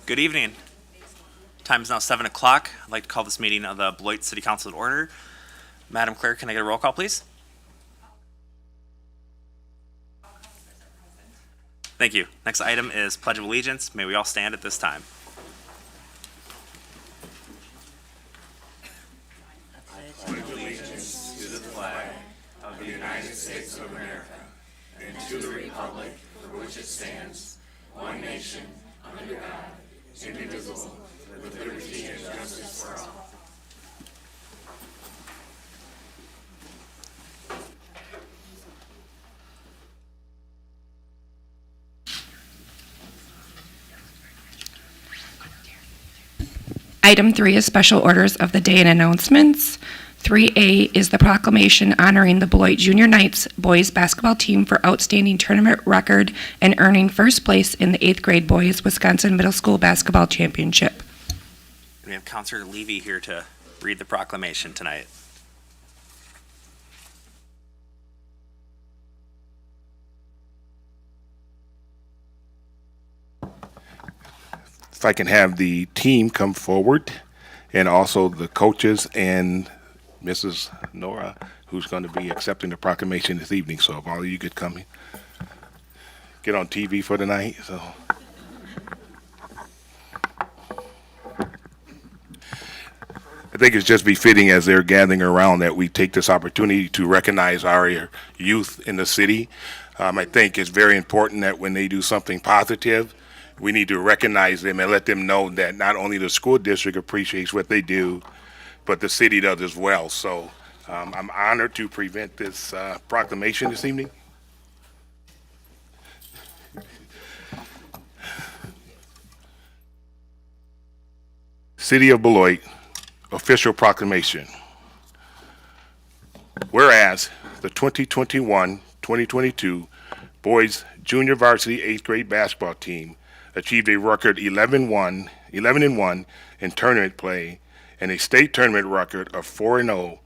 Good evening. Time is now 7 o'clock. I'd like to call this meeting of the Beloit City Council to order. Madam Clerk, can I get a roll call, please? Thank you. Next item is Pledge of Allegiance. May we all stand at this time. I pledge allegiance to the flag of the United States of America and to the republic for which it stands, one nation, under God, indivisible, with liberty and justice for all. Item 3 is special orders of the day and announcements. 3A is the proclamation honoring the Beloit Junior Knights boys basketball team for outstanding tournament record and earning first place in the 8th grade boys Wisconsin Middle School Basketball Championship. We have Counselor Levy here to read the proclamation tonight. If I can have the team come forward, and also the coaches and Mrs. Nora, who's going to be accepting the proclamation this evening. So if all of you could come get on TV for tonight. So I think it's just befitting as they're gathering around that we take this opportunity to recognize our youth in the city. I think it's very important that when they do something positive, we need to recognize them and let them know that not only the school district appreciates what they do, but the city does as well. So I'm honored to present this proclamation this evening. City of Beloit, official proclamation. Whereas the 2021-2022 boys junior varsity 8th grade basketball team achieved a record 11-1 in tournament play and a state tournament record of 4-0.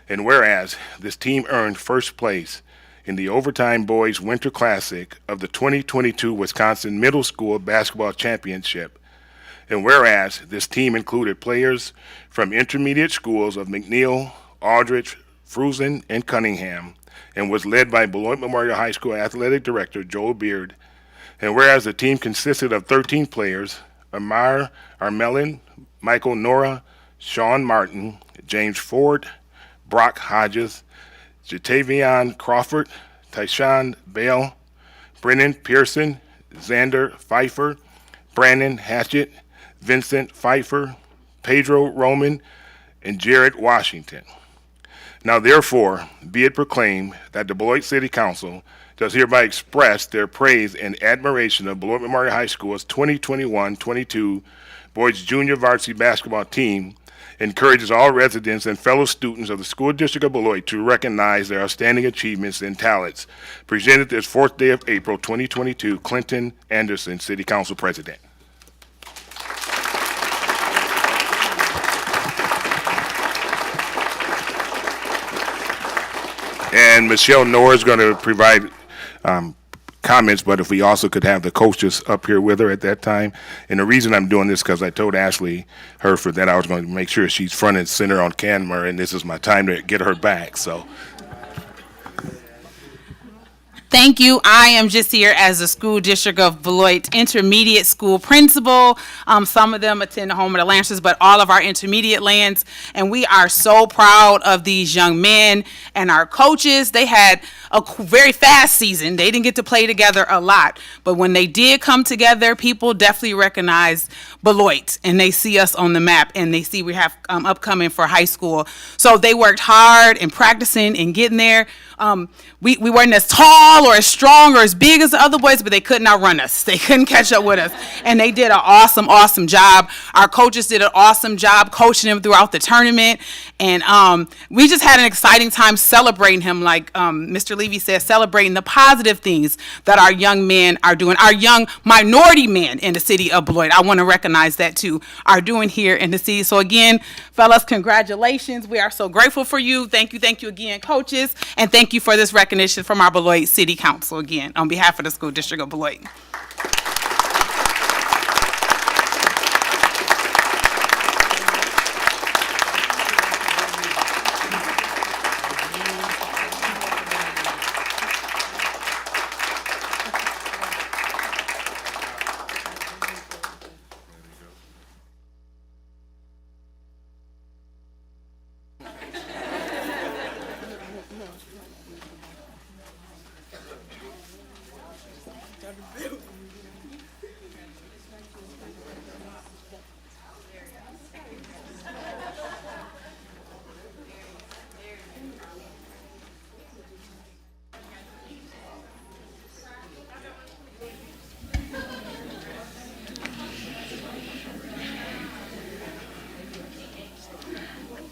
And whereas this team earned first place in the Overtime Boys Winter Classic of the 2022 Wisconsin Middle School Basketball Championship. And whereas this team included players from intermediate schools of McNeil, Aldrich, Fruzen, and Cunningham, and was led by Beloit Memorial High School Athletic Director Joel Beard. And whereas the team consisted of 13 players, Amar Armelin, Michael Nora, Sean Martin, James Ford, Brock Hodges, Jatavion Crawford, Tyshawn Bale, Brennan Pearson, Xander Pfeiffer, Brandon Hatchett, Vincent Pfeiffer, Pedro Roman, and Jared Washington. Now therefore, be it proclaimed that the Beloit City Council does hereby express their praise and admiration of Beloit Memorial High School's 2021-22 boys junior varsity basketball team, encourages all residents and fellow students of the School District of Beloit to recognize their outstanding achievements and talents. Presented this 4th day of April 2022, Clinton Anderson, City Council President. And Michelle Nora is going to provide comments, but if we also could have the coaches up here with her at that time. And the reason I'm doing this because I told Ashley Herford that I was going to make sure she's front and center on camera, and this is my time to get her back. So Thank you. I am just here as the school district of Beloit intermediate school principal. Some of them attend the home of the Lancers, but all of our intermediate lands. And we are so proud of these young men and our coaches. They had a very fast season. They didn't get to play together a lot. But when they did come together, people definitely recognized Beloit, and they see us on the map, and they see we have upcoming for high school. So they worked hard and practicing and getting there. We weren't as tall or as strong or as big as the other boys, but they couldn't outrun us. They couldn't catch up with us. And they did an awesome, awesome job. Our coaches did an awesome job coaching them throughout the tournament. And we just had an exciting time celebrating him, like Mr. Levy said, celebrating the positive things that our young men are doing. Our young minority men in the city of Beloit, I want to recognize that too, are doing here in the city. So again, fellas, congratulations. We are so grateful for you. Thank you again, coaches. And thank you for this recognition from our Beloit City Council again, on behalf of the School District of Beloit.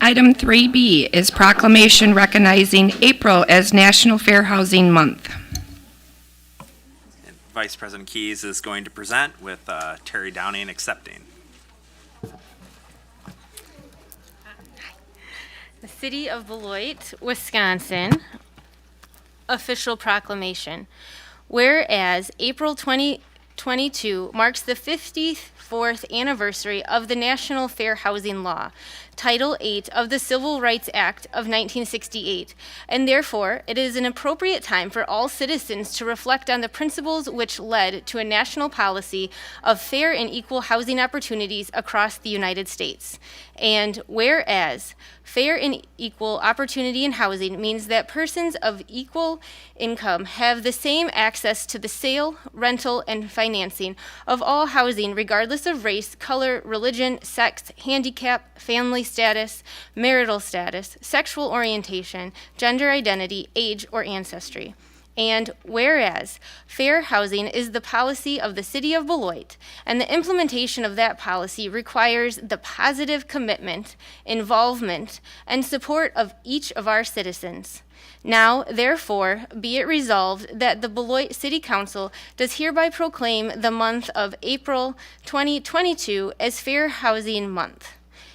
Item 3B is proclamation recognizing April as National Fair Housing Month. And Vice President Keys is going to present with Terry Downing accepting. The City of Beloit, Wisconsin, official proclamation. Whereas April 2022 marks the 54th anniversary of the National Fair Housing Law, Title 8 of the Civil Rights Act of 1968, and therefore it is an appropriate time for all citizens to reflect on the principles which led to a national policy of fair and equal housing opportunities across the United States. And whereas fair and equal opportunity in housing means that persons of equal income have the same access to the sale, rental, and financing of all housing regardless of race, color, religion, sex, handicap, family status, marital status, sexual orientation, gender identity, age, or ancestry. And whereas fair housing is the policy of the City of Beloit, and the implementation of that policy requires the positive commitment, involvement, and support of each of our citizens. Now, therefore, be it resolved that the Beloit City Council does hereby proclaim the month of April 2022 as Fair Housing Month,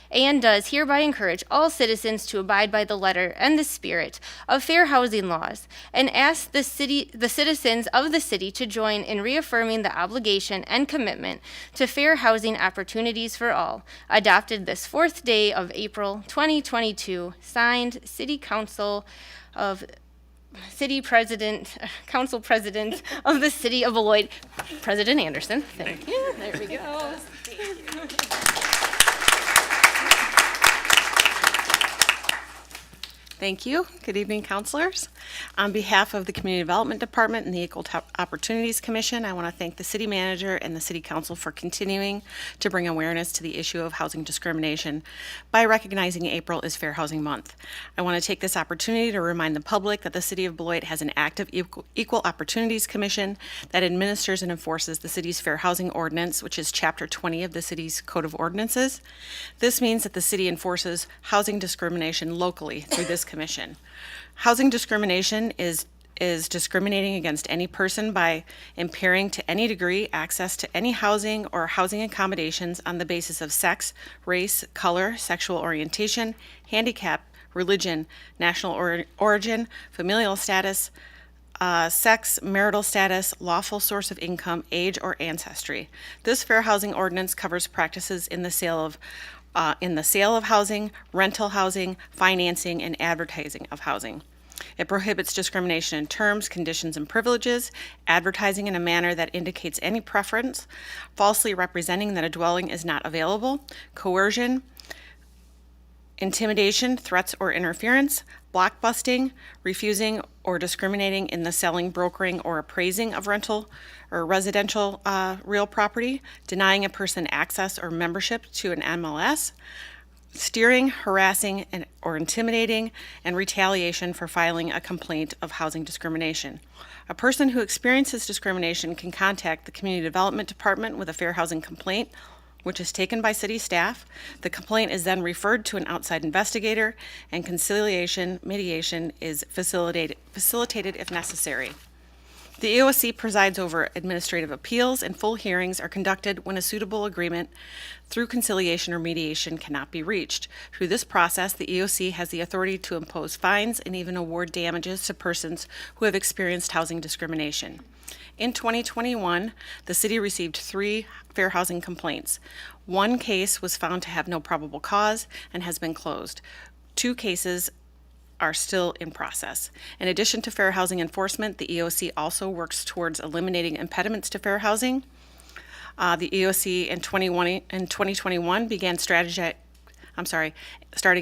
and does hereby encourage all citizens to abide by the letter and the spirit of fair housing laws, and ask the citizens of the city to join in reaffirming the obligation and commitment to fair housing opportunities for all, adopted this 4th day of April 2022, signed City Council President of the City of Beloit, President Anderson. Thank you. There we go. Thank you. Good evening, counselors. On behalf of the Community Development Department and the Equal Opportunities Commission, I want to thank the city manager and the city council for continuing to bring awareness to the issue of housing discrimination by recognizing April as Fair Housing Month. I want to take this opportunity to remind the public that the City of Beloit has an active Equal Opportunities Commission that administers and enforces the city's Fair Housing Ordinance, which is Chapter 20 of the city's Code of Ordinances. This means that the city enforces housing discrimination locally through this commission. Housing discrimination is discriminating against any person by impairing to any degree access to any housing or housing accommodations on the basis of sex, race, color, sexual orientation, handicap, religion, national origin, familial status, sex, marital status, lawful source of income, age, or ancestry. This Fair Housing Ordinance covers practices in the sale of housing, rental housing, financing, and advertising of housing. It prohibits discrimination in terms, conditions, and privileges, advertising in a manner that indicates any preference, falsely representing that a dwelling is not available, coercion, intimidation, threats, or interference, blockbusting, refusing or discriminating in the selling, brokering, or appraising of rental or residential real property, denying a person access or membership to an MLS, steering, harassing, or intimidating, and retaliation for filing a complaint of housing discrimination. A person who experiences discrimination can contact the Community Development Department with a fair housing complaint, which is taken by city staff. The complaint is then referred to an outside investigator, and conciliation mediation is facilitated if necessary. The EOC presides over administrative appeals, and full hearings are conducted when a suitable agreement through conciliation or mediation cannot be reached. Through this process, the EOC has the authority to impose fines and even award damages to persons who have experienced housing discrimination. In 2021, the city received 3 fair housing complaints. 1 case was found to have no probable cause and has been closed. 2 cases are still in process. In addition to fair housing enforcement, the EOC also works towards eliminating impediments to fair housing. The EOC in 2021 began starting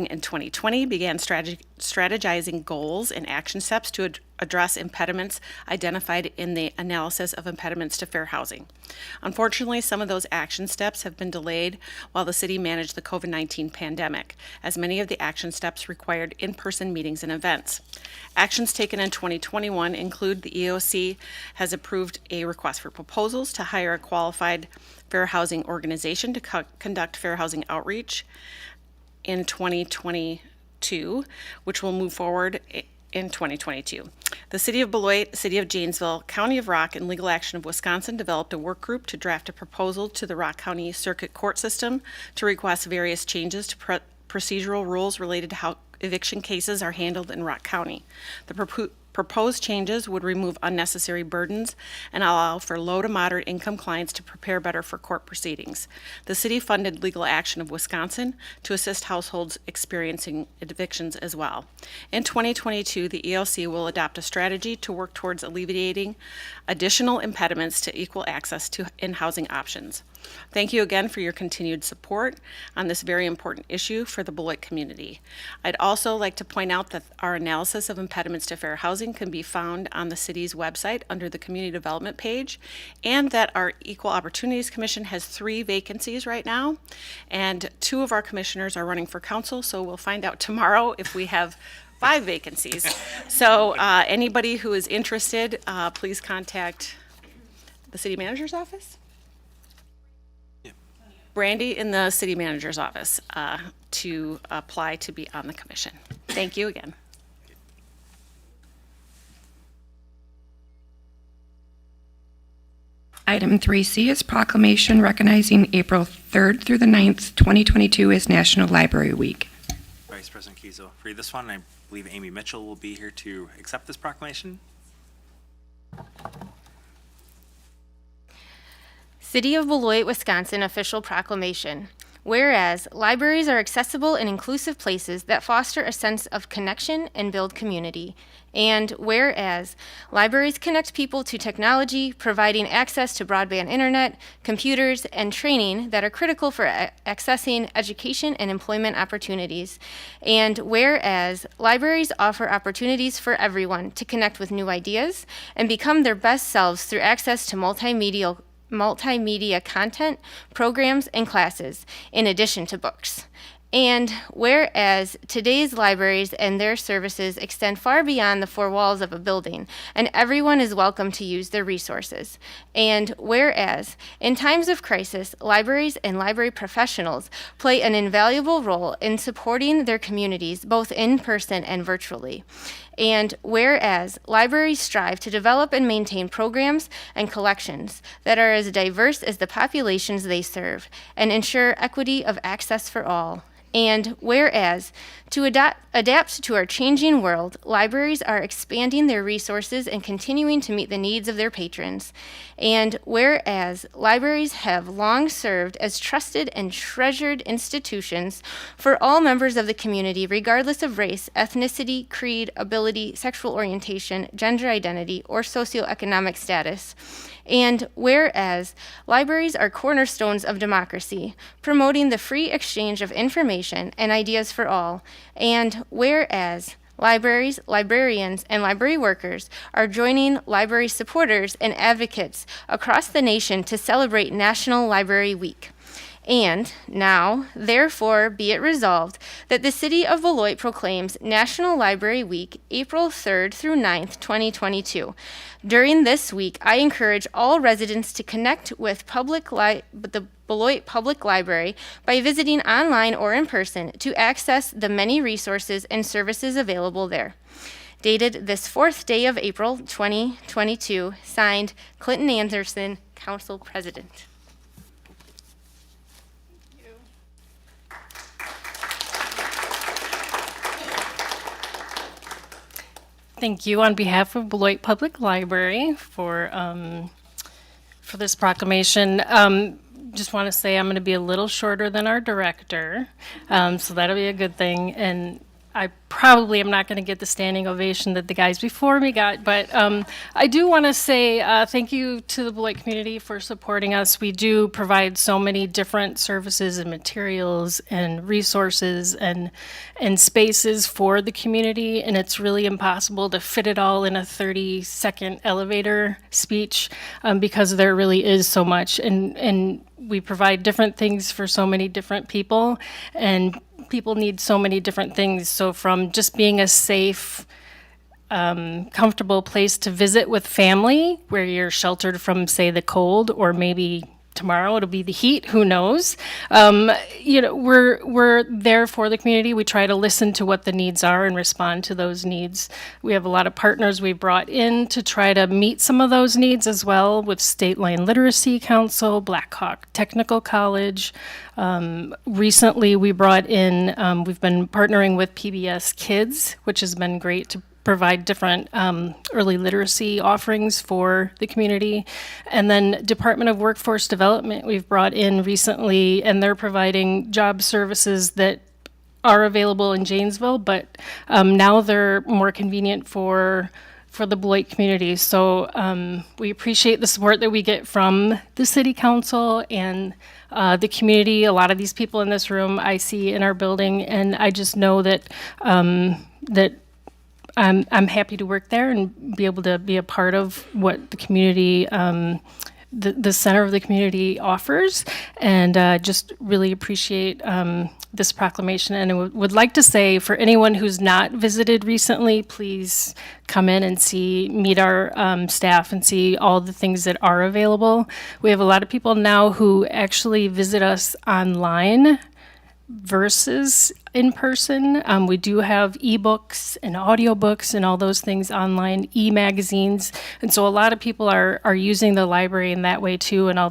in 2020, began strategizing goals and action steps to address impediments identified in the analysis of impediments to fair housing. Unfortunately, some of those action steps have been delayed while the city managed the COVID-19 pandemic, as many of the action steps required in-person meetings and events. Actions taken in 2021 include the EOC has approved a request for proposals to hire a qualified fair housing organization to conduct fair housing outreach in 2022, which will move forward in 2022. The City of Beloit, City of Janesville, County of Rock, and Legal Action of Wisconsin developed a work group to draft a proposal to the Rock County Circuit Court system to request various changes to procedural rules related to how eviction cases are handled in Rock County. The proposed changes would remove unnecessary burdens and allow for low to moderate income clients to prepare better for court proceedings. The city funded Legal Action of Wisconsin to assist households experiencing evictions as well. In 2022, the ELC will adopt a strategy to work towards alleviating additional impediments to equal access to in-housing options. Thank you again for your continued support on this very important issue for the Beloit community. I'd also like to point out that our analysis of impediments to fair housing can be found on the city's website under the Community Development page, and that our Equal Opportunities Commission has 3 vacancies right now, and 2 of our commissioners are running for council, so we'll find out tomorrow if we have 5 vacancies. So anybody who is interested, please contact the city manager's office. Brandy in the city manager's office to apply to be on the commission. Thank you again. Item 3C is proclamation recognizing April 3rd through the 9th, 2022 as National Library Week. Vice President Keys will read this one. I believe Amy Mitchell will be here to accept this proclamation. City of Beloit, Wisconsin official proclamation. Whereas libraries are accessible and inclusive places that foster a sense of connection and build community. And whereas libraries connect people to technology, providing access to broadband internet, computers, and training that are critical for accessing education and employment opportunities. And whereas libraries offer opportunities for everyone to connect with new ideas and become their best selves through access to multimedia content, programs, and classes, in addition to books. And whereas today's libraries and their services extend far beyond the 4 walls of a building, and everyone is welcome to use their resources. And whereas in times of crisis, libraries and library professionals play an invaluable role in supporting their communities, both in person and virtually. And whereas libraries strive to develop and maintain programs and collections that are as diverse as the populations they serve and ensure equity of access for all. And whereas, to adapt to our changing world, libraries are expanding their resources and continuing to meet the needs of their patrons. And whereas, libraries have long served as trusted and treasured institutions for all members of the community, regardless of race, ethnicity, creed, ability, sexual orientation, gender identity, or socioeconomic status. And whereas, libraries are cornerstones of democracy, promoting the free exchange of information and ideas for all. And whereas, libraries, librarians, and library workers are joining library supporters and advocates across the nation to celebrate National Library Week. And now, therefore, be it resolved that the City of Beloit proclaims National Library Week, April 3rd through 9th, 2022. During this week, I encourage all residents to connect with the Beloit Public Library by visiting online or in person to access the many resources and services available there. Dated this 4th day of April, 2022, signed Clinton Anderson, Council President. Thank you on behalf of Beloit Public Library for this proclamation. Just want to say I'm going to be a little shorter than our director, so that'll be a good thing. And I probably am not going to get the standing ovation that the guys before me got, but I do want to say thank you to the Beloit community for supporting us. We do provide so many different services and materials and resources and spaces for the community, and it's really impossible to fit it all in a 30-second elevator speech because there really is so much, and we provide different things for so many different people, and people need so many different things. So from just being a safe, comfortable place to visit with family where you're sheltered from, say, the cold, or maybe tomorrow it'll be the heat, who knows? We're there for the community. We try to listen to what the needs are and respond to those needs. We have a lot of partners we brought in to try to meet some of those needs as well, with State Line Literacy Council, Black Hawk Technical College. Recently we brought in, we've been partnering with PBS Kids, which has been great to provide different early literacy offerings for the community. And then Department of Workforce Development we've brought in recently, and they're providing job services that are available in Janesville, but now they're more convenient for the Beloit community. So we appreciate the support that we get from the City Council and the community. A lot of these people in this room I see in our building, and I just know that I'm happy to work there and be able to be a part of what the community, the center of the community offers, and just really appreciate this proclamation. And I would like to say, for anyone who's not visited recently, please come in and meet our staff and see all the things that are available. We have a lot of people now who actually visit us online versus in person. We do have ebooks and audiobooks and all those things online, e-magazines. And so a lot of people are using the library in that way too, and all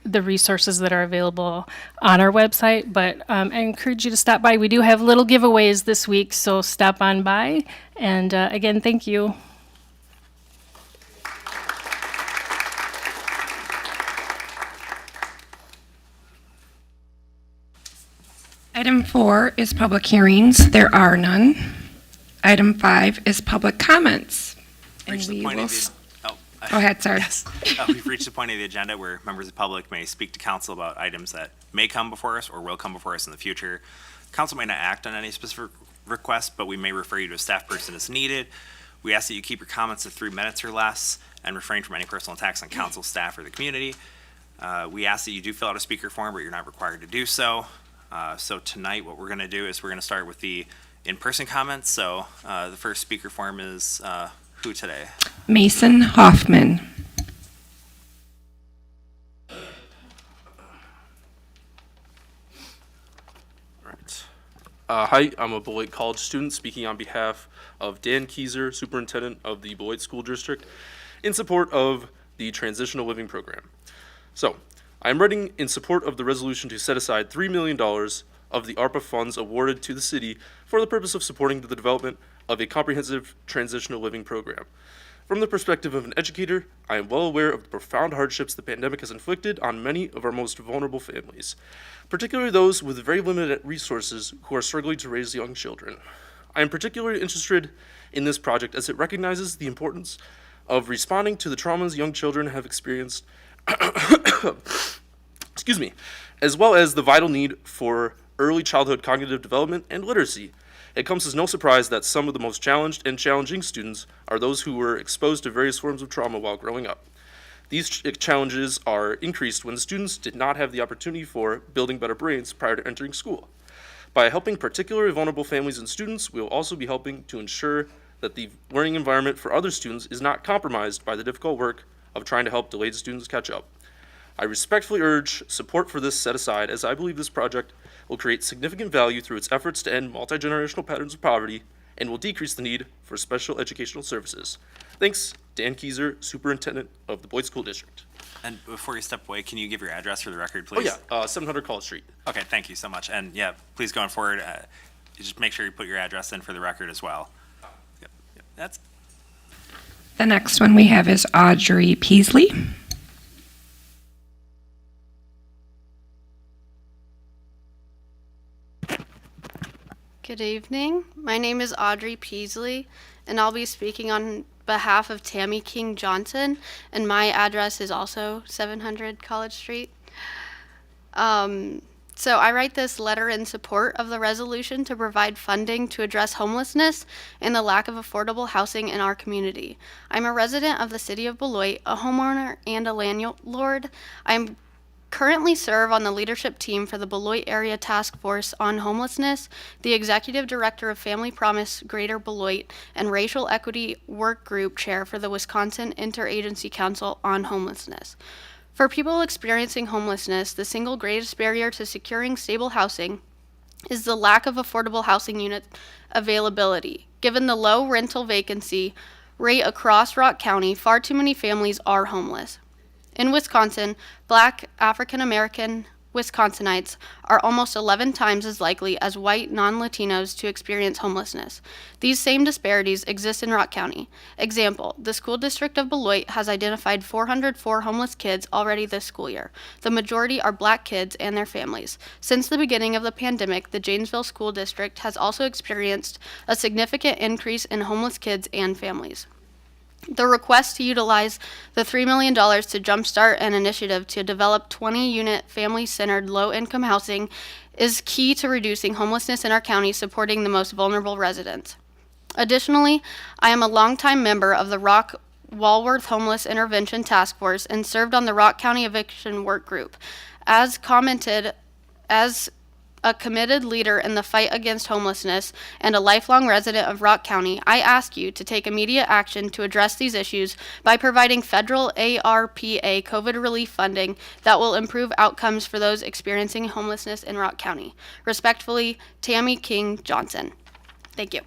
the resources that are available on our website. But I encourage you to stop by. We do have little giveaways this week, so stop on by. And again, thank you. Item 4 is public hearings. There are none. Item 5 is public comments. And Reached the we point will... of the- Go ahead, sir. Yes. We've reached the point of the agenda where members of the public may speak to council about items that may come before us or will come before us in the future. Council may not act on any specific request, but we may refer you to a staff person as needed. We ask that you keep your comments to 3 minutes or less and refrain from any personal attacks on council, staff, or the community. We ask that you do fill out a speaker form, but you're not required to do so. So tonight, what we're going to do is we're going to start with the in-person comments. So the first speaker form is who today? Mason Hoffman. Right. Hi, I'm a Beloit College student speaking on behalf of Dan Keyser, Superintendent of the Beloit School District, in support of the Transitional Living Program. So, I'm writing in support of the resolution to set aside $3 million of the ARPA funds awarded to the city for the purpose of supporting the development of a comprehensive transitional living program. From the perspective of an educator, I am well aware of the profound hardships the pandemic has inflicted on many of our most vulnerable families, particularly those with very limited resources who are struggling to raise young children. I am particularly interested in this project as it recognizes the importance of responding to the traumas young children have experienced, excuse me, as well as the vital need for early childhood cognitive development and literacy. It comes as no surprise that some of the most challenged and challenging students are those who were exposed to various forms of trauma while growing up. These challenges are increased when students did not have the opportunity for building better brains prior to entering school. By helping particularly vulnerable families and students, we will also be helping to ensure that the learning environment for other students is not compromised by the difficult work of trying to help delayed students catch up. I respectfully urge support for this set aside, as I believe this project will create significant value through its efforts to end multi-generational patterns of poverty and will decrease the need for special educational services. Thanks, Dan Keyser, Superintendent of the Beloit School District. And before you step away, can you give your address for the record, Oh please? yeah, 700 College Street. Okay, thank you so much. And yeah, please going forward, just make sure you put your address in for the record as well. Yep, that's The next one we have is Audrey Peaslee. Good evening. My name is Audrey Peaslee, and I'll be speaking on behalf of Tammy King Johnson, and my address is also 700 College Street. So I write this letter in support of the resolution to provide funding to address homelessness and the lack of affordable housing in our community. I'm a resident of the city of Beloit, a homeowner and a landlord. I'm currently serve on the leadership team for the Beloit Area Task Force on Homelessness, the Executive Director of Family Promise Greater Beloit, and Racial Equity Work Group Chair for the Wisconsin Interagency Council on Homelessness. For people experiencing homelessness, the single greatest barrier to securing stable housing is the lack of affordable housing unit availability. Given the low rental vacancy rate across Rock County, far too many families are homeless. In Wisconsin, Black African American Wisconsinites are almost 11 times as likely as white non-Latinos to experience homelessness. These same disparities exist in Rock County. Example, the school district of Beloit has identified 404 homeless kids already this school year. The majority are Black kids and their families. Since the beginning of the pandemic, the Janesville School District has also experienced a significant increase in homeless kids and families. The request to utilize the $3 million to jumpstart an initiative to develop 20-unit family-centered low-income housing is key to reducing homelessness in our county, supporting the most vulnerable residents. Additionally, I am a longtime member of the Rock Walworth Homeless Intervention Task Force and served on the Rock County Eviction Work Group. As a committed leader in the fight against homelessness and a lifelong resident of Rock County, I ask you to take immediate action to address these issues by providing federal ARPA COVID relief funding that will improve outcomes for those experiencing homelessness in Rock County. Respectfully, Tammy King Johnson. Thank you.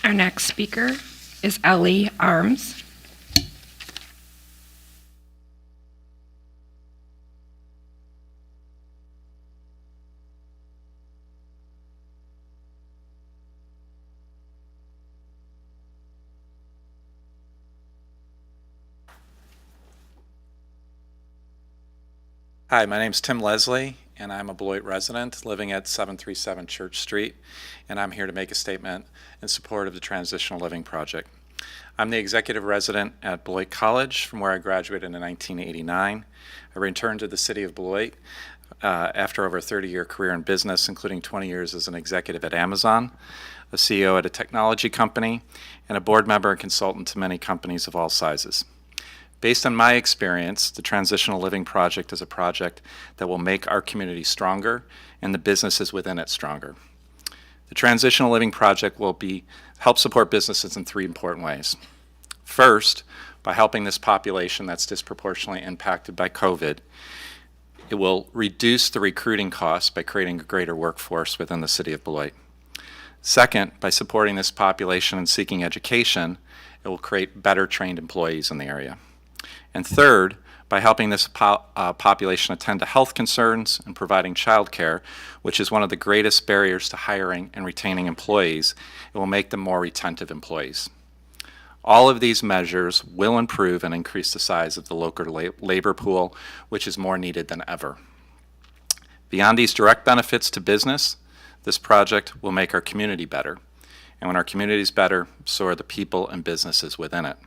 Our next speaker is Ellie Arms. Hi, my name's Tim Leslie, and I'm a Beloit resident living at 737 Church Street, and I'm here to make a statement in support of the Transitional Living Project. I'm the executive resident at Beloit College, from where I graduated in 1989. I returned to the city of Beloit after over a 30-year career in business, including 20 years as an executive at Amazon, a CEO at a technology company, and a board member and consultant to many companies of all sizes. Based on my experience, the Transitional Living Project is a project that will make our community stronger and the businesses within it stronger. The Transitional Living Project will help support businesses in three important ways. First, by helping this population that's disproportionately impacted by COVID, it will reduce the recruiting costs by creating a greater workforce within the city of Beloit. Second, by supporting this population and seeking education, it will create better trained employees in the area. And third, by helping this population attend to health concerns and providing childcare, which is one of the greatest barriers to hiring and retaining employees. It will make them more retentive employees. All of these measures will improve and increase the size of the local labor pool, which is more needed than ever. Beyond these direct benefits to business, this project will make our community better. And when our community is better, so are the people and businesses within it.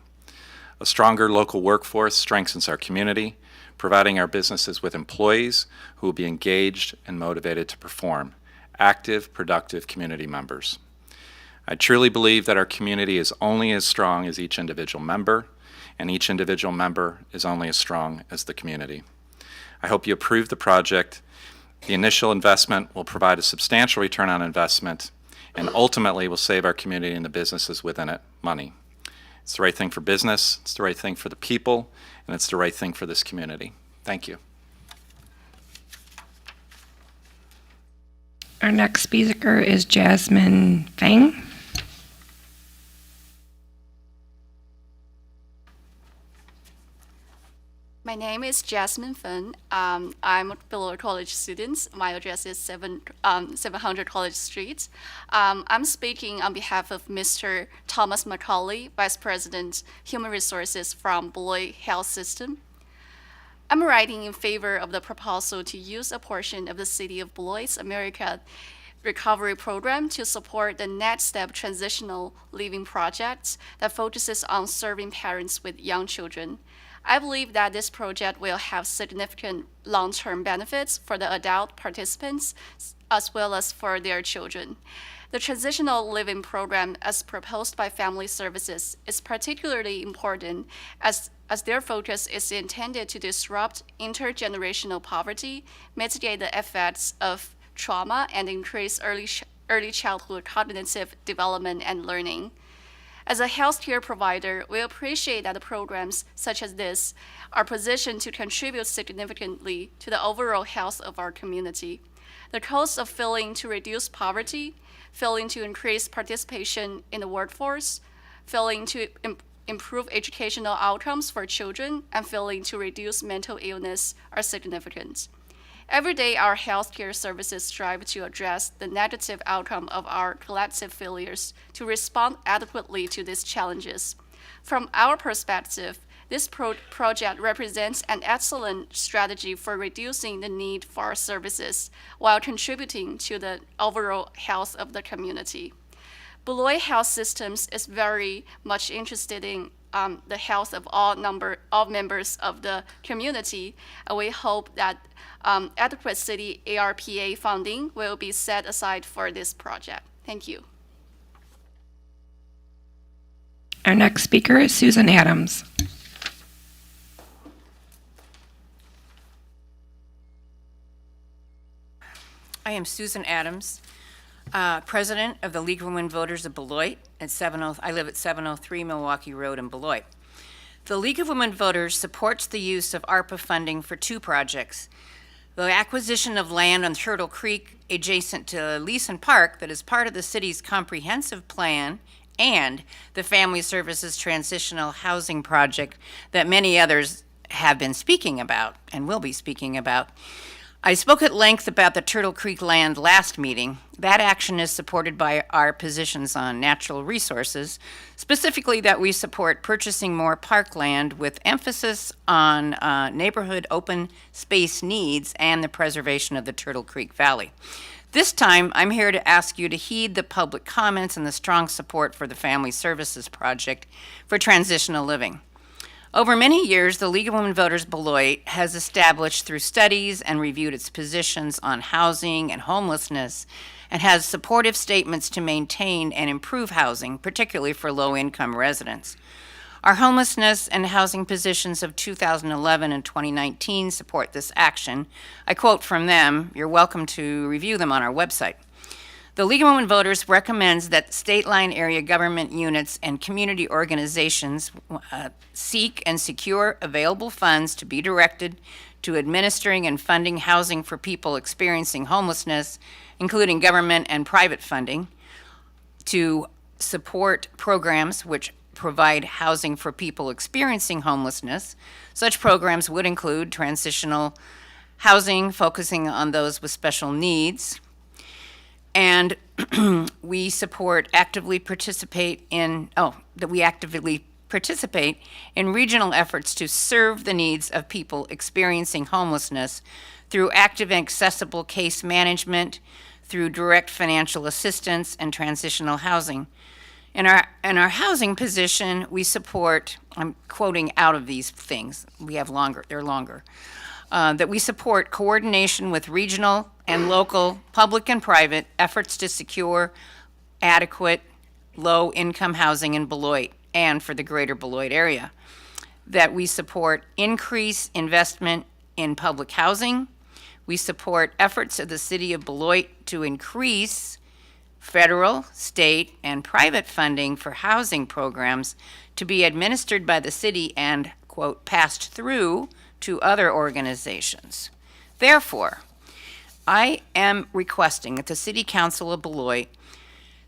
A stronger local workforce strengthens our community, providing our businesses with employees who will be engaged and motivated to perform, active, productive community members. I truly believe that our community is only as strong as each individual member, and each individual member is only as strong as the community. I hope you approve the project. The initial investment will provide a substantial return on investment and ultimately will save our community and the businesses within it money. It's the right thing for business, it's the right thing for the people, and it's the right thing for this community. Thank you. Our next speaker is Jasmine Fun. My name is Jasmine Fun. I'm a Beloit College student. My address is 700 College Street. I'm speaking on behalf of Mr. Thomas Macaulay, Vice President, Human Resources from Beloit Health System. I'm writing in favor of the proposal to use a portion of the City of Beloit's America Recovery Program to support the Next Step Transitional Living Project that focuses on serving parents with young children. I believe that this project will have significant long-term benefits for the adult participants as well as for their children. The Transitional Living Program, as proposed by Family Services, is particularly important as their focus is intended to disrupt intergenerational poverty, mitigate the effects of trauma, and increase early childhood cognitive development and learning. As a healthcare provider, we appreciate that the programs such as this are positioned to contribute significantly to the overall health of our community. The cost of failing to reduce poverty, failing to increase participation in the workforce, failing to improve educational outcomes for children, and failing to reduce mental illness are significant. Every day, our healthcare services strive to address the negative outcome of our collective failures to respond adequately to these challenges. From our perspective, this project represents an excellent strategy for reducing the need for our services while contributing to the overall health of the community. Beloit Health Systems is very much interested in the health of all members of the community, and we hope that adequate city ARPA funding will be set aside for this project. Thank you. Our next speaker is Susan Adams. I am Susan Adams, President of the League of Women Voters of Beloit. I live at 703 Milwaukee Road in Beloit. The League of Women Voters supports the use of ARPA funding for two projects: the acquisition of land on Turtle Creek adjacent to Leeson Park that is part of the city's comprehensive plan, and the Family Services Transitional Housing Project that many others have been speaking about and will be speaking about. I spoke at length about the Turtle Creek land last meeting. That action is supported by our positions on natural resources, specifically that we support purchasing more parkland with emphasis on neighborhood open space needs and the preservation of the Turtle Creek Valley. This time, I'm here to ask you to heed the public comments and the strong support for the Family Services Project for transitional living. Over many years, the League of Women Voters Beloit has established through studies and reviewed its positions on housing and homelessness, and has supportive statements to maintain and improve housing, particularly for low-income residents. Our homelessness and housing positions of 2011 and 2019 support this action. I quote from them. You're welcome to review them on our website. The League of Women Voters recommends that state line area government units and community organizations seek and secure available funds to be directed to administering and funding housing for people experiencing homelessness, including government and private funding, to support programs which provide housing for people experiencing homelessness. Such programs would include transitional housing, focusing on those with special needs. And we actively participate in regional efforts to serve the needs of people experiencing homelessness through active and accessible case management, through direct financial assistance and transitional housing. In our housing position, we support, I'm quoting out of these things, they're longer, that we support coordination with regional and local, public and private efforts to secure adequate low-income housing in Beloit and for the greater Beloit area. That we support increased investment in public housing. We support efforts of the City of Beloit to increase federal, state, and private funding for housing programs to be administered by the city and, quote, passed through to other organizations. Therefore, I am requesting that the City Council of Beloit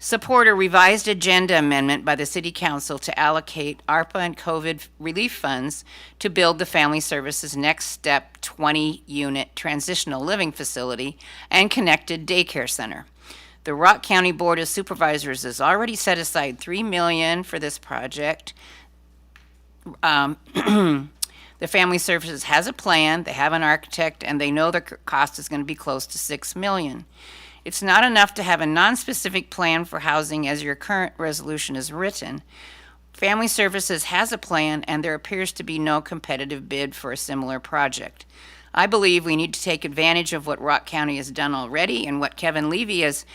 support a revised agenda amendment by the City Council to allocate ARPA and COVID relief funds to build the Family Services Next Step 20-unit transitional living facility and connected daycare center. The Rock County Board of Supervisors has already set aside $3 million for this project. The Family Services has a plan, they have an architect, and they know the cost is going to be close to $6 million. It's not enough to have a non-specific plan for housing as your current resolution is written. Family Services has a plan, and there appears to be no competitive bid for a similar project. I believe we need to take advantage of what Rock County has done already and what Kevin Levy, as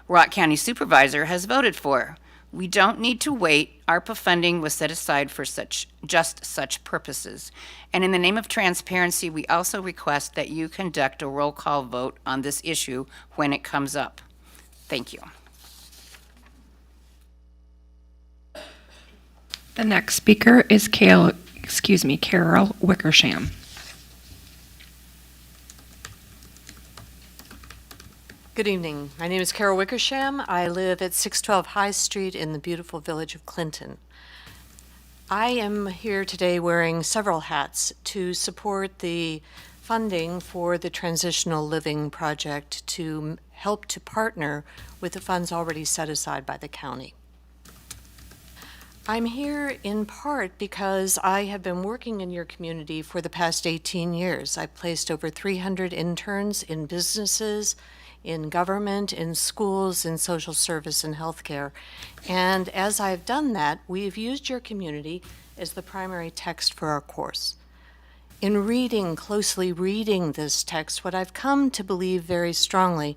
Rock County Supervisor, has voted for. We don't need to wait. ARPA funding was set aside for just such purposes. And in the name of transparency, we also request that you conduct a roll call vote on this issue when it comes up. Thank you. The next speaker is Carol Wickersham. Good evening. My name is Carol Wickersham. I live at 612 High Street in the beautiful village of Clinton. I am here today wearing several hats to support the funding for the Transitional Living Project to help to partner with the funds already set aside by the county. I'm here in part because I have been working in your community for the past 18 years. I've placed over 300 interns in businesses, in government, in schools, in social service and healthcare. And as I've done that, we've used your community as the primary text for our course. In closely reading this text, what I've come to believe very strongly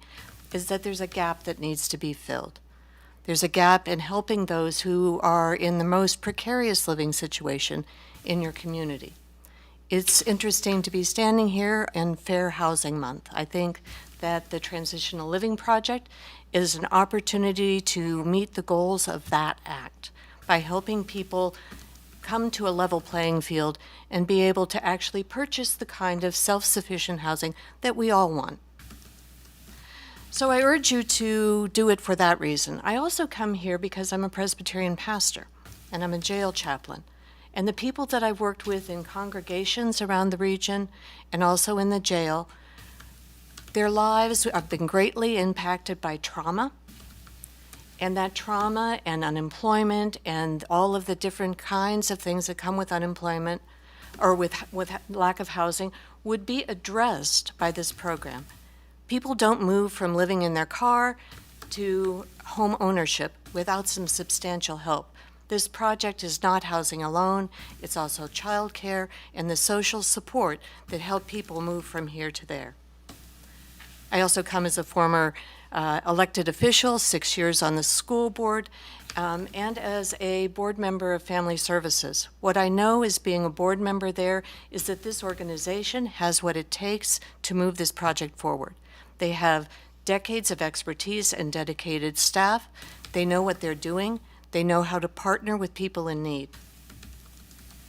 is that there's a gap that needs to be filled. There's a gap in helping those who are in the most precarious living situation in your community. It's interesting to be standing here in Fair Housing Month. I think that the Transitional Living Project is an opportunity to meet the goals of that act by helping people come to a level playing field and be able to actually purchase the kind of self-sufficient housing that we all want. So I urge you to do it for that reason. I also come here because I'm a Presbyterian pastor and I'm a jail chaplain. And the people that I've worked with in congregations around the region and also in the jail, their lives have been greatly impacted by trauma, and that trauma and unemployment and all of the different kinds of things that come with unemployment or with lack of housing would be addressed by this program. People don't move from living in their car to home ownership without some substantial help. This project is not housing alone, it's also childcare and the social support that help people move from here to there. I also come as a former elected official, 6 years on the school board, and as a board member of Family Services. What I know as being a board member there is that this organization has what it takes to move this project forward. They have decades of expertise and dedicated staff. They know what they're doing. They know how to partner with people in need.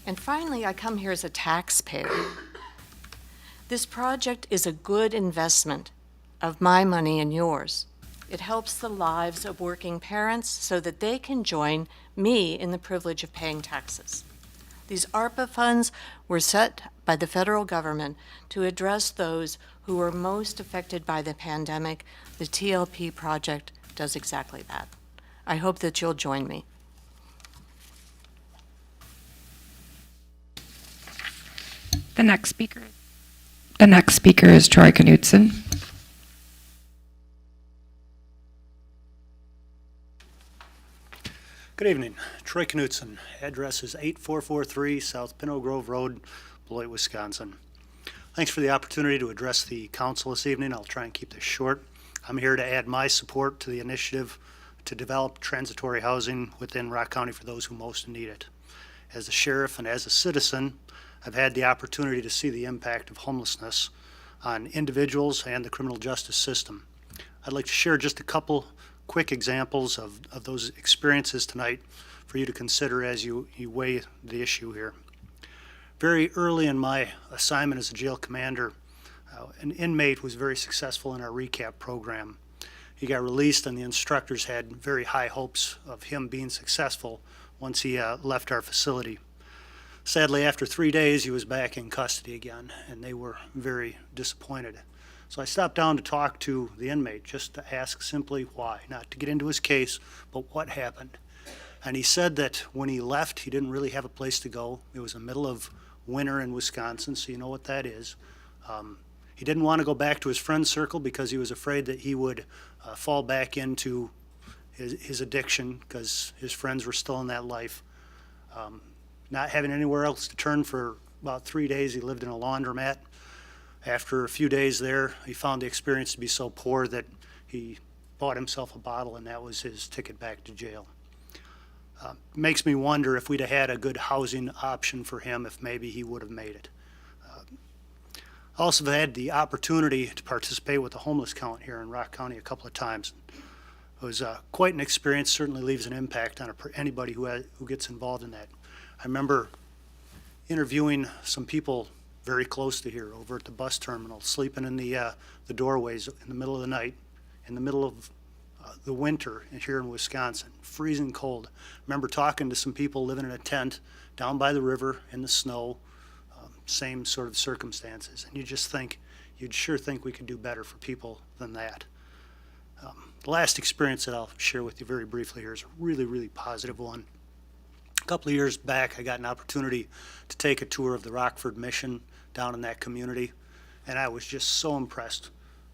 And finally, I come here as a taxpayer. This project is a good investment of my money and yours. It helps the lives of working parents so that they can join me in the privilege of paying taxes. These ARPA funds were set by the federal government to address those who were most affected by the pandemic. The TLP project does exactly that. I hope that you'll join me. The next speaker is Troy Knutson. Good evening. Troy Knutson. Address is 8443 South Pinot Grove Road, Beloit, Wisconsin. Thanks for the opportunity to address the council this evening. I'll try and keep this short. I'm here to add my support to the initiative to develop transitory housing within Rock County for those who most need it. As a sheriff and as a citizen, I've had the opportunity to see the impact of homelessness on individuals and the criminal justice system. I'd like to share just a couple quick examples of those experiences tonight for you to consider as you weigh the issue here. Very early in my assignment as a jail commander, an inmate was very successful in our recap program. He got released and the instructors had very high hopes of him being successful once he left our facility. Sadly, after 3 days, he was back in custody again, and they were very disappointed. So I stopped down to talk to the inmate, just to ask simply why, not to get into his case, but what happened. And he said that when he left, he didn't really have a place to go. It was the middle of winter in Wisconsin, so you know what that is. He didn't want to go back to his friend circle because he was afraid that he would fall back into his addiction because his friends were still in that life. Not having anywhere else to turn for about 3 days, he lived in a laundromat. After a few days there, he found the experience to be so poor that he bought himself a bottle, and that was his ticket back to jail. Makes me wonder if we'd have had a good housing option for him, if maybe he would have made it. I also had the opportunity to participate with the homeless count here in Rock County a couple of times. It was quite an experience, certainly leaves an impact on anybody who gets involved in that. I remember interviewing some people very close to here over at the bus terminal, sleeping in the doorways in the middle of the night, in the middle of the winter here in Wisconsin, freezing cold. I remember talking to some people living in a tent down by the river in the snow, same sort of circumstances. And you'd sure think we could do better for people than that. The last experience that I'll share with you very briefly here is a really, really positive one. A couple of years back, I got an opportunity to take a tour of the Rockford Mission down in that community, and I was just so impressed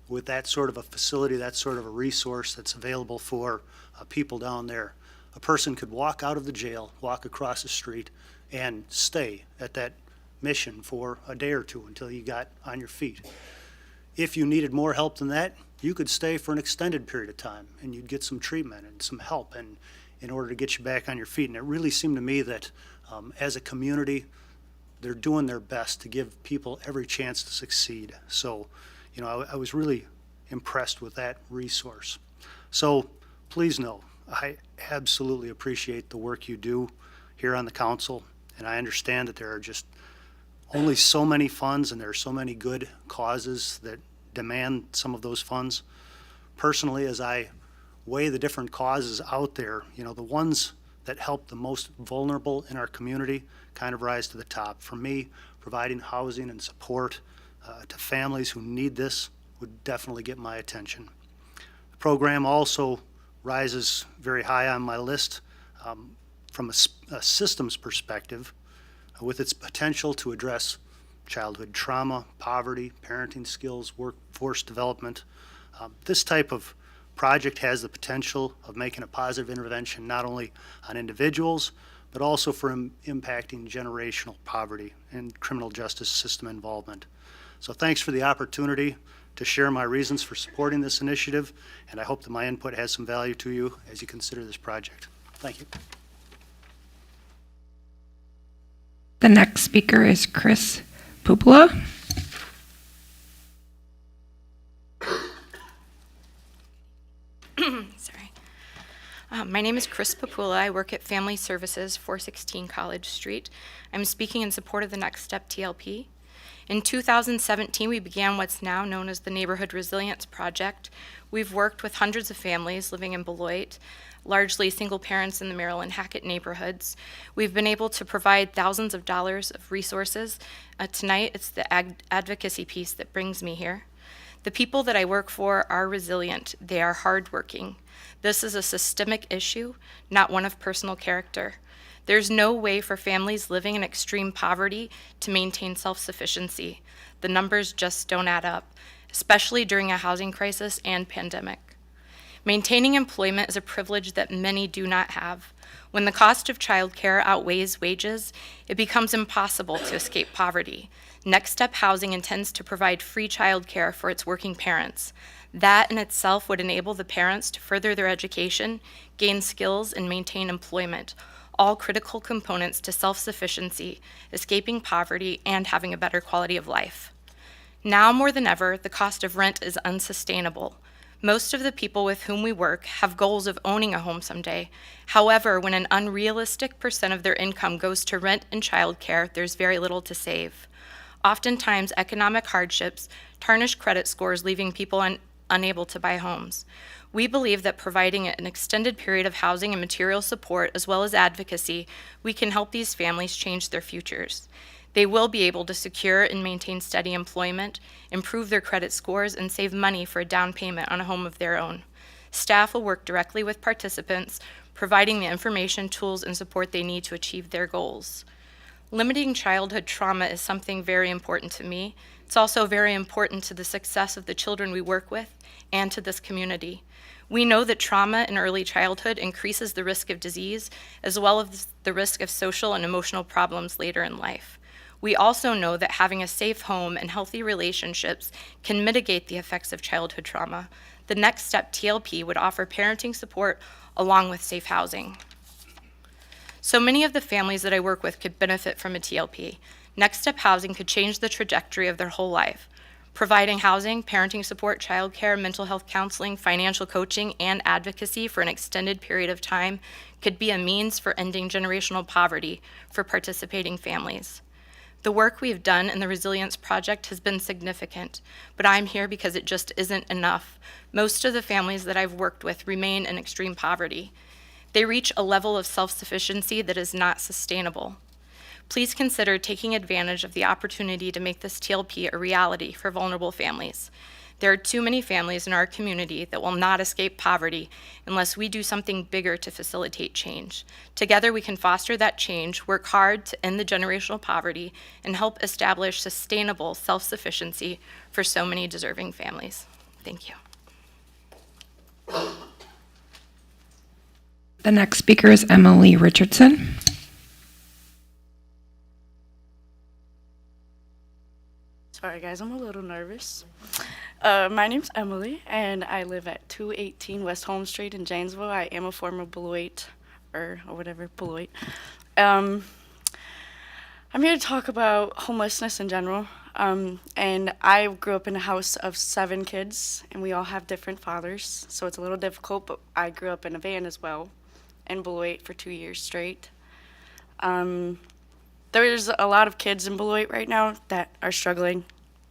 with that sort of a facility, that sort of a resource that's available for people down there. A person could walk out of the jail, walk across the street, and stay at that mission for a day or two until you got on your feet. If you needed more help than that, you could stay for an extended period of time, and you'd get some treatment and some help and in order to get you back on your feet. And it really seemed to me that as a community, they're doing their best to give people every chance to succeed. So, you know, I was really impressed with that resource. So please know, I absolutely appreciate the work you do here on the council, and I understand that there are just only so many funds and there are so many good causes that demand some of those funds. Personally, as I weigh the different causes out there, you know, the ones that help the most vulnerable in our community kind of rise to the top. For me, providing housing and support to families who need this would definitely get my attention. The program also rises very high on my list from a systems perspective with its potential to address childhood trauma, poverty, parenting skills, workforce development. This type of project has the potential of making a positive intervention not only on individuals, but also for impacting generational poverty and criminal justice system involvement. So thanks for the opportunity to share my reasons for supporting this initiative, and I hope that my input has some value to you as you consider this project. Thank you. The next speaker is Chris Papula. Sorry. My name is Chris Papula. I work at Family Services, 416 College Street. I'm speaking in support of the Next Step TLP. In 2017, we began what's now known as the Neighborhood Resilience Project, We've worked with hundreds of families living in Beloit, largely single parents in the Maryland Hackett neighborhoods. We've been able to provide thousands of dollars of resources. Tonight, it's the advocacy piece that brings me here. The people that I work for are resilient. They are hardworking. This is a systemic issue, not one of personal character. There's no way for families living in extreme poverty to maintain self-sufficiency. The numbers just don't add up, especially during a housing crisis and pandemic. Maintaining employment is a privilege that many do not have. When the cost of childcare outweighs wages, it becomes impossible to escape poverty. Next Step Housing intends to provide free childcare for its working parents. That in itself would enable the parents to further their education, gain skills, and maintain employment, all critical components to self-sufficiency, escaping poverty, and having a better quality of life. Now more than ever, the cost of rent is unsustainable. Most of the people with whom we work have goals of owning a home someday. However, when an unrealistic percent of their income goes to rent and childcare, there's very little to save. Oftentimes, economic hardships tarnish credit scores, leaving people unable to buy homes. We believe that providing an extended period of housing and material support, as well as advocacy, we can help these families change their futures. They will be able to secure and maintain steady employment, improve their credit scores, and save money for a down payment on a home of their own. Staff will work directly with participants, providing the information, tools, and support they need to achieve their goals. Limiting childhood trauma is something very important to me. It's also very important to the success of the children we work with and to this community. We know that trauma in early childhood increases the risk of disease, as well as the risk of social and emotional problems later in life. We also know that having a safe home and healthy relationships can mitigate the effects of childhood trauma. The Next Step TLP would offer parenting support along with safe housing. So many of the families that I work with could benefit from a TLP. Next Step Housing could change the trajectory of their whole life. Providing housing, parenting support, childcare, mental health counseling, financial coaching, and advocacy for an extended period of time could be a means for ending generational poverty for participating families. The work we've done in the Resilience Project has been significant, but I'm here because it just isn't enough. Most of the families that I've worked with remain in extreme poverty. They reach a level of self-sufficiency that is not sustainable. Please consider taking advantage of the opportunity to make this TLP a reality for vulnerable families. There are too many families in our community that will not escape poverty unless we do something bigger to facilitate change. Together we can foster that change, work hard to end the generational poverty, and help establish sustainable self-sufficiency for so many deserving families. Thank you. The next speaker is Emily Richardson. Sorry guys, I'm a little nervous. My name's Emily, and I live at 218 West Home Street in Janesville. I am a former Beloit, or whatever, Beloit. I'm here to talk about homelessness in general. And I grew up in a house of 7 kids, and we all have different fathers, so it's a little difficult, but I grew up in a van as well, in Beloit for 2 years straight. There's a lot of kids in Beloit right now that are struggling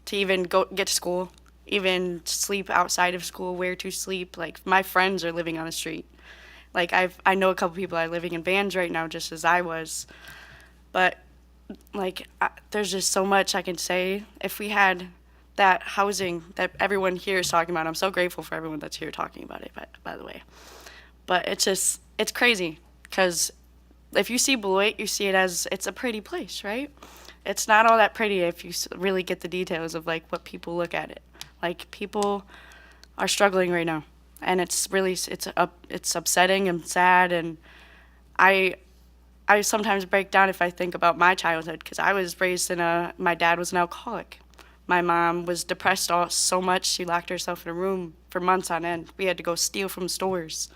to even get to school, even sleep outside of school, where to sleep. Like, my friends are living on the street. Like, I know a couple people are living in vans right now, just as I was. But, like, there's just so much I can say. If we had that housing that everyone here is talking about, I'm so grateful for everyone that's here talking about it, by the way. But it's crazy, because if you see Beloit, you see it as, it's a pretty place, right? It's not all that pretty if you really get the details of, like, what people look at it. Like, people are struggling right now, and it's really, it's upsetting and sad, and I sometimes break down if I think about my childhood, because I was raised my dad was an alcoholic. My mom was depressed so much she locked herself in a room for months on end. We had to go steal from stores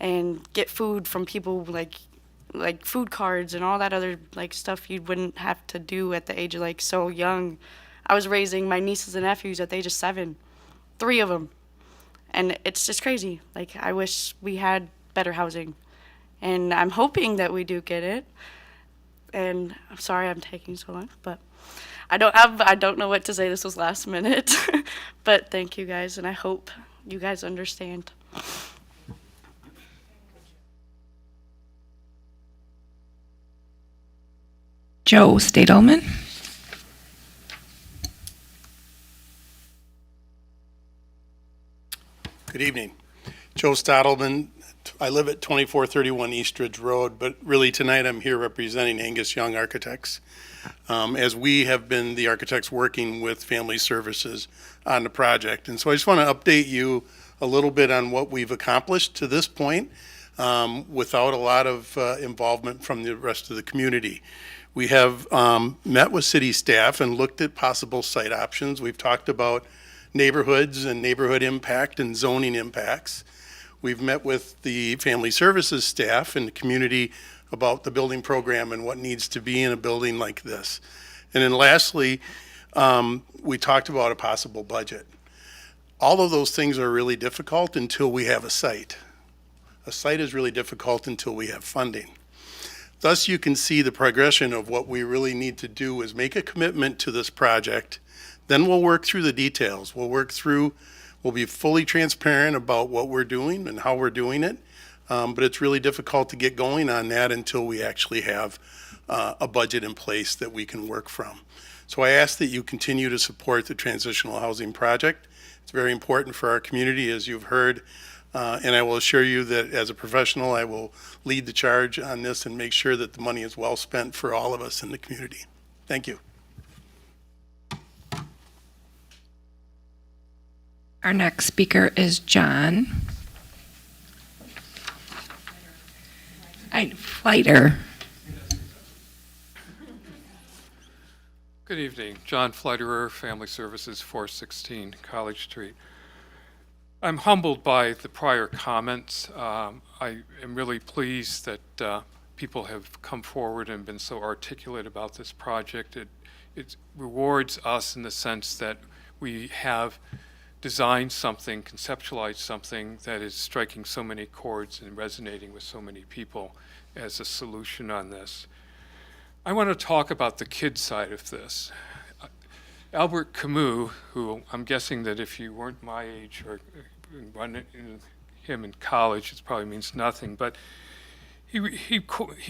and get food from people, like food cards and all that other, like, stuff you wouldn't have to do at the age of, like, so young. I was raising my nieces and nephews at the age of 7, 3 of them. And it's just crazy. Like, I wish we had better housing. And I'm hoping that we do get it. And I'm sorry I'm taking so long, but I don't know what to say. This was last minute. But thank you guys, and I hope you guys understand. Joe Stadelman. Good evening. Joe Stadelman. I live at 2431 Eastridge Road, but really tonight I'm here representing Angus Young Architects, as we have been the architects working with Family Services on the project. And so I just want to update you a little bit on what we've accomplished to this point without a lot of involvement from the rest of the community. We have met with city staff and looked at possible site options. We've talked about neighborhoods and neighborhood impact and zoning impacts. We've met with the Family Services staff and the community about the building program and what needs to be in a building like this. And then lastly, we talked about a possible budget. All of those things are really difficult until we have a site. A site is really difficult until we have funding. Thus, you can see the progression of what we really need to do is make a commitment to this project. Then we'll work through the details. We'll be fully transparent about what we're doing and how we're doing it. But it's really difficult to get going on that until we actually have a budget in place that we can work from. So I ask that you continue to support the transitional housing project. It's very important for our community, as you've heard. And I will assure you that as a professional, I will lead the charge on this and make sure that the money is well spent for all of us in the community. Thank you. Our next speaker is John Fleiter. Good evening. John Fleiterer, Family Services, 416 College Street. I'm humbled by the prior comments. I am really pleased that people have come forward and been so articulate about this project. It rewards us in the sense that we have designed something, conceptualized something that is striking so many chords and resonating with so many people as a solution on this. I want to talk about the kid side of this. Albert Camus, who I'm guessing that if you weren't my age or run him in college, it probably means nothing, but he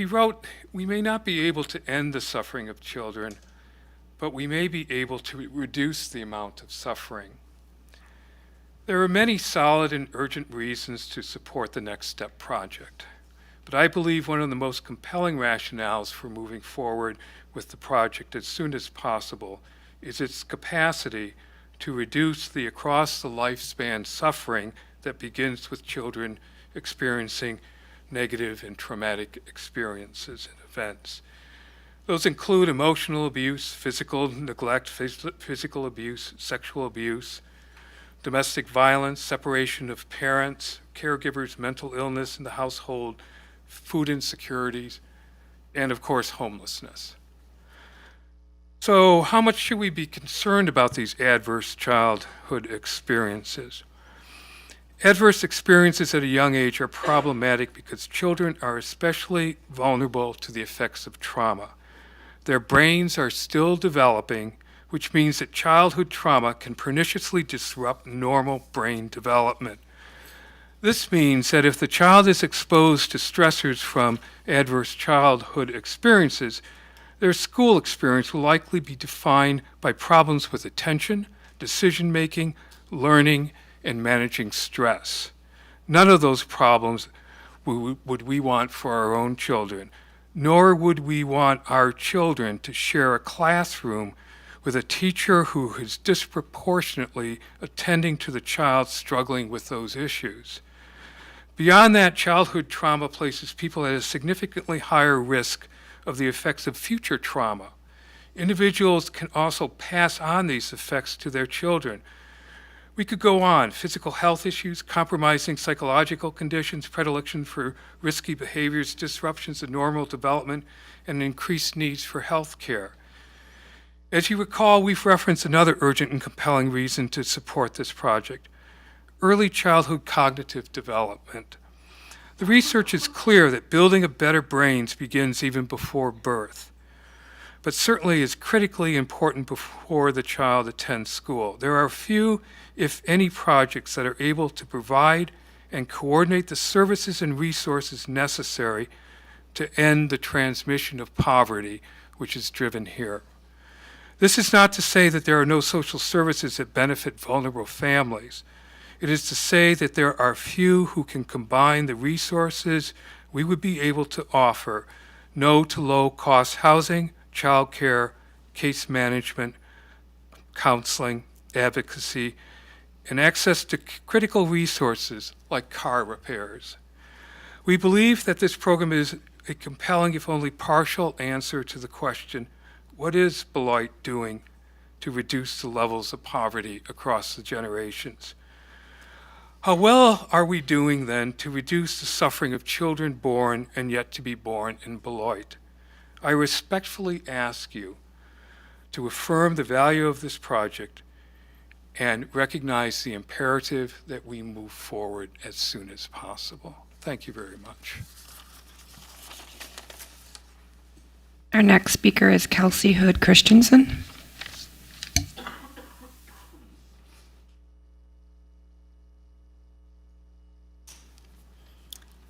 wrote, "We may not be able to end the suffering of children, but we may be able to reduce the amount of suffering." There are many solid and urgent reasons to support the Next Step project, but I believe one of the most compelling rationales for moving forward with the project as soon as possible is its capacity to reduce the across the lifespan suffering that begins with children experiencing negative and traumatic experiences and events. Those include emotional abuse, physical neglect, physical abuse, sexual abuse, domestic violence, separation of parents, caregivers, mental illness in the household, food insecurities, and of course, homelessness. So how much should we be concerned about these adverse childhood experiences? Adverse experiences at a young age are problematic because children are especially vulnerable to the effects of trauma. Their brains are still developing, which means that childhood trauma can perniciously disrupt normal brain development. This means that if the child is exposed to stressors from adverse childhood experiences, their school experience will likely be defined by problems with attention, decision-making, learning, and managing stress. None of those problems would we want for our own children, nor would we want our children to share a classroom with a teacher who is disproportionately attending to the child struggling with those issues. Beyond that, childhood trauma places people at a significantly higher risk of the effects of future trauma. Individuals can also pass on these effects to their children. We could go on: physical health issues, compromising psychological conditions, predilection for risky behaviors, disruptions of normal development, and increased needs for health care. As you recall, we've referenced another urgent and compelling reason to support this project: early childhood cognitive development. The research is clear that building of better brains begins even before birth. but certainly is critically important before the child attends school. There are few, if any, projects that are able to provide and coordinate the services and resources necessary to end the transmission of poverty, which is driven here. This is not to say that there are no social services that benefit vulnerable families. It is to say that there are few who can combine the resources we would be able to offer: no to low-cost housing, child care, case management, counseling, advocacy, and access to critical resources like car repairs. We believe that this program is a compelling, if only partial, answer to the question, what is Beloit doing to reduce the levels of poverty across the generations? How well are we doing, then, to reduce the suffering of children born and yet to be born in Beloit? I respectfully ask you to affirm the value of this project and recognize the imperative that we move forward as soon as possible. Thank you very much. Our next speaker is Kelsey Hood Christensen.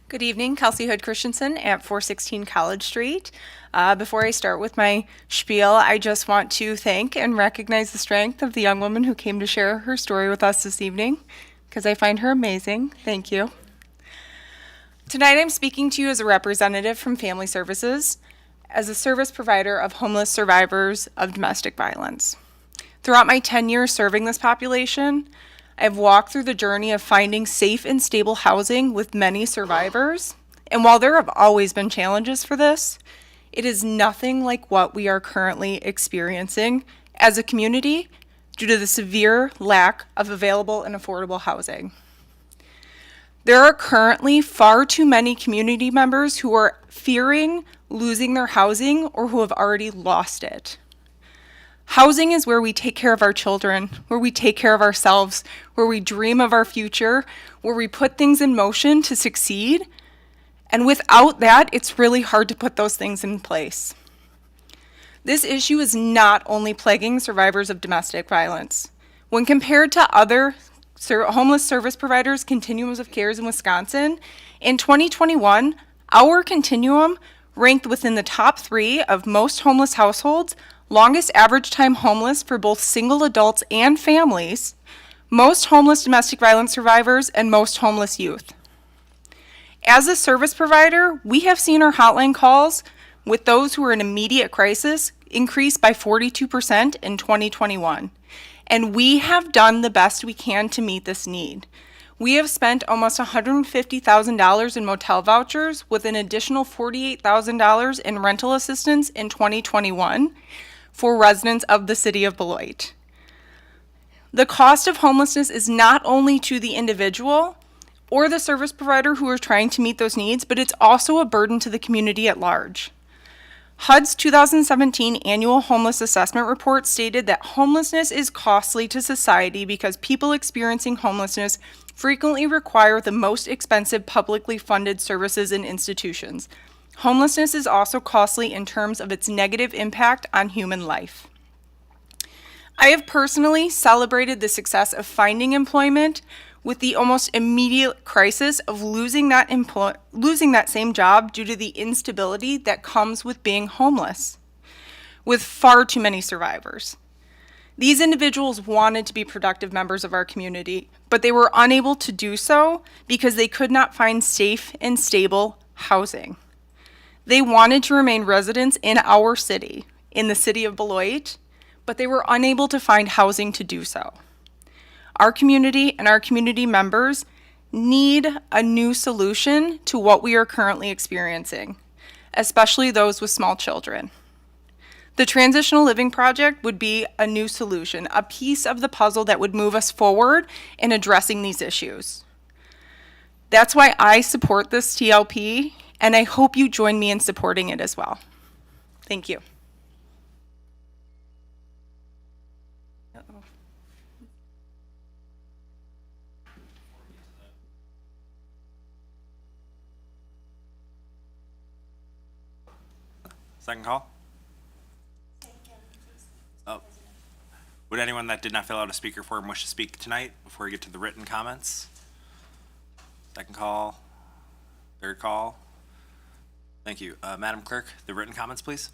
Good evening, Kelsey Hood Christensen at 416 College Street. Before I start with my spiel, I just want to thank and recognize the strength of the young woman who came to share her story with us this evening, because I find her amazing. Thank you. Tonight I'm speaking to you as a representative from Family Services, as a service provider of homeless survivors of domestic violence. Throughout my 10 years serving this population, I've walked through the journey of finding safe and stable housing with many survivors, and while there have always been challenges for this, it is nothing like what we are currently experiencing as a community due to the severe lack of available and affordable housing. There are currently far too many community members who are fearing losing their housing or who have already lost it. Housing is where we take care of our children, where we take care of ourselves, where we dream of our future, where we put things in motion to succeed. And without that, it's really hard to put those things in place. This issue is not only plaguing survivors of domestic violence. When compared to other homeless service providers' continuums of cares in Wisconsin, in 2021, our continuum ranked within the top 3 of most homeless households, longest average time homeless for both single adults and families, most homeless domestic violence survivors, and most homeless youth. As a service provider, we have seen our hotline calls with those who are in immediate crisis increase by 42% in 2021. And we have done the best we can to meet this need. We have spent almost $150,000 in motel vouchers with an additional $48,000 in rental assistance in 2021 for residents of the city of Beloit. The cost of homelessness is not only to the individual or the service provider who are trying to meet those needs, but it's also a burden to the community at large. HUD's 2017 annual homeless assessment report stated that homelessness is costly to society because people experiencing homelessness frequently require the most expensive publicly funded services and institutions. Homelessness is also costly in terms of its negative impact on human life. I have personally celebrated the success of finding employment with the almost immediate crisis of losing that same job due to the instability that comes with being homeless, with far too many survivors. These individuals wanted to be productive members of our community, but they were unable to do so because they could not find safe and stable housing. They wanted to remain residents in our city, in the city of Beloit, but they were unable to find housing to do so. Our community and our community members need a new solution to what we are currently experiencing, especially those with small children. The Transitional Living Project would be a new solution, a piece of the puzzle that would move us forward in addressing these issues. That's why I support this TLP, and I hope you join me in supporting it as well. Thank you. Second call. Would anyone that did not fill out a speaker form wish to speak tonight before we get to the written comments? Second call, third call. Thank you. Madam Clerk, the written comments, please.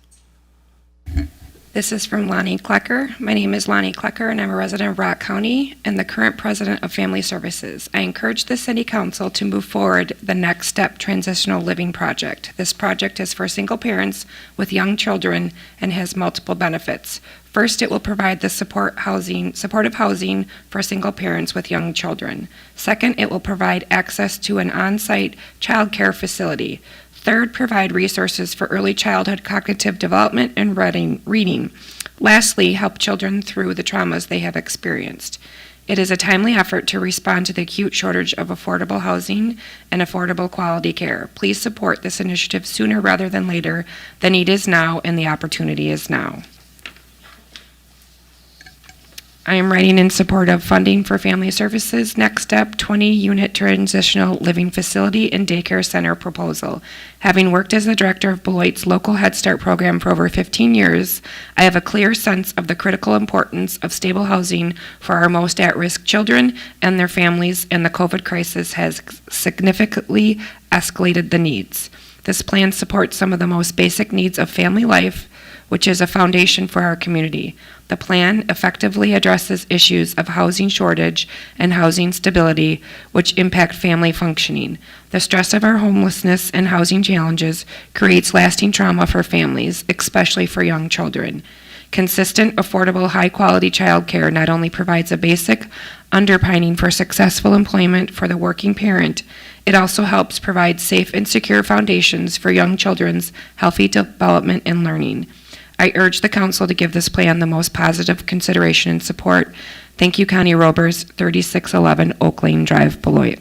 This is from Lonnie Klecker. My name is Lonnie Klecker, and I'm a resident of Rock County and the current president of Family Services. I encourage the City Council to move forward the Next Step Transitional Living Project. This project is for single parents with young children and has multiple benefits. First, it will provide the supportive housing for single parents with young children. Second, it will provide access to an on-site child care facility. Third, provide resources for early childhood cognitive development and reading. Lastly, help children through the traumas they have experienced. It is a timely effort to respond to the acute shortage of affordable housing and affordable quality care. Please support this initiative sooner rather than later. The need is now and the opportunity is now. I am writing in support of funding for Family Services Next Step 20-unit transitional living facility and daycare center proposal. Having worked as the director of Beloit's local Head Start program for over 15 years, I have a clear sense of the critical importance of stable housing for our most at-risk children and their families, and the COVID crisis has significantly escalated the needs. This plan supports some of the most basic needs of family life, which is a foundation for our community. The plan effectively addresses issues of housing shortage and housing stability, which impact family functioning. The stress of our homelessness and housing challenges creates lasting trauma for families, especially for young children. Consistent, affordable, high-quality child care not only provides a basic underpinning for successful employment for the working parent, it also helps provide safe and secure foundations for young children's healthy development and learning. I urge the council to give this plan the most positive consideration and support. Thank you, Connie Robers, 3611 Oak Lane Drive, Beloit.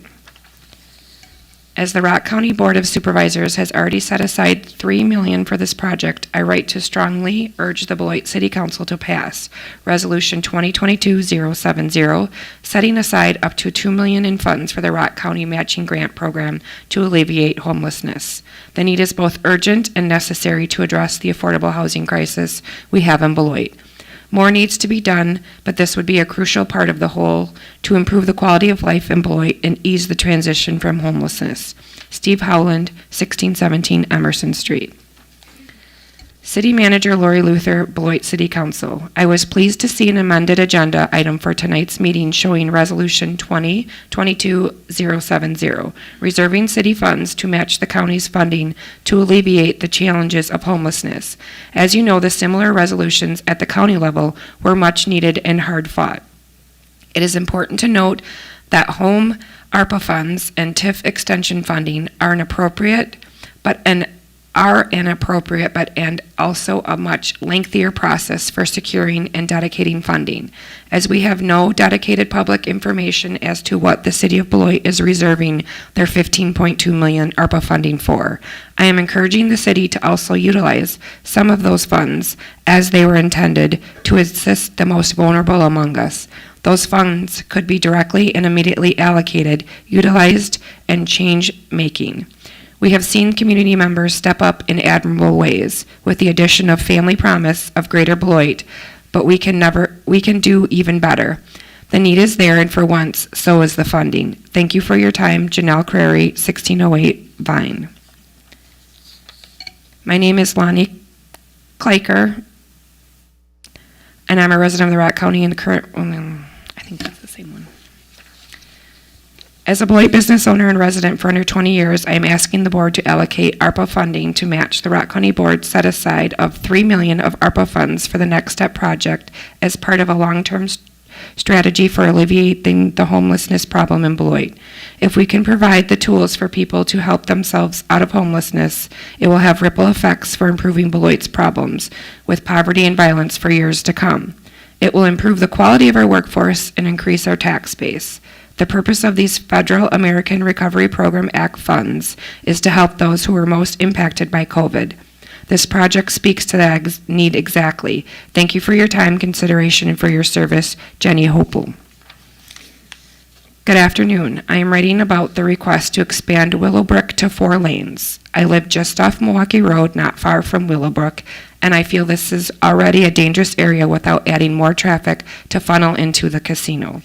As the Rock County Board of Supervisors has already set aside $3 million for this project, I write to strongly urge the Beloit City Council to pass Resolution 2022-070, setting aside up to $2 million in funds for the Rock County Matching Grant Program to alleviate homelessness. The need is both urgent and necessary to address the affordable housing crisis we have in Beloit. More needs to be done, but this would be a crucial part of the whole to improve the quality of life in Beloit and ease the transition from homelessness. Steve Howland, 1617 Emerson Street. City Manager Lori Luther, Beloit City Council. I was pleased to see an amended agenda item for tonight's meeting showing Resolution 2022-070, reserving city funds to match the county's funding to alleviate the challenges of homelessness. As you know, the similar resolutions at the county level were much needed and hard fought. It is important to note that home ARPA funds and TIF extension funding are inappropriate, and also a much lengthier process for securing and dedicating funding. As we have no dedicated public information as to what the City of Beloit is reserving their $15.2 million ARPA funding for, I am encouraging the city to also utilize some of those funds as they were intended to assist the most vulnerable among us. Those funds could be directly and immediately allocated, utilized, and change-making. We have seen community members step up in admirable ways with the addition of Family Promise of Greater Beloit, but we can do even better. The need is there, and for once, so is the funding. Thank you for your time. Janelle Crary, 1608 Vine. My name is Lonnie Kleiker, and I'm a resident of the Rock County and the current, I think that's the same one. As a Beloit business owner and resident for under 20 years, I am asking the board to allocate ARPA funding to match the Rock County Board set aside of $3 million of ARPA funds for the Next Step project as part of a long-term strategy for alleviating the homelessness problem in Beloit. If we can provide the tools for people to help themselves out of homelessness, it will have ripple effects for improving Beloit's problems with poverty and violence for years to come. It will improve the quality of our workforce and increase our tax base. The purpose of these Federal American Recovery Program Act funds is to help those who were most impacted by COVID. This project speaks to that need exactly. Thank you for your time, consideration, and for your service, Jenny Hopel. Good afternoon. I am writing about the request to expand Willowbrook to 4 lanes. I live just off Milwaukee Road, not far from Willowbrook, and I feel this is already a dangerous area without adding more traffic to funnel into the casino.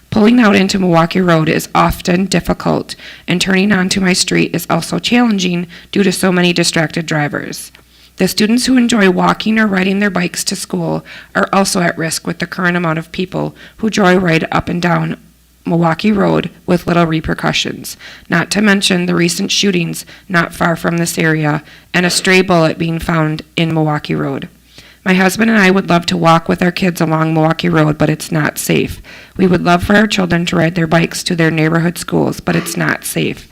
Pulling out into Milwaukee Road is often difficult, and turning onto my street is also challenging due to so many distracted drivers. The students who enjoy walking or riding their bikes to school are also at risk with the current amount of people who joyride up and down Milwaukee Road with little repercussions, not to mention the recent shootings not far from this area and a stray bullet being found in Milwaukee Road. My husband and I would love to walk with our kids along Milwaukee Road, but it's not safe. We would love for our children to ride their bikes to their neighborhood schools, but it's not safe.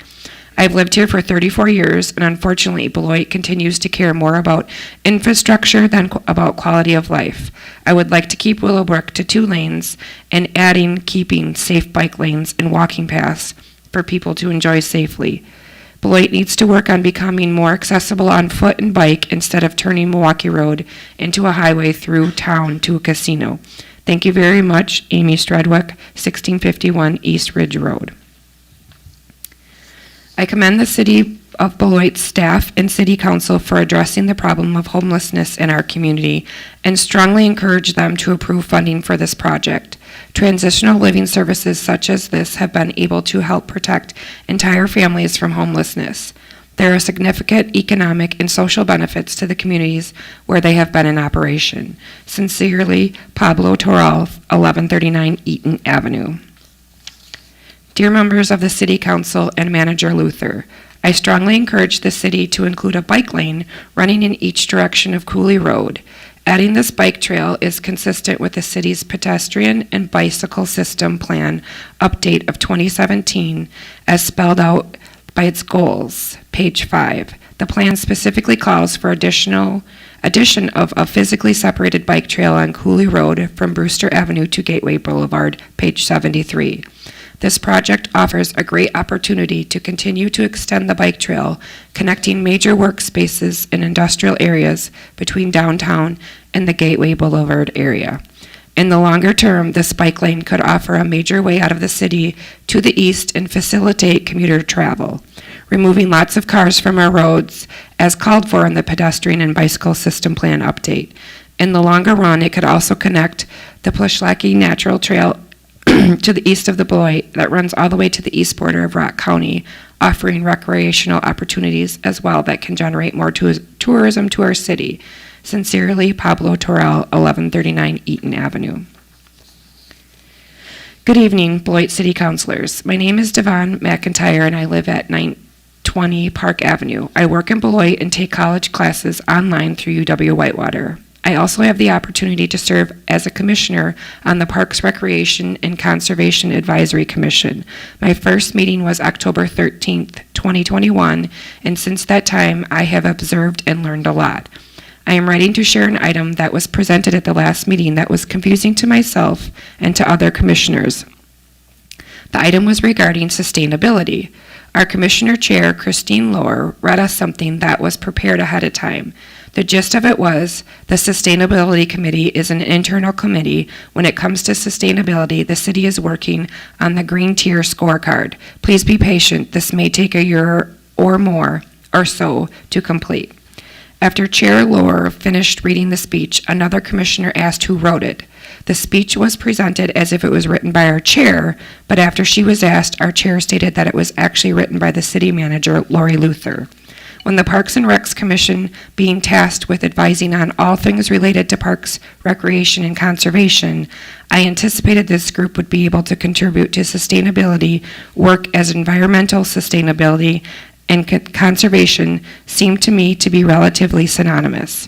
I've lived here for 34 years, and unfortunately, Beloit continues to care more about infrastructure than about quality of life. I would like to keep Willowbrook to 2 lanes and keeping safe bike lanes and walking paths for people to enjoy safely. Beloit needs to work on becoming more accessible on foot and bike instead of turning Milwaukee Road into a highway through town to a casino. Thank you very much, Amy Stradwick, 1651 East Ridge Road. I commend the City of Beloit's staff and City Council for addressing the problem of homelessness in our community and strongly encourage them to approve funding for this project. Transitional living services such as this have been able to help protect entire families from homelessness. There are significant economic and social benefits to the communities where they have been in operation. Sincerely, Pablo Toral, 1139 Eaton Avenue. Dear members of the City Council and Manager Luther, I strongly encourage the city to include a bike lane running in each direction of Cooley Road. Adding this bike trail is consistent with the city's pedestrian and bicycle system plan update of 2017 as spelled out by its goals, page 5. The plan specifically calls for addition of a physically separated bike trail on Cooley Road from Brewster Avenue to Gateway Boulevard, page 73. This project offers a great opportunity to continue to extend the bike trail, connecting major workspaces and industrial areas between downtown and the Gateway Boulevard area. In the longer term, this bike lane could offer a major way out of the city to the east and facilitate commuter travel, removing lots of cars from our roads as called for in the pedestrian and bicycle system plan update. In the longer run, it could also connect the Plishlaki Natural Trail to the east of the Beloit that runs all the way to the east border of Rock County, offering recreational opportunities as well that can generate more tourism to our city. Sincerely, Pablo Toral, 1139 Eaton Avenue. Good evening, Beloit City Councilors. My name is Devon McIntyre and I live at 920 Park Avenue. I work in Beloit and take college classes online through UW-Whitewater. I also have the opportunity to serve as a commissioner on the Parks, Recreation, and Conservation Advisory Commission. My first meeting was October 13th, 2021, and since that time, I have observed and learned a lot. I am writing to share an item that was presented at the last meeting that was confusing to myself and to other commissioners. The item was regarding sustainability. Our Commissioner Chair, Christine Lohr, read us something that was prepared ahead of time. The gist of it was, the Sustainability Committee is an internal committee. When it comes to sustainability, the city is working on the green tier scorecard. Please be patient. This may take a year or more or so to complete. After Chair Lohr finished reading the speech, another commissioner asked who wrote it. The speech was presented as if it was written by our chair, but after she was asked, our chair stated that it was actually written by the city manager, Lori Luther. When the Parks and Recs Commission, being tasked with advising on all things related to parks, recreation, and conservation, I anticipated this group would be able to contribute to sustainability work as environmental sustainability and conservation seemed to me to be relatively synonymous.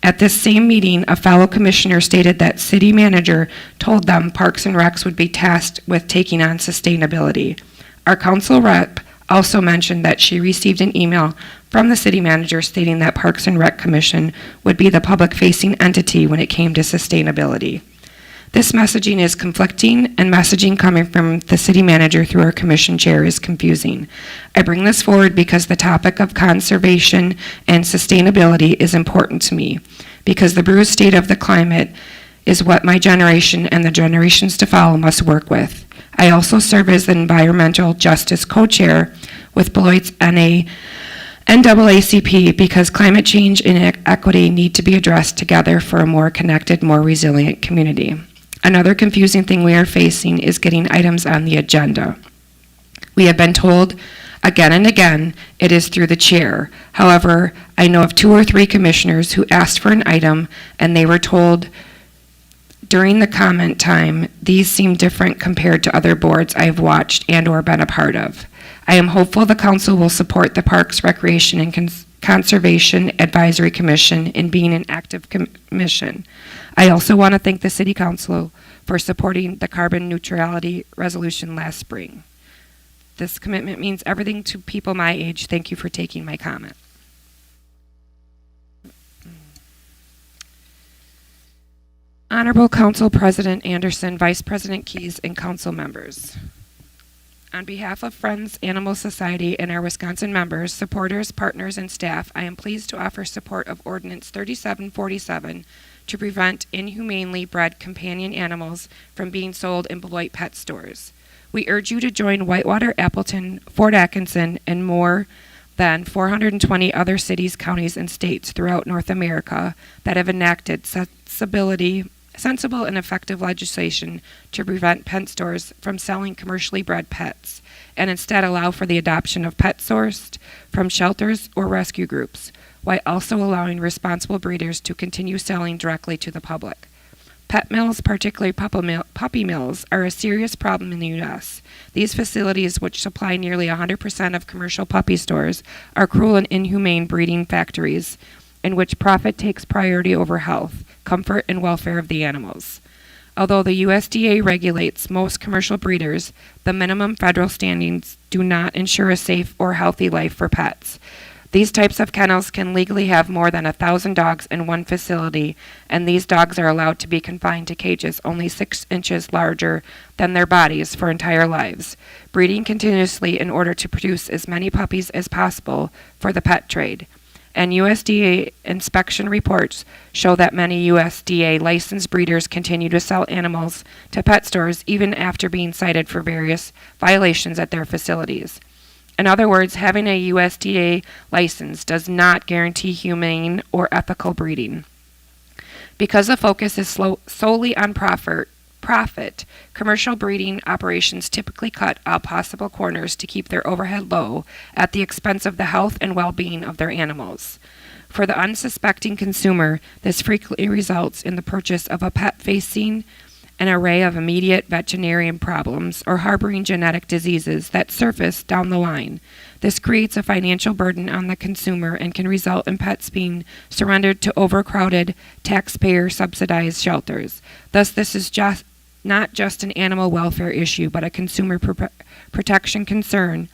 At this same meeting, a fellow commissioner stated that city manager told them Parks and Recs would be tasked with taking on sustainability. Our council rep also mentioned that she received an email from the city manager stating that Parks and Rec Commission would be the public-facing entity when it came to sustainability. This messaging is conflicting, and messaging coming from the city manager through our commission chair is confusing. I bring this forward because the topic of conservation and sustainability is important to me, because the bruised state of the climate is what my generation and the generations to follow must work with. I also serve as the Environmental Justice Co-Chair with Beloit's NAACP, because climate change and equity need to be addressed together for a more connected, more resilient community. Another confusing thing we are facing is getting items on the agenda. We have been told again and again it is through the chair. However, I know of 2 or 3 commissioners who asked for an item and they were told during the comment time these seem different compared to other boards I have watched and or been a part of. I am hopeful the council will support the Parks, Recreation, and Conservation Advisory Commission in being an active commission. I also want to thank the City Council for supporting the carbon neutrality resolution last spring. This commitment means everything to people my age. Thank you for taking my comment. Honorable Council President Anderson, Vice President Keys, and council members. On behalf of Friends Animal Society and our Wisconsin members, supporters, partners, and staff, I am pleased to offer support of Ordinance 3747 to prevent inhumanely bred companion animals from being sold in Beloit pet stores. We urge you to join Whitewater, Appleton, Fort Atkinson, and more than 420 other cities, counties, and states throughout North America that have enacted sensible and effective legislation to prevent pet stores from selling commercially bred pets and instead allow for the adoption of pets sourced from shelters or rescue groups, while also allowing responsible breeders to continue selling directly to the public. Pet mills, particularly puppy mills, are a serious problem in the U.S. These facilities, which supply nearly 100% of commercial puppy stores, are cruel and inhumane breeding factories in which profit takes priority over health, comfort, and welfare of the animals. Although the USDA regulates most commercial breeders, the minimum federal standards do not ensure a safe or healthy life for pets. These types of kennels can legally have more than 1,000 dogs in one facility, and these dogs are allowed to be confined to cages only 6 inches larger than their bodies for entire lives, breeding continuously in order to produce as many puppies as possible for the pet trade. And USDA inspection reports show that many USDA licensed breeders continue to sell animals to pet stores even after being cited for various violations at their facilities. In other words, having a USDA license does not guarantee humane or ethical breeding. Because the focus is solely on profit, commercial breeding operations typically cut all possible corners to keep their overhead low at the expense of the health and well-being of their animals. For the unsuspecting consumer, this frequently results in the purchase of a pet facing an array of immediate veterinarian problems or harboring genetic diseases that surface down the line. This creates a financial burden on the consumer and can result in pets being surrendered to overcrowded, taxpayer-subsidized shelters. Thus, this is not just an animal welfare issue, but a consumer protection concern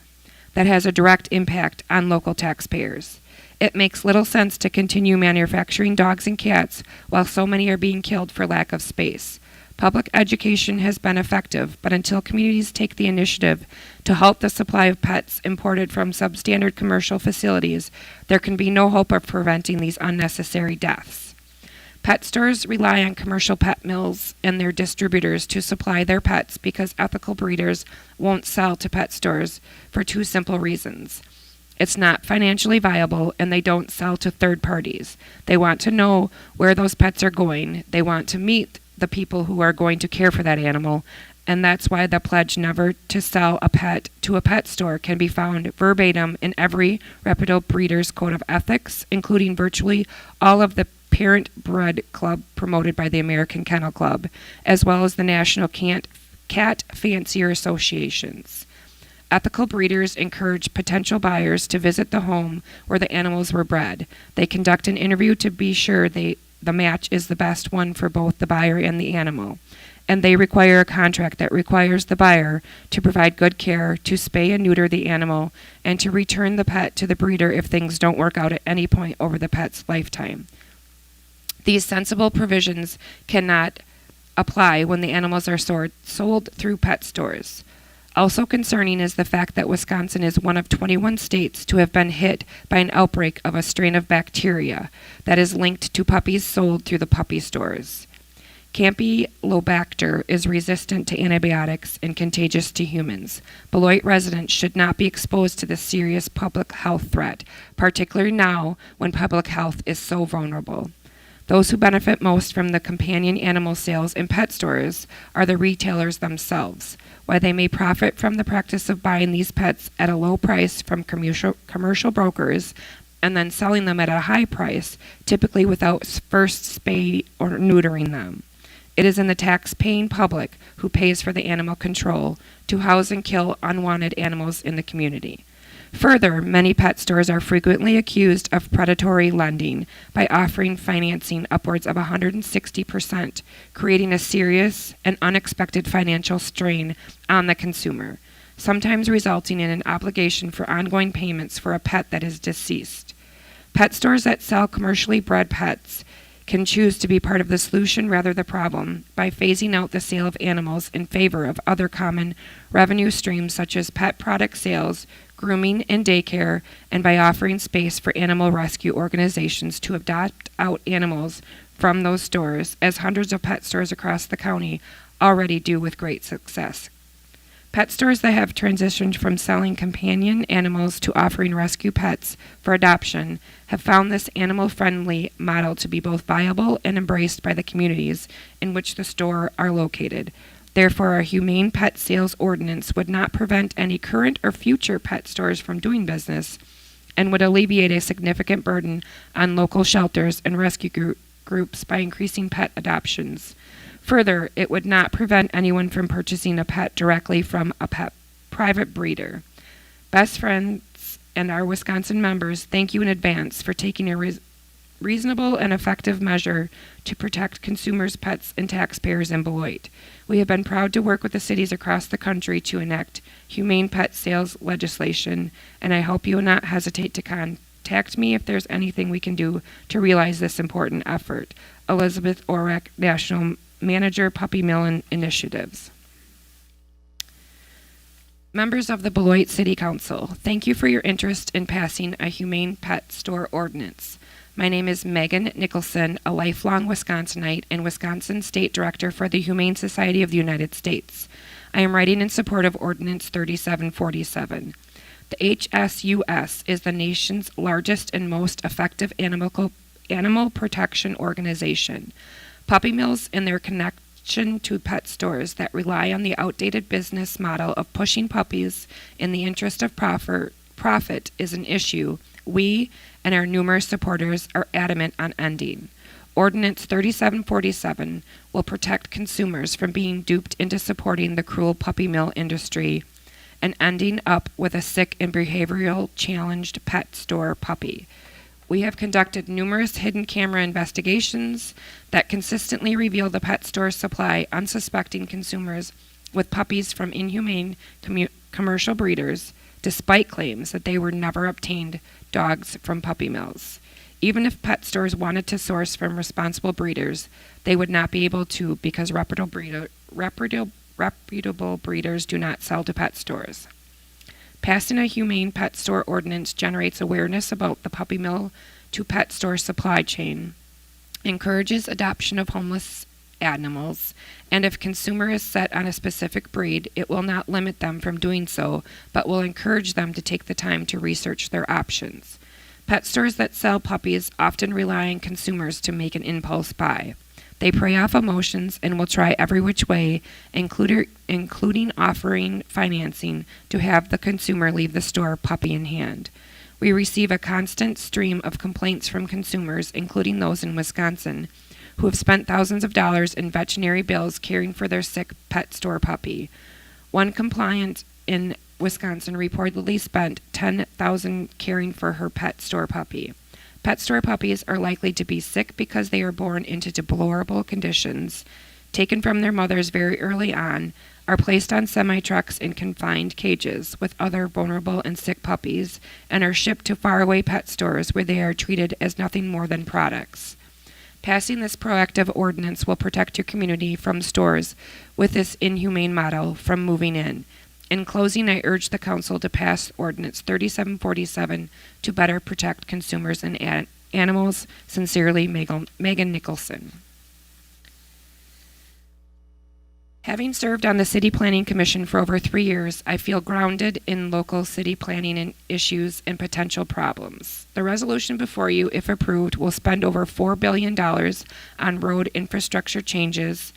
that has a direct impact on local taxpayers. It makes little sense to continue manufacturing dogs and cats while so many are being killed for lack of space. Public education has been effective, but until communities take the initiative to halt the supply of pets imported from substandard commercial facilities, there can be no hope of preventing these unnecessary deaths. Pet stores rely on commercial pet mills and their distributors to supply their pets because ethical breeders won't sell to pet stores for 2 simple reasons. It's not financially viable, and they don't sell to third parties. They want to know where those pets are going. They want to meet the people who are going to care for that animal, and that's why the pledge never to sell a pet to a pet store can be found verbatim in every reputable breeder's code of ethics, including virtually all of the parent bred club promoted by the American Kennel Club, as well as the National Cat Fancier Associations. Ethical breeders encourage potential buyers to visit the home where the animals were bred. They conduct an interview to be sure the match is the best one for both the buyer and the animal. And they require a contract that requires the buyer to provide good care, to spay and neuter the animal, and to return the pet to the breeder if things don't work out at any point over the pet's lifetime. These sensible provisions cannot apply when the animals are sold through pet stores. Also concerning is the fact that Wisconsin is one of 21 states to have been hit by an outbreak of a strain of bacteria that is linked to puppies sold through the puppy stores. Campylobacter is resistant to antibiotics and contagious to humans. Beloit residents should not be exposed to this serious public health threat, particularly now when public health is so vulnerable. Those who benefit most from the companion animal sales in pet stores are the retailers themselves. While they may profit from the practice of buying these pets at a low price from commercial brokers and then selling them at a high price, typically without first spay or neutering them. It is in the tax-paying public who pays for the animal control to house and kill unwanted animals in the community. Further, many pet stores are frequently accused of predatory lending by offering financing upwards of 160%, creating a serious and unexpected financial strain on the consumer, sometimes resulting in an obligation for ongoing payments for a pet that is deceased. Pet stores that sell commercially bred pets can choose to be part of the solution rather the problem by phasing out the sale of animals in favor of other common revenue streams such as pet product sales, grooming, and daycare, and by offering space for animal rescue organizations to adopt out animals from those stores, as hundreds of pet stores across the county already do with great success. Pet stores that have transitioned from selling companion animals to offering rescue pets for adoption have found this animal-friendly model to be both viable and embraced by the communities in which the store are located. Therefore, a humane pet sales ordinance would not prevent any current or future pet stores from doing business and would alleviate a significant burden on local shelters and rescue groups by increasing pet adoptions. Further, it would not prevent anyone from purchasing a pet directly from a private breeder. Best friends and our Wisconsin members, thank you in advance for taking a reasonable and effective measure to protect consumers, pets, and taxpayers in Beloit. We have been proud to work with the cities across the country to enact humane pet sales legislation, and I hope you will not hesitate to contact me if there's anything we can do to realize this important effort. Elizabeth Orek, National Manager, Puppy Mill Initiatives. Members of the Beloit City Council, thank you for your interest in passing a humane pet store ordinance. My name is Megan Nicholson, a lifelong Wisconsinite and Wisconsin State Director for the Humane Society of the United States. I am writing in support of Ordinance 3747. The HSUS is the nation's largest and most effective animal protection organization. Puppy mills and their connection to pet stores that rely on the outdated business model of pushing puppies in the interest of profit is an issue we and our numerous supporters are adamant on ending. Ordinance 3747 will protect consumers from being duped into supporting the cruel puppy mill industry and ending up with a sick and behavioral challenged pet store puppy. We have conducted numerous hidden camera investigations that consistently reveal the pet stores supply unsuspecting consumers with puppies from inhumane commercial breeders, despite claims that they were never obtained dogs from puppy mills. Even if pet stores wanted to source from responsible breeders, they would not be able to because reputable breeders do not sell to pet stores. Passing a humane pet store ordinance generates awareness about the puppy mill to pet store supply chain, encourages adoption of homeless animals, and if consumer is set on a specific breed, it will not limit them from doing so, but will encourage them to take the time to research their options. Pet stores that sell puppies often rely on consumers to make an impulse buy. They prey off emotions and will try every which way, including offering financing, to have the consumer leave the store puppy in hand. We receive a constant stream of complaints from consumers, including those in Wisconsin, who have spent thousands of dollars in veterinary bills caring for their sick pet store puppy. One complainant in Wisconsin reportedly spent $10,000 caring for her pet store puppy. Pet store puppies are likely to be sick because they are born into deplorable conditions, taken from their mothers very early on, are placed on semi-trucks in confined cages with other vulnerable and sick puppies, and are shipped to faraway pet stores where they are treated as nothing more than products. Passing this proactive ordinance will protect your community from stores with this inhumane model from moving in. In closing, I urge the Council to pass Ordinance 3747 to better protect consumers and animals. Sincerely, Megan Nicholson. Having served on the City Planning Commission for over 3 years, I feel grounded in local city planning and issues and potential problems. The resolution before you, if approved, will spend over $4 billion on road infrastructure changes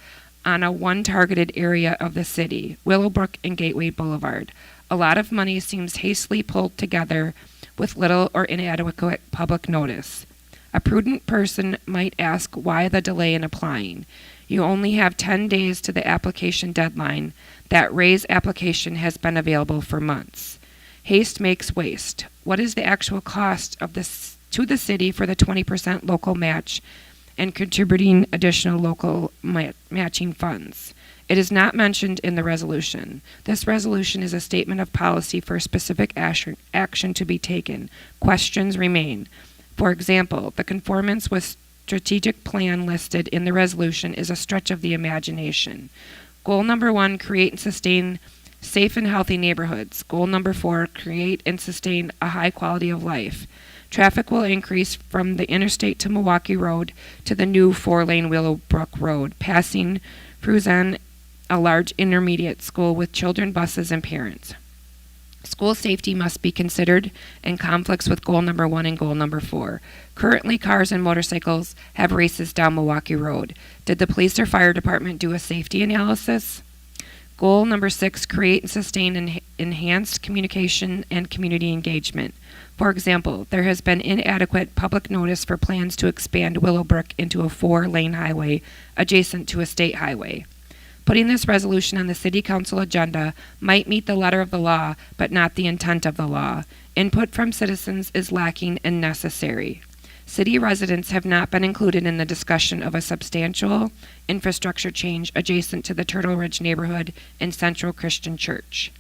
on a one targeted area of the city, Willowbrook and Gateway Boulevard. A lot of money seems hastily pulled together with little or inadequate public notice. A prudent person might ask why the delay in applying. You only have 10 days to the application deadline. That raise application has been available for months. Haste makes waste. What is the actual cost of this to the city for the 20% local match and contributing additional local matching funds? It is not mentioned in the resolution. This resolution is a statement of policy for specific action to be taken. Questions remain. For example, the conformance with strategic plan listed in the resolution is a stretch of the imagination. Goal number 1, create and sustain safe and healthy neighborhoods. Goal number 4, create and sustain a high quality of life. Traffic will increase from the interstate to Milwaukee Road to the new 4-lane Willowbrook Road, passing Fruzen, a large intermediate school with children, buses, and parents. School safety must be considered in conflicts with goal number 1 and goal number 4. Currently, cars and motorcycles have races down Milwaukee Road. Did the police or fire department do a safety analysis? Goal number 6, create and sustain enhanced communication and community engagement. For example, there has been inadequate public notice for plans to expand Willowbrook into a 4-lane highway adjacent to a state highway. Putting this resolution on the City Council agenda might meet the letter of the law, but not the intent of the law. Input from citizens is lacking and necessary. City residents have not been included in the discussion of a substantial infrastructure change adjacent to the Turtle Ridge neighborhood and Central Christian Church.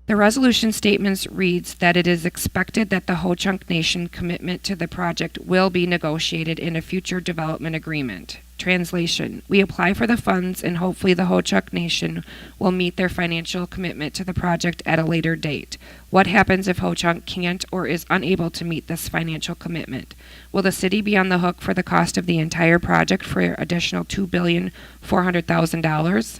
The resolution statements reads that it is expected that the Ho-Chunk Nation commitment to the project will be negotiated in a future development agreement. Translation: we apply for the funds and hopefully the Ho-Chunk Nation will meet their financial commitment to the project at a later date. What happens if Ho-Chunk can't or is unable to meet this financial commitment? Will the city be on the hook for the cost of the entire project for an additional $2,400,000?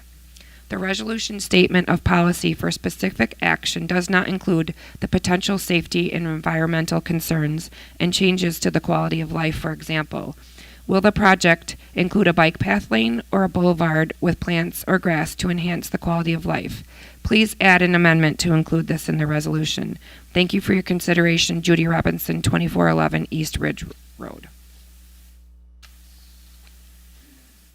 The resolution statement of policy for specific action does not include the potential safety and environmental concerns and changes to the quality of life, for example. Will the project include a bike path lane or a boulevard with plants or grass to enhance the quality of life? Please add an amendment to include this in the resolution. Thank you for your consideration. Judy Robinson, 2411 East Ridge Road.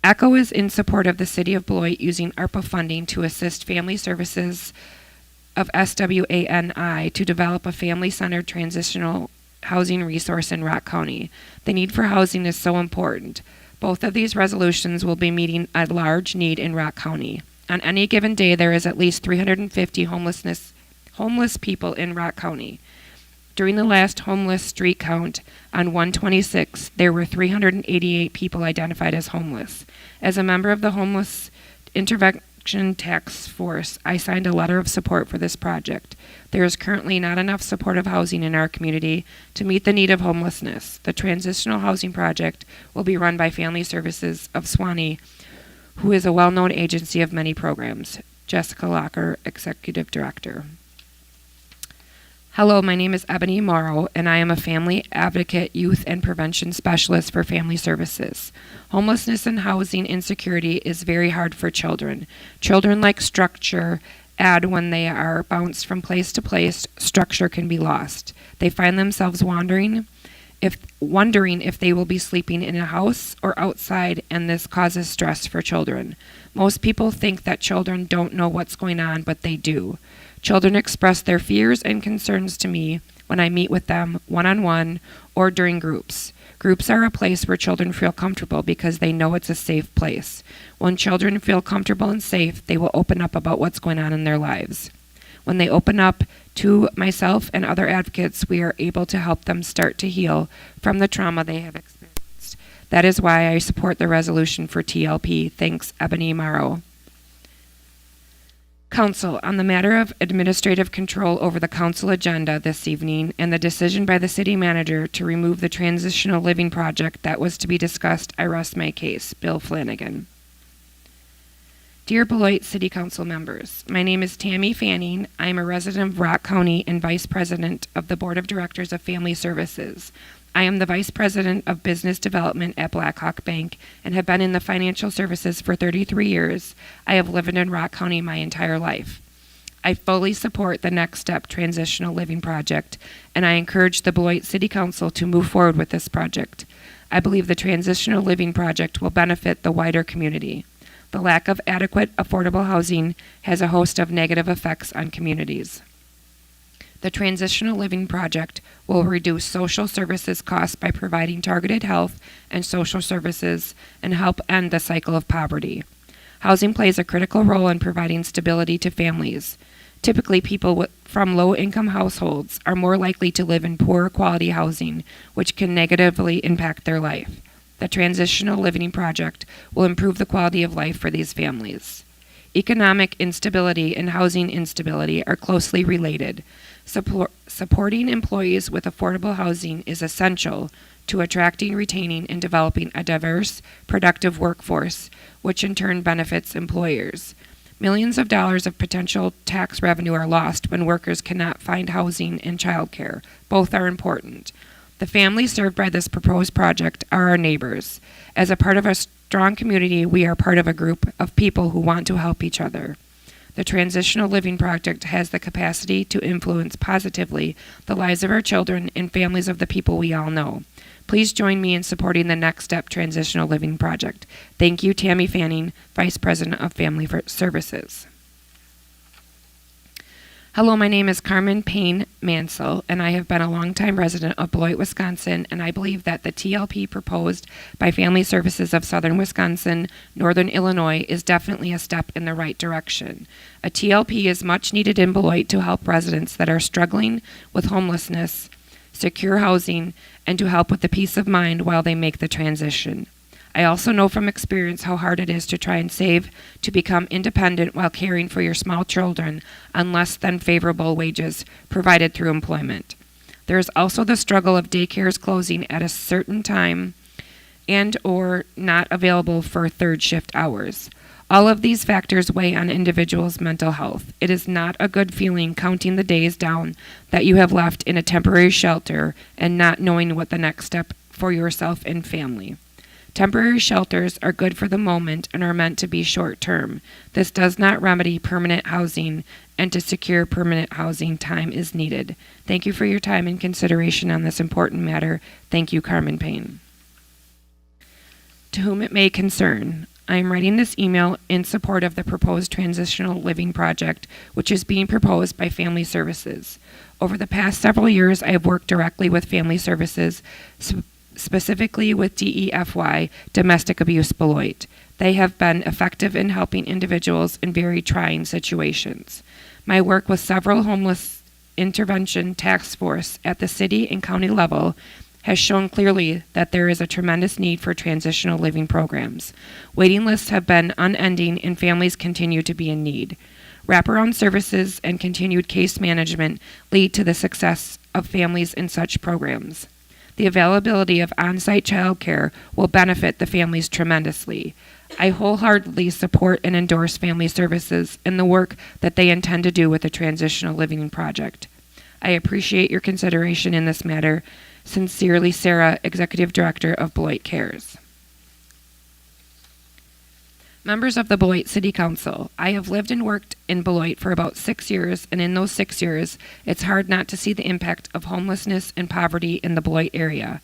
ECHO is in support of the City of Beloit using ARPA funding to assist family services of SWANI to develop a family-centered transitional housing resource in Rock County. The need for housing is so important. Both of these resolutions will be meeting a large need in Rock County. On any given day, there is at least 350 homeless people in Rock County. During the last homeless street count on 126, there were 388 people identified as homeless. As a member of the Homeless Intervention Task Force, I signed a letter of support for this project. There is currently not enough supportive housing in our community to meet the need of homelessness. The Transitional Housing Project will be run by Family Services of SWANI, who is a well-known agency of many programs. Jessica Locker, Executive Director. Hello, my name is Ebony Morrow, and I am a family advocate, youth, and prevention specialist for Family Services. Homelessness and housing insecurity is very hard for children. Children like structure, and when they are bounced from place to place, structure can be lost. They find themselves wondering if they will be sleeping in a house or outside, and this causes stress for children. Most people think that children don't know what's going on, but they do. Children express their fears and concerns to me when I meet with them one-on-one or during groups. Groups are a place where children feel comfortable because they know it's a safe place. When children feel comfortable and safe, they will open up about what's going on in their lives. When they open up to myself and other advocates, we are able to help them start to heal from the trauma they have experienced. That is why I support the resolution for TLP. Thanks, Ebony Morrow. Council, on the matter of administrative control over the council agenda this evening and the decision by the city manager to remove the transitional living project that was to be discussed, I rest my case. Bill Flanagan. Dear Beloit City Council members, my name is Tammy Fanning. I am a resident of Rock County and Vice President of the Board of Directors of Family Services. I am the Vice President of Business Development at Blackhawk Bank and have been in the financial services for 33 years. I have lived in Rock County my entire life. I fully support the Next Step Transitional Living Project, and I encourage the Beloit City Council to move forward with this project. I believe the Transitional Living Project will benefit the wider community. The lack of adequate, affordable housing has a host of negative effects on communities. The Transitional Living Project will reduce social services costs by providing targeted health and social services and help end the cycle of poverty. Housing plays a critical role in providing stability to families. Typically, people from low-income households are more likely to live in poor quality housing, which can negatively impact their life. The Transitional Living Project will improve the quality of life for these families. Economic instability and housing instability are closely related. Supporting employees with affordable housing is essential to attracting, retaining, and developing a diverse, productive workforce, which in turn benefits employers. Millions of dollars of potential tax revenue are lost when workers cannot find housing and childcare. Both are important. The families served by this proposed project are our neighbors. As a part of a strong community, we are part of a group of people who want to help each other. The Transitional Living Project has the capacity to influence positively the lives of our children and families of the people we all know. Please join me in supporting the Next Step Transitional Living Project. Thank you, Tammy Fanning, Vice President of Family Services. Hello, my name is Carmen Payne Mansell, and I have been a longtime resident of Beloit, Wisconsin, and I believe that the TLP proposed by Family Services of Southern Wisconsin, Northern Illinois, is definitely a step in the right direction. A TLP is much needed in Beloit to help residents that are struggling with homelessness, secure housing, and to help with the peace of mind while they make the transition. I also know from experience how hard it is to try and save to become independent while caring for your small children on less than favorable wages provided through employment. There is also the struggle of daycares closing at a certain time and or not available for third shift hours. All of these factors weigh on individuals' mental health. It is not a good feeling counting the days down that you have left in a temporary shelter and not knowing what the next step for yourself and family. Temporary shelters are good for the moment and are meant to be short-term. This does not remedy permanent housing, and to secure permanent housing, time is needed. Thank you for your time and consideration on this important matter. Thank you, Carmen Payne. To whom it may concern, I am writing this email in support of the proposed Transitional Living Project, which is being proposed by Family Services. Over the past several years, I have worked directly with Family Services, specifically with DEFY, Domestic Abuse Beloit. They have been effective in helping individuals in very trying situations. My work with several homeless intervention task force at the city and county level has shown clearly that there is a tremendous need for transitional living programs. Waiting lists have been unending and families continue to be in need. Wraparound services and continued case management lead to the success of families in such programs. The availability of on-site child care will benefit the families tremendously. I wholeheartedly support and endorse Family Services and the work that they intend to do with the Transitional Living Project. I appreciate your consideration in this matter. Sincerely, Sarah, Executive Director of Beloit Cares. Members of the Beloit City Council, I have lived and worked in Beloit for about 6 years, and in those 6 years, it's hard not to see the impact of homelessness and poverty in the Beloit area.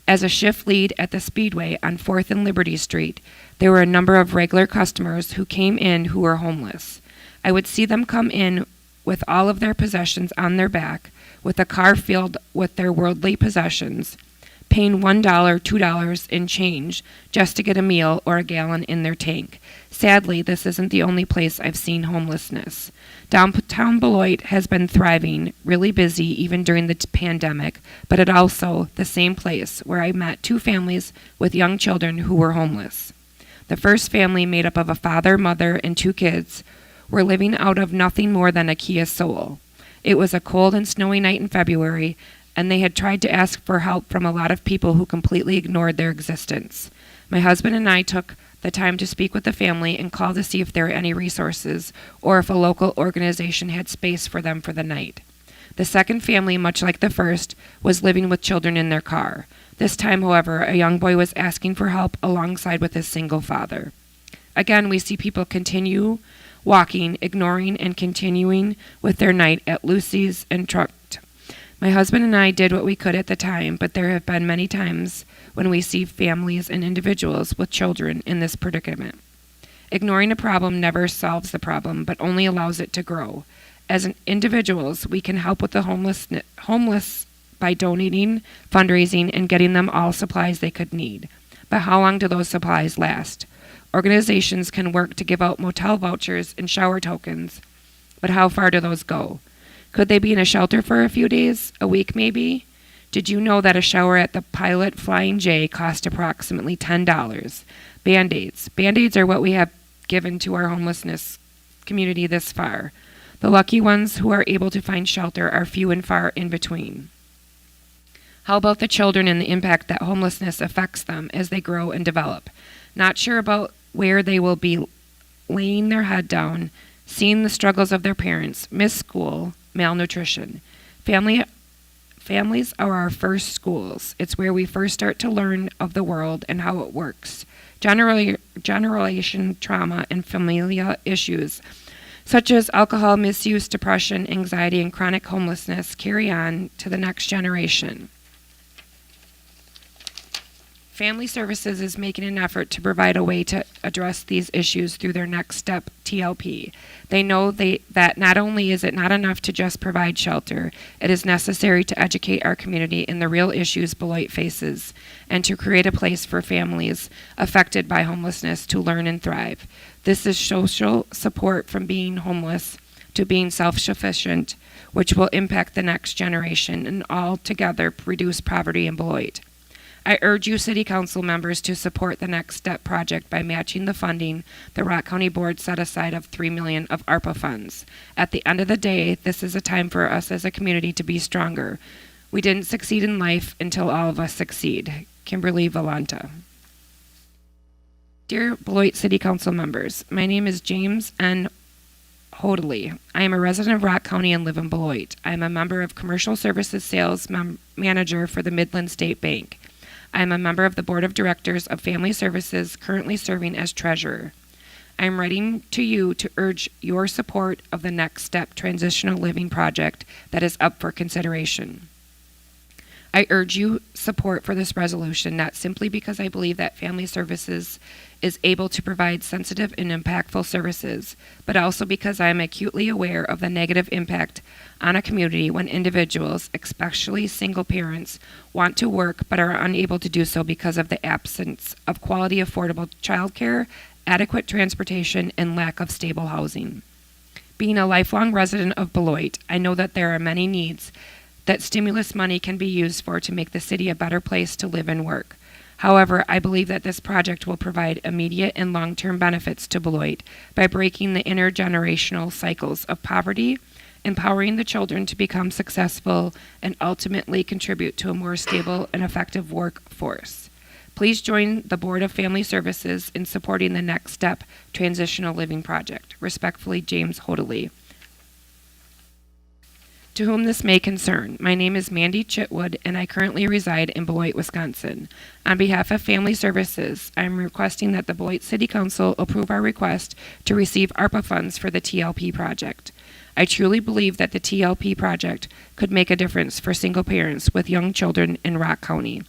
As a shift lead at the Speedway on 4th and Liberty Street, there were a number of regular customers who came in who were homeless. I would see them come in with all of their possessions on their back, with a car filled with their worldly possessions, paying $1, $2 in change just to get a meal or a gallon in their tank. Sadly, this isn't the only place I've seen homelessness. Downtown Beloit has been thriving, really busy even during the pandemic, but it also the same place where I met 2 families with young children who were homeless. The first family, made up of a father, mother, and 2 kids, were living out of nothing more than a Kia Soul. It was a cold and snowy night in February, and they had tried to ask for help from a lot of people who completely ignored their existence. My husband and I took the time to speak with the family and call to see if there were any resources or if a local organization had space for them for the night. The second family, much like the first, was living with children in their car. This time, however, a young boy was asking for help alongside with his single father. Again, we see people continue walking, ignoring, and continuing with their night at Lucy's and Trucked. My husband and I did what we could at the time, but there have been many times when we see families and individuals with children in this predicament. Ignoring a problem never solves the problem, but only allows it to grow. As individuals, we can help with the homeless by donating, fundraising, and getting them all supplies they could need. But how long do those supplies last? Organizations can work to give out motel vouchers and shower tokens, but how far do those go? Could they be in a shelter for a few days, a week maybe? Did you know that a shower at the Pilot Flying J cost approximately $10? Band-Aids. Band-Aids are what we have given to our homelessness community this far. The lucky ones who are able to find shelter are few and far in between. How about the children and the impact that homelessness affects them as they grow and develop? Not sure about where they will be laying their head down, seeing the struggles of their parents, miss school, malnutrition. Families are our first schools. It's where we first start to learn of the world and how it works. Generation trauma and familial issues such as alcohol misuse, depression, anxiety, and chronic homelessness carry on to the next generation. Family Services is making an effort to provide a way to address these issues through their Next Step TLP. They know that not only is it not enough to just provide shelter, it is necessary to educate our community in the real issues Beloit faces and to create a place for families affected by homelessness to learn and thrive. This is social support from being homeless to being self-sufficient, which will impact the next generation and altogether reduce poverty in Beloit. I urge you City Council members to support the Next Step project by matching the funding the Rock County Board set aside of $3 million of ARPA funds. At the end of the day, this is a time for us as a community to be stronger. We didn't succeed in life until all of us succeed. Kimberly Valanta. Dear Beloit City Council members, my name is James N. Hodley. I am a resident of Rock County and live in Beloit. I am a member of Commercial Services Sales Manager for the Midland State Bank. I am a member of the Board of Directors of Family Services, currently serving as Treasurer. I am writing to you to urge your support of the Next Step Transitional Living Project that is up for consideration. I urge you support for this resolution, not simply because I believe that Family Services is able to provide sensitive and impactful services, but also because I am acutely aware of the negative impact on a community when individuals, especially single parents, want to work but are unable to do so because of the absence of quality, affordable childcare, adequate transportation, and lack of stable housing. Being a lifelong resident of Beloit, I know that there are many needs that stimulus money can be used for to make the city a better place to live and work. However, I believe that this project will provide immediate and long-term benefits to Beloit by breaking the intergenerational cycles of poverty, empowering the children to become successful, and ultimately contribute to a more stable and effective workforce. Please join the Board of Family Services in supporting the Next Step Transitional Living Project. Respectfully, James Hodley. To whom this may concern, my name is Mandy Chitwood, and I currently reside in Beloit, Wisconsin. On behalf of Family Services, I am requesting that the Beloit City Council approve our request to receive ARPA funds for the TLP project. I truly believe that the TLP project could make a difference for single parents with young children in Rock County.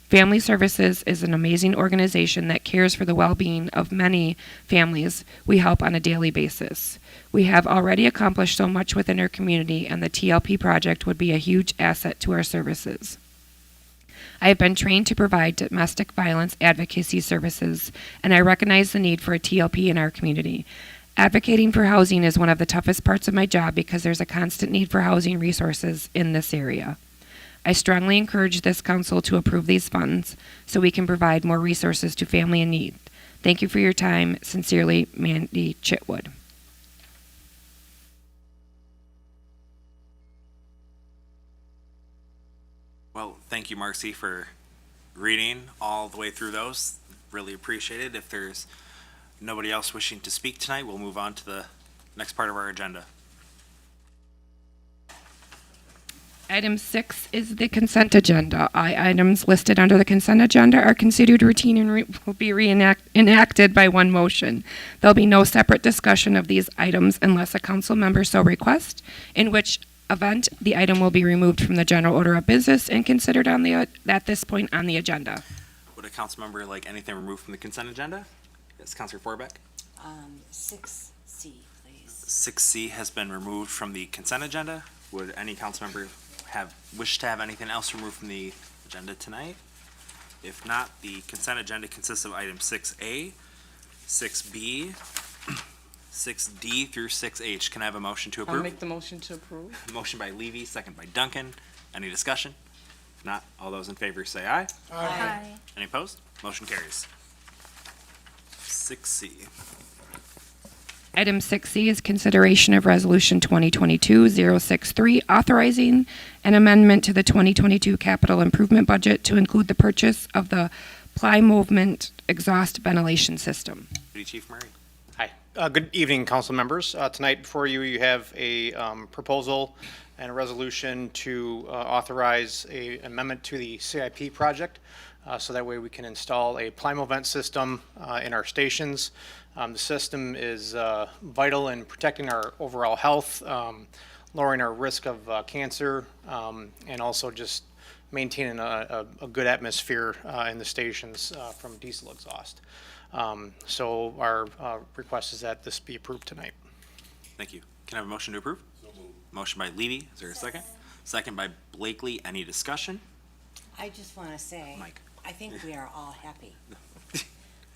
Family Services is an amazing organization that cares for the well-being of many families we help on a daily basis. We have already accomplished so much within our community, and the TLP project would be a huge asset to our services. I have been trained to provide domestic violence advocacy services, and I recognize the need for a TLP in our community. Advocating for housing is one of the toughest parts of my job because there's a constant need for housing resources in this area. I strongly encourage this council to approve these funds so we can provide more resources to family in need. Thank you for your time. Sincerely, Mandy Chitwood. Well, thank you, Marcy, for reading all the way through those. Really appreciate it. If there's nobody else wishing to speak tonight, we'll move on to the next part of our agenda. Item 6 is the consent agenda. Items listed under the consent agenda are considered routine and will be enacted by one motion. There'll be no separate discussion of these items unless a council member so requests, in which event the item will be removed from the general order of business and considered at this point on the agenda. Would a council member like anything removed from the consent agenda? Yes, Councilor Forbeck. 6C, please. 6C has been removed from the consent agenda. Would any council member wish to have anything else removed from the agenda tonight? If not, the consent agenda consists of items 6A, 6B, 6D through 6H. Can I have a motion to approve? I'll make the motion to approve. Motion by Levy, second by Duncan. Any discussion? If not, all those in favor say aye. Aye. Any opposed? Motion carries. 6C. Item 6C is consideration of Resolution 2022-063, authorizing an amendment to the 2022 capital improvement budget to include the purchase of the ply movement exhaust ventilation system. Deputy Chief Murray. Hi. Good evening, council members. Tonight before you, you have a proposal and a resolution to authorize an amendment to the CIP project. So that way we can install a ply vent system in our stations. The system is vital in protecting our overall health, lowering our risk of cancer, and also just maintaining a good atmosphere in the stations from diesel exhaust. So our request is that this be approved tonight. Thank you. Can I have a motion to approve? Motion by Levy. Is there a second? Second by Blakely. Any discussion? I just want to say, Mike. I think we are all happy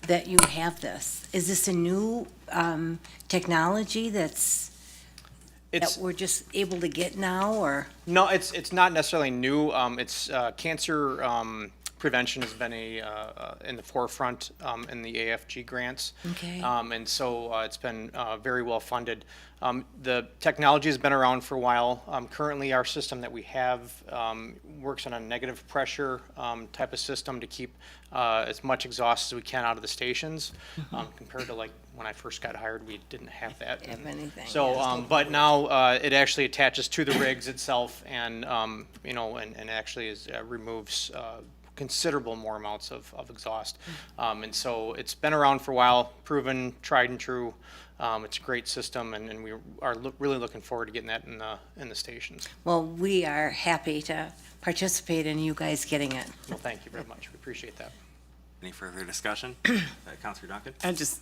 that you have this. Is this a new technology that we're just able to get now, or? No, it's not necessarily new. It's cancer prevention has been in the forefront in the AFG grants. Okay. And so it's been very well funded. The technology has been around for a while. Currently, our system that we have works on a negative pressure type of system to keep as much exhaust as we can out of the stations. Compared to like when I first got hired, we didn't have that. Have anything. So, but now it actually attaches to the rigs itself, and you know, and actually removes considerable more amounts of exhaust. And so it's been around for a while, proven, tried and true. It's a great system, and we are really looking forward to getting that in the stations. Well, we are happy to participate in you guys getting it. Well, thank you very much. We appreciate that. Any further discussion? Councilor Duncan? I just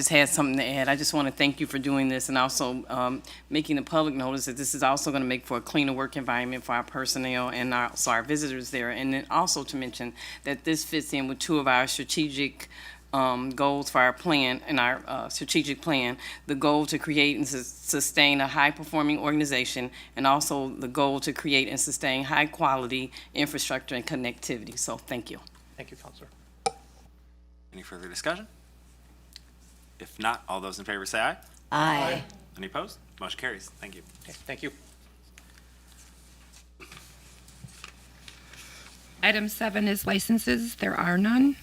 had something to add. I just want to thank you for doing this and also making the public notice that this is also going to make for a cleaner work environment for our personnel and also our visitors there. And then also to mention that this fits in with two of our strategic goals for our plan and our strategic plan, the goal to create and sustain a high-performing organization, and also the goal to create and sustain high-quality infrastructure and connectivity. So thank you. Thank you, Councilor. Any further discussion? If not, all those in favor say aye. Aye. Any opposed? Motion carries. Thank you. Okay, thank you. Item 7 is licenses. There are none.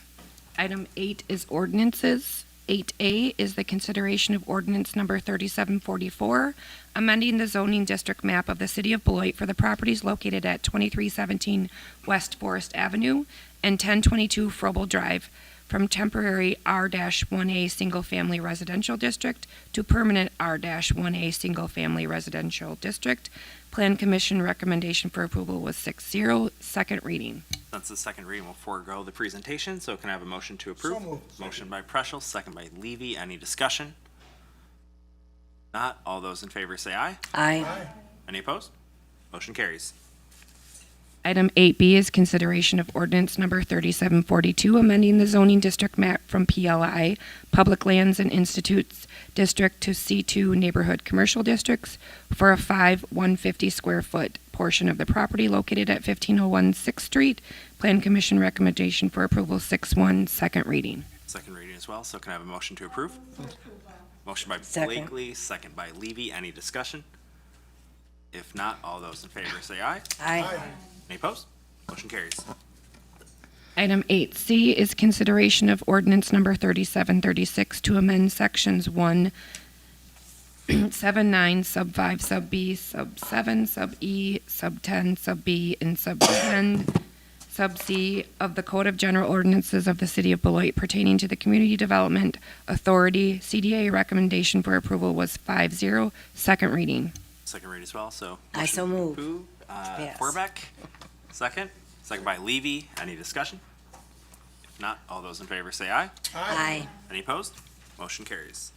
Item 8 is ordinances. 8A is the consideration of ordinance number 3744, amending the zoning district map of the city of Beloit for the properties located at 2317 West Forest Avenue and 1022 Frobel Drive from temporary R-1A single-family residential district to permanent R-1A single-family residential district. Plan Commission recommendation for approval was 6-0, second reading. Since the second reading, we'll forego the presentation, so can I have a motion to approve? So moved. Motion by Preschel, second by Levy. Any discussion? Not, all those in favor say aye. Aye. Any opposed? Motion carries. Item 8B is consideration of ordinance number 3742, amending the zoning district map from PLI, Public Lands and Institutes District to C2 Neighborhood Commercial Districts for a 150 square foot portion of the property located at 1501 6th Street. Plan Commission recommendation for approval 6-1, second reading. Second reading as well, so can I have a motion to approve? Motion by Second. Blakely, second by Levy. Any discussion? If not, all those in favor say aye. Aye. Any opposed? Motion carries. Item 8C is consideration of ordinance number 3736 to amend sections 179, sub 5, sub B, sub 7, sub E, sub 10, sub B, and sub 10, sub C of the Code of General Ordinances of the City of Beloit pertaining to the Community Development Authority. CDA recommendation for approval was 5-0. Second reading. Second read as well, so. I so move. Yes. Forbeck, second. Second by Levy. Any discussion? If not, all those in favor say aye. Aye. Any opposed? Motion carries.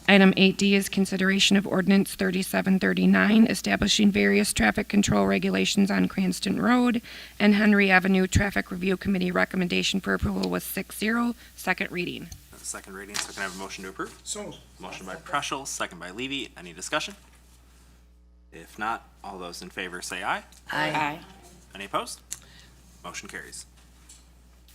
Item 8D is consideration of ordinance 3739, establishing various traffic control regulations on Cranston Road and Henry Avenue. Traffic Review Committee recommendation for approval was 6-0. Second reading. Second reading, so can I have a motion to approve? Motion by Preschel, second by Levy. Any discussion? If not, all those in favor say aye. Aye. Any opposed? Motion carries.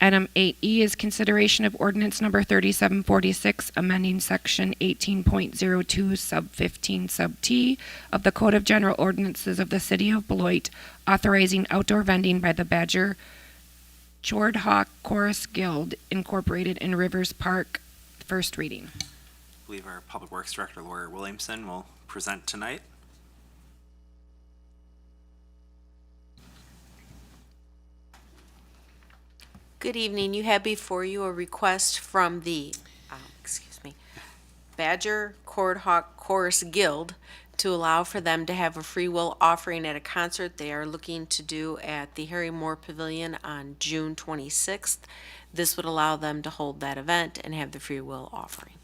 Item 8E is consideration of ordinance number 3746, amending section 18.02, sub 15, sub T of the Code of General Ordinances of the City of Beloit, authorizing outdoor vending by the Badger Chord Hawk Chorus Guild Incorporated in Rivers Park. First reading. I believe our Public Works Director, Laura Williamson, will present tonight. Good evening. You have before you a request from the, Badger Chordhawk Chorus Guild to allow for them to have a free will offering at a concert they are looking to do at the Harry Moore Pavilion on June 26th. This would allow them to hold that event and have the free will offering.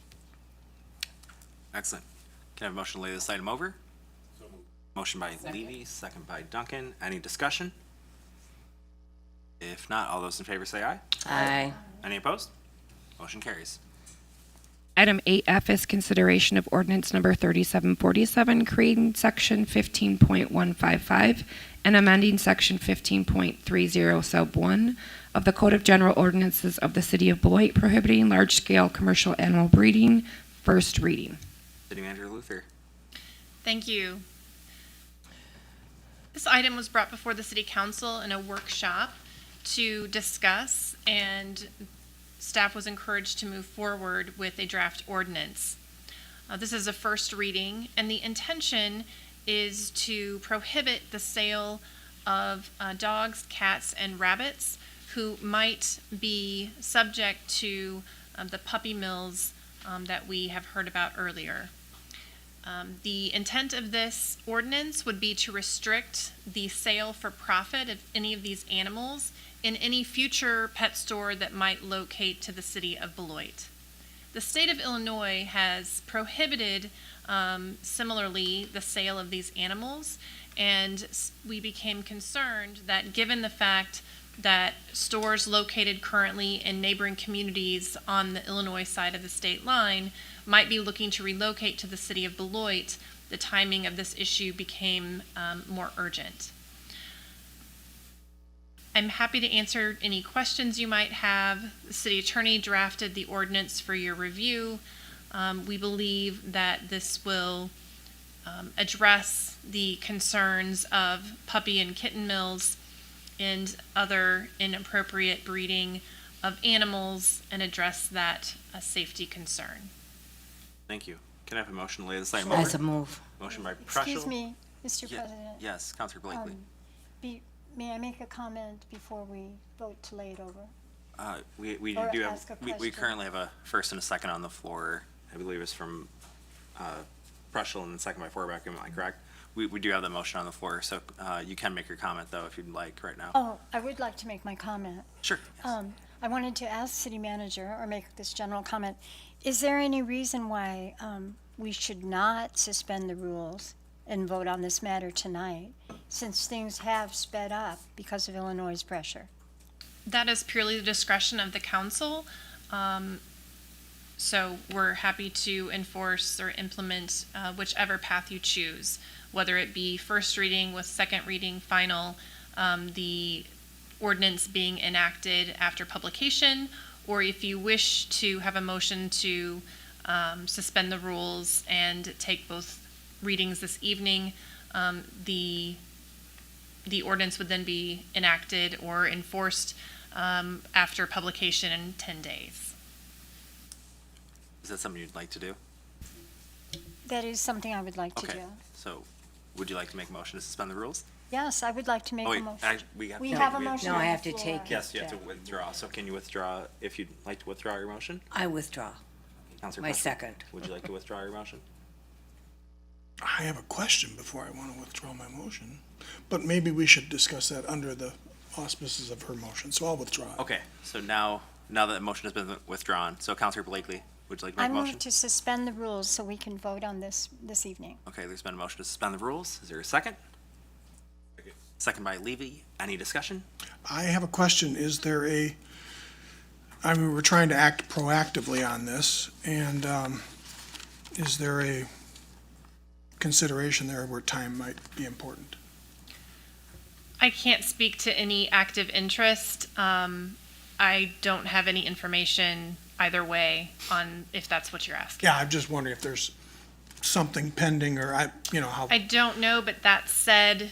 Excellent. Can I have a motion to lay this item over? Motion by Levy, second by Duncan. Any discussion? If not, all those in favor say aye. Aye. Any opposed? Motion carries. Item 8F is consideration of ordinance number 3747, creating section 15.155 and amending section 15.30 sub 1 of the Code of General Ordinances of the City of Beloit, prohibiting large-scale commercial animal breeding. First reading. City Manager Luther. Thank you. This item was brought before the City Council in a workshop to discuss, and staff was encouraged to move forward with a draft ordinance. This is a first reading, and the intention is to prohibit the sale of dogs, cats, and rabbits who might be subject to the puppy mills that we have heard about earlier. The intent of this ordinance would be to restrict the sale for profit of any of these animals in any future pet store that might locate to the City of Beloit. The state of Illinois has prohibited similarly the sale of these animals, and we became concerned that given the fact that stores located currently in neighboring communities on the Illinois side of the state line might be looking to relocate to the City of Beloit, the timing of this issue became more urgent. I'm happy to answer any questions you might have. The City Attorney drafted the ordinance for your review. We believe that this will address the concerns of puppy and kitten mills and other inappropriate breeding of animals and address that safety concern. Thank you. Can I have a motion to lay this item over? As a move. Motion by Preschel. Excuse me, Mr. President. Yes, Councilor Blakely. May I make a comment before we vote to lay it over? We Or do ask a have, we question. currently have a first and a second on the floor. I believe it's from Preschel and then second by Forbeck. Am I correct? We do have the motion on the floor, so you can make your comment though if you'd like right now. Oh, I would like to make my comment. Sure. I wanted to ask City Manager, or make this general comment. Is there any reason why we should not suspend the rules and vote on this matter tonight, since things have sped up because of Illinois' pressure? That is purely the discretion of the council. So we're happy to enforce or implement whichever path you choose, whether it be first reading with second reading final, the ordinance being enacted after publication, or if you wish to have a motion to suspend the rules and take both readings this evening, the the ordinance would then be enacted or enforced after publication in 10 days. Is that something you'd like to do? That is something I would like to Okay, do. so would you like to make a motion to suspend the rules? Yes, I would like to make Oh, a wait, motion. we have We to have take a motion No, on I the have to floor. take it. Yes, you have to withdraw. So can you withdraw, if you'd like to withdraw your motion? I withdraw. Counselor My Peaslee, second. Would you like to withdraw your motion? I have a question before I want to withdraw my motion, but maybe we should discuss that under the auspices of her motion, so I'll withdraw it. Okay, so now that the motion has been withdrawn, so Counselor Blakely, would you like to I make a motion? move to suspend the rules so we can vote on this evening. Okay, there's been a motion to suspend the rules. Is there a second? Second by Levy. Any discussion? I have a question. I mean, we're trying to act proactively on this, and is there a consideration there where time might be important? I can't speak to any active interest. I don't have any information either way on if that's what you're asking. Yeah, I'm just wondering if there's something pending, or how. I don't know, but that said,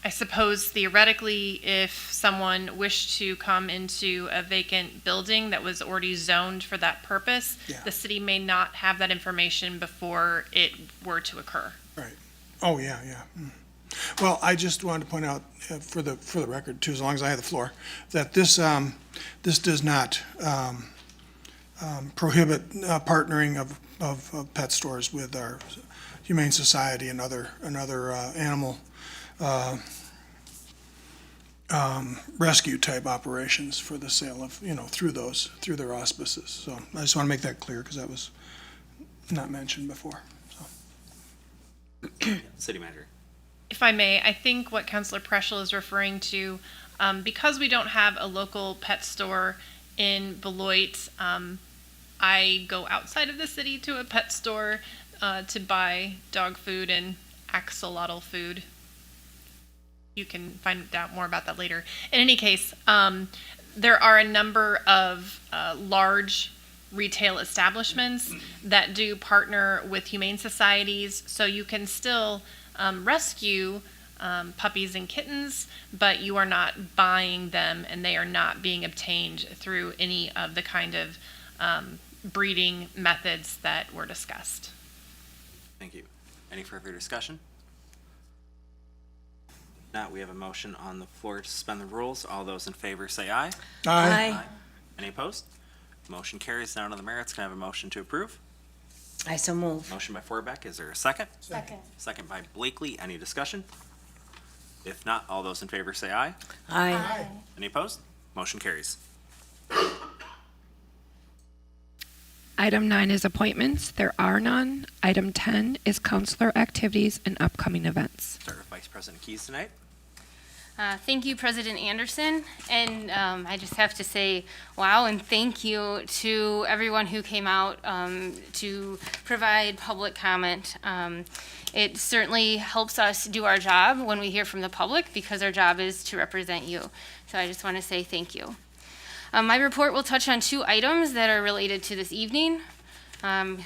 I suppose theoretically, if someone wished to come into a vacant building that was already zoned for that purpose, Yeah. the city may not have that information before it were to occur. Right. Oh, yeah. Well, I just wanted to point out, for the record too, as long as I have the floor, that this does not prohibit partnering of pet stores with our Humane Society and other animal rescue type operations for the sale of, through their auspices. So I just want to make that clear because that was not mentioned before. City Manager. If I may, I think what Councilor Preschel is referring to, because we don't have a local pet store in Beloit, I go outside of the city to a pet store to buy dog food and axolotl food. You can find out more about that later. In any case, there are a number of large retail establishments that do partner with humane societies, so you can still rescue puppies and kittens, but you are not buying them and they are not being obtained through any of the kind of breeding methods that were discussed. Thank you. Any further discussion? If not, we have a motion on the floor to suspend the rules. All those in favor say aye. Aye. Any opposed? Motion carries. Now to the merits. Can I have a motion to approve? I so move. Motion by Forbeck. Is there a second? Second. Second by Blakely. Any discussion? If not, all those in favor say aye. Aye. Any opposed? Motion carries. Item 9 is appointments. There are none. Item 10 is counselor activities and upcoming events. Start with Vice President Keys tonight. Thank you, President Anderson. And I just have to say, wow, and thank you to everyone who came out to provide public comment. It certainly helps us do our job when we hear from the public because our job is to represent you. So I just want to say thank you. My report will touch on 2 items that are related to this evening.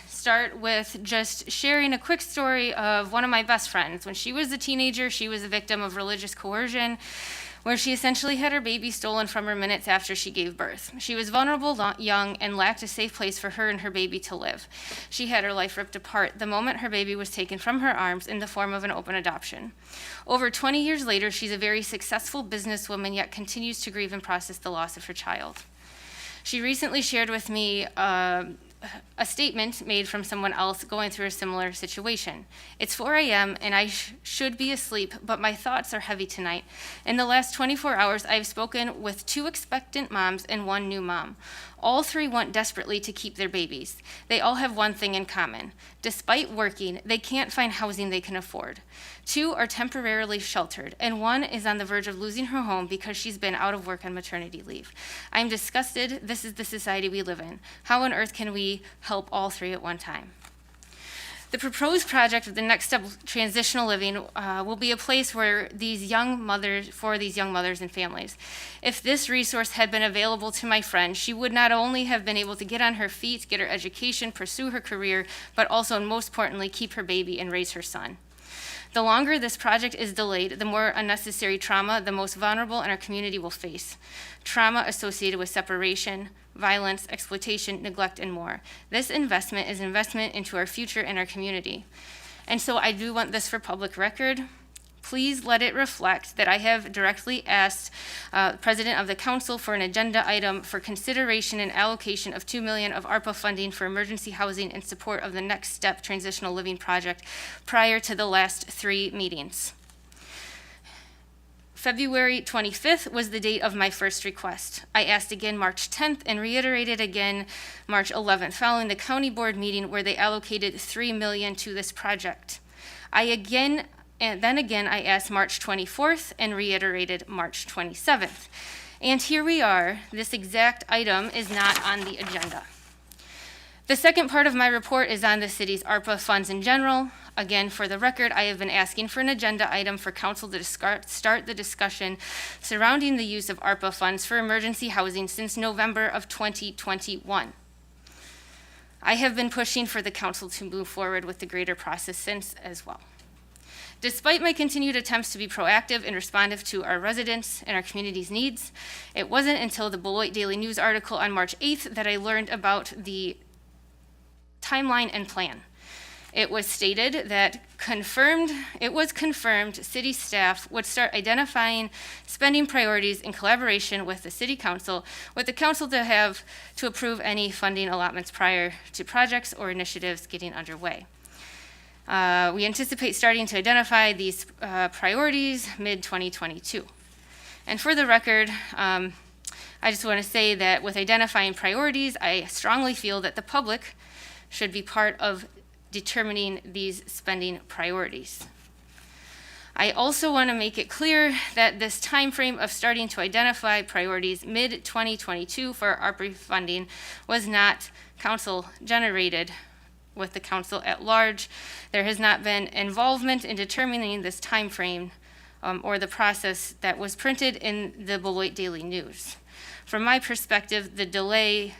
Start with just sharing a quick story of one of my best friends. When she was a teenager, she was a victim of religious coercion, where she essentially had her baby stolen from her minutes after she gave birth. She was vulnerable, young, and lacked a safe place for her and her baby to live. She had her life ripped apart the moment her baby was taken from her arms in the form of an open adoption. Over 20 years later, she's a very successful businesswoman, yet continues to grieve and process the loss of her child. She recently shared with me a statement made from someone else going through a similar situation. It's 4 a.m. and I should be asleep, but my thoughts are heavy tonight. In the last 24 hours, I've spoken with 2 expectant moms and 1 new mom. All 3 want desperately to keep their babies. They all have one thing in common. Despite working, they can't find housing they can afford. 2 are temporarily sheltered, and 1 is on the verge of losing her home because she's been out of work on maternity leave. I'm disgusted. This is the society we live in. How on earth can we help all 3 at one time? The proposed project of the Next Step Transitional Living will be a place where for these young mothers and families. If this resource had been available to my friend, she would not only have been able to get on her feet, get her education, pursue her career, but also, and most importantly, keep her baby and raise her son. The longer this project is delayed, the more unnecessary trauma the most vulnerable in our community will face. Trauma associated with separation, violence, exploitation, neglect, and more. This investment is investment into our future and our community. And so I do want this for public record. Please let it reflect that I have directly asked the President of the Council for an agenda item for consideration and allocation of $2 million of ARPA funding for emergency housing in support of the Next Step Transitional Living Project prior to the last 3 meetings. February 25th was the date of my first request. I asked again March 10th and reiterated again March 11th, following the county board meeting where they allocated $3 million to this project. Then again, I asked March 24th and reiterated March 27th. And here we are. This exact item is not on the agenda. The second part of my report is on the city's ARPA funds in general. Again, for the record, I have been asking for an agenda item for council to start the discussion surrounding the use of ARPA funds for emergency housing since November of 2021. I have been pushing for the council to move forward with the greater process since as well. Despite my continued attempts to be proactive and responsive to our residents and our community's needs, it wasn't until the Beloit Daily News article on March 8th that I learned about the timeline and plan. It was stated that it was confirmed city staff would start identifying spending priorities in collaboration with the city council, with the council to approve any funding allotments prior to projects or initiatives getting underway. We anticipate starting to identify these priorities mid-2022. And for the record, I just want to say that with identifying priorities, I strongly feel that the public should be part of determining these spending priorities. I also want to make it clear that this time frame of starting to identify priorities mid-2022 for ARPA funding was not council generated with the council at large. There has not been involvement in determining this time frame or the process that was printed in the Beloit Daily News. From my perspective, the delay,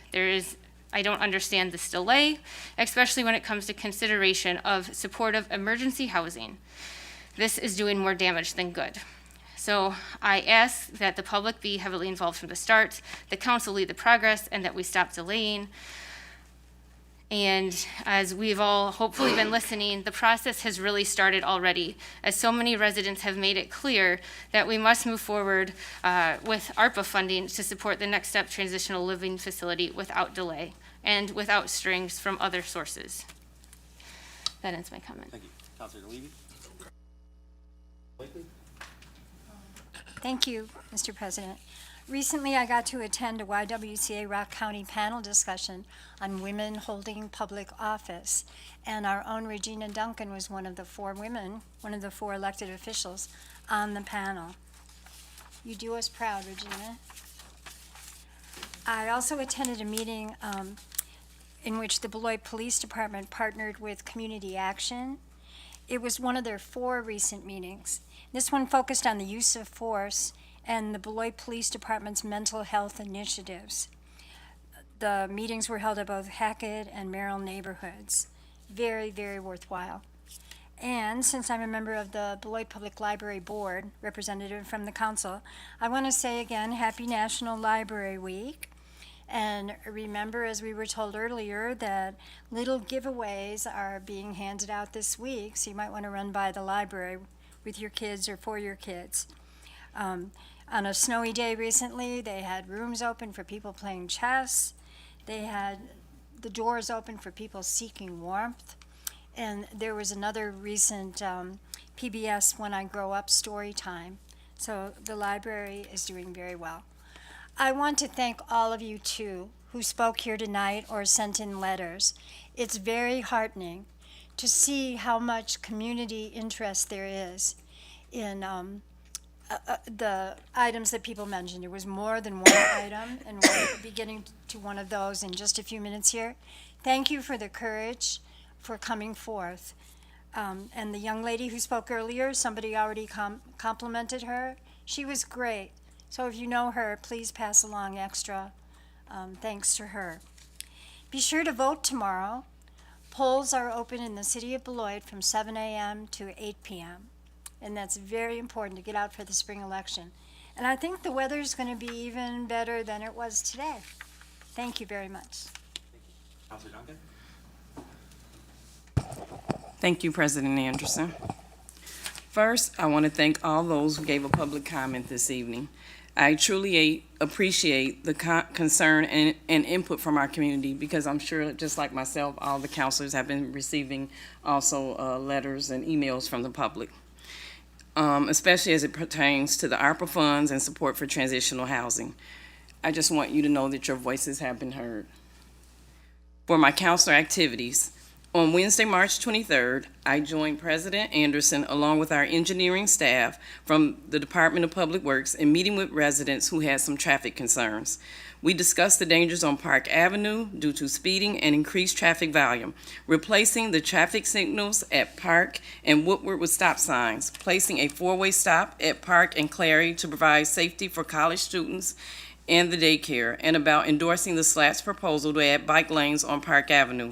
I don't understand this delay, especially when it comes to consideration of supportive emergency housing. This is doing more damage than good. So I ask that the public be heavily involved from the start, the council lead the progress, and that we stop delaying. And as we've all hopefully been listening, the process has really started already, as so many residents have made it clear that we must move forward with ARPA funding to support the Next Step Transitional Living Facility without delay and without strings from other sources. That ends my comment. Thank you. Councilor Levy? Thank you, Mr. President. Recently, I got to attend a YWCA Rock County panel discussion on women holding public office, and our own Regina Duncan was one of the 4 women, one of the 4 elected officials on the panel. You do us proud, Regina. I also attended a meeting in which the Beloit Police Department partnered with Community Action. It was one of their 4 recent meetings. This one focused on the use of force and the Beloit Police Department's mental health initiatives. The meetings were held at both Hackett and Merrill neighborhoods. Very, very worthwhile. And since I'm a member of the Beloit Public Library Board, representative from the council, I want to say again, Happy National Library Week. And remember, as we were told earlier, that little giveaways are being handed out this week, so you might want to run by the library with your kids or for your kids. On a snowy day recently, they had rooms open for people playing chess. They had the doors open for people seeking warmth. And there was another recent PBS When I Grow Up story time. So the library is doing very well. I want to thank all of you, too, who spoke here tonight or sent in letters. It's very heartening to see how much community interest there is in the items that people mentioned. There was more than one item, and we'll be getting to one of those in just a few minutes here. Thank you for the courage for coming forth. And the young lady who spoke earlier, somebody already complimented her. She was great. So if you know her, please pass along extra thanks to her. Be sure to vote tomorrow. polls are open in the city of Beloit from 7 a.m. to 8 p.m. And that's very important to get out for the spring election. And I think the weather is going to be even better than it was today. Thank you very much. Councilor Duncan? Thank you, President Anderson. First, I want to thank all those who gave a public comment this evening. I truly appreciate the concern and input from our community, because I'm sure, just like myself, all the counselors have been receiving also letters and emails from the public, especially as it pertains to the ARPA funds and support for transitional housing. I just want you to know that your voices have been heard. For my counselor activities, on Wednesday, March 23rd, I joined President Anderson along with our engineering staff from the Department of Public Works in meeting with residents who had some traffic concerns. We discussed the dangers on Park Avenue due to speeding and increased traffic volume, replacing the traffic signals at Park and Woodward with stop signs, placing a four-way stop at Park and Clary to provide safety for college students and the daycare, and about endorsing the SLAT's proposal to add bike lanes on Park Avenue.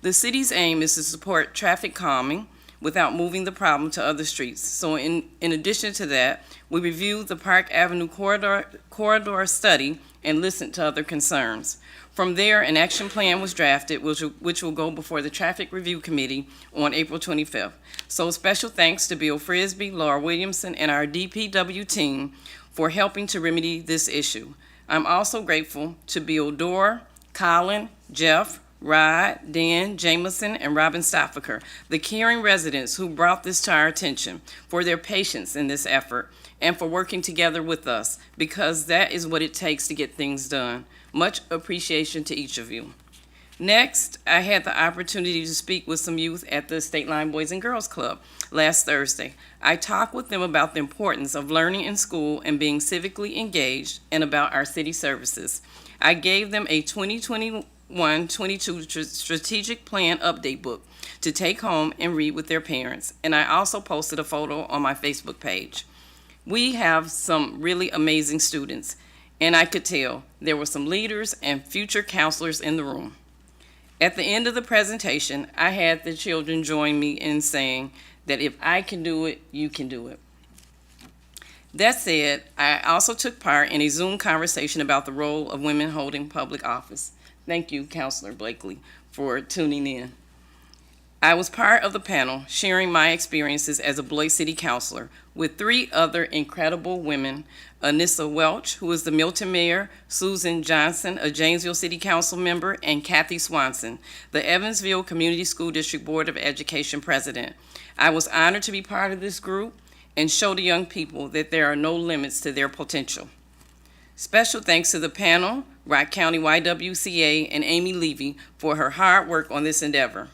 The city's aim is to support traffic calming without moving the problem to other streets. So in addition to that, we reviewed the Park Avenue corridor study and listened to other concerns. From there, an action plan was drafted, which will go before the Traffic Review Committee on April 25th. So special thanks to Bill Frisbee, Laura Williamson, and our DPW team for helping to remedy this issue. I'm also grateful to Bill Dorr, Colin, Jeff, Rod, Dan, Jameson, and Robin Stoffaker, the caring residents who brought this to our attention, for their patience in this effort and for working together with us, because that is what it takes to get things done. Much appreciation to each of you. Next, I had the opportunity to speak with some youth at the State Line Boys and Girls Club last Thursday. I talked with them about the importance of learning in school and being civically engaged, and about our city services. I gave them a 2021-22 strategic plan update book to take home and read with their parents, and I also posted a photo on my Facebook page. We have some really amazing students, and I could tell there were some leaders and future counselors in the room. At the end of the presentation, I had the children join me in saying that if I can do it, you can do it. That said, I also took part in a Zoom conversation about the role of women holding public office. Thank you, Counselor Blakely, for tuning in. I was part of the panel sharing my experiences as a Beloit City Councilor with three other incredible women: Anissa Welch, who is the Milton Mayor, Susan Johnson, a Janesville City Council member, and Kathy Swanson, the Evansville Community School District Board of Education President. I was honored to be part of this group and show the young people that there are no limits to their potential. Special thanks to the panel, Rock County YWCA, and Amy Levy for her hard work on this endeavor.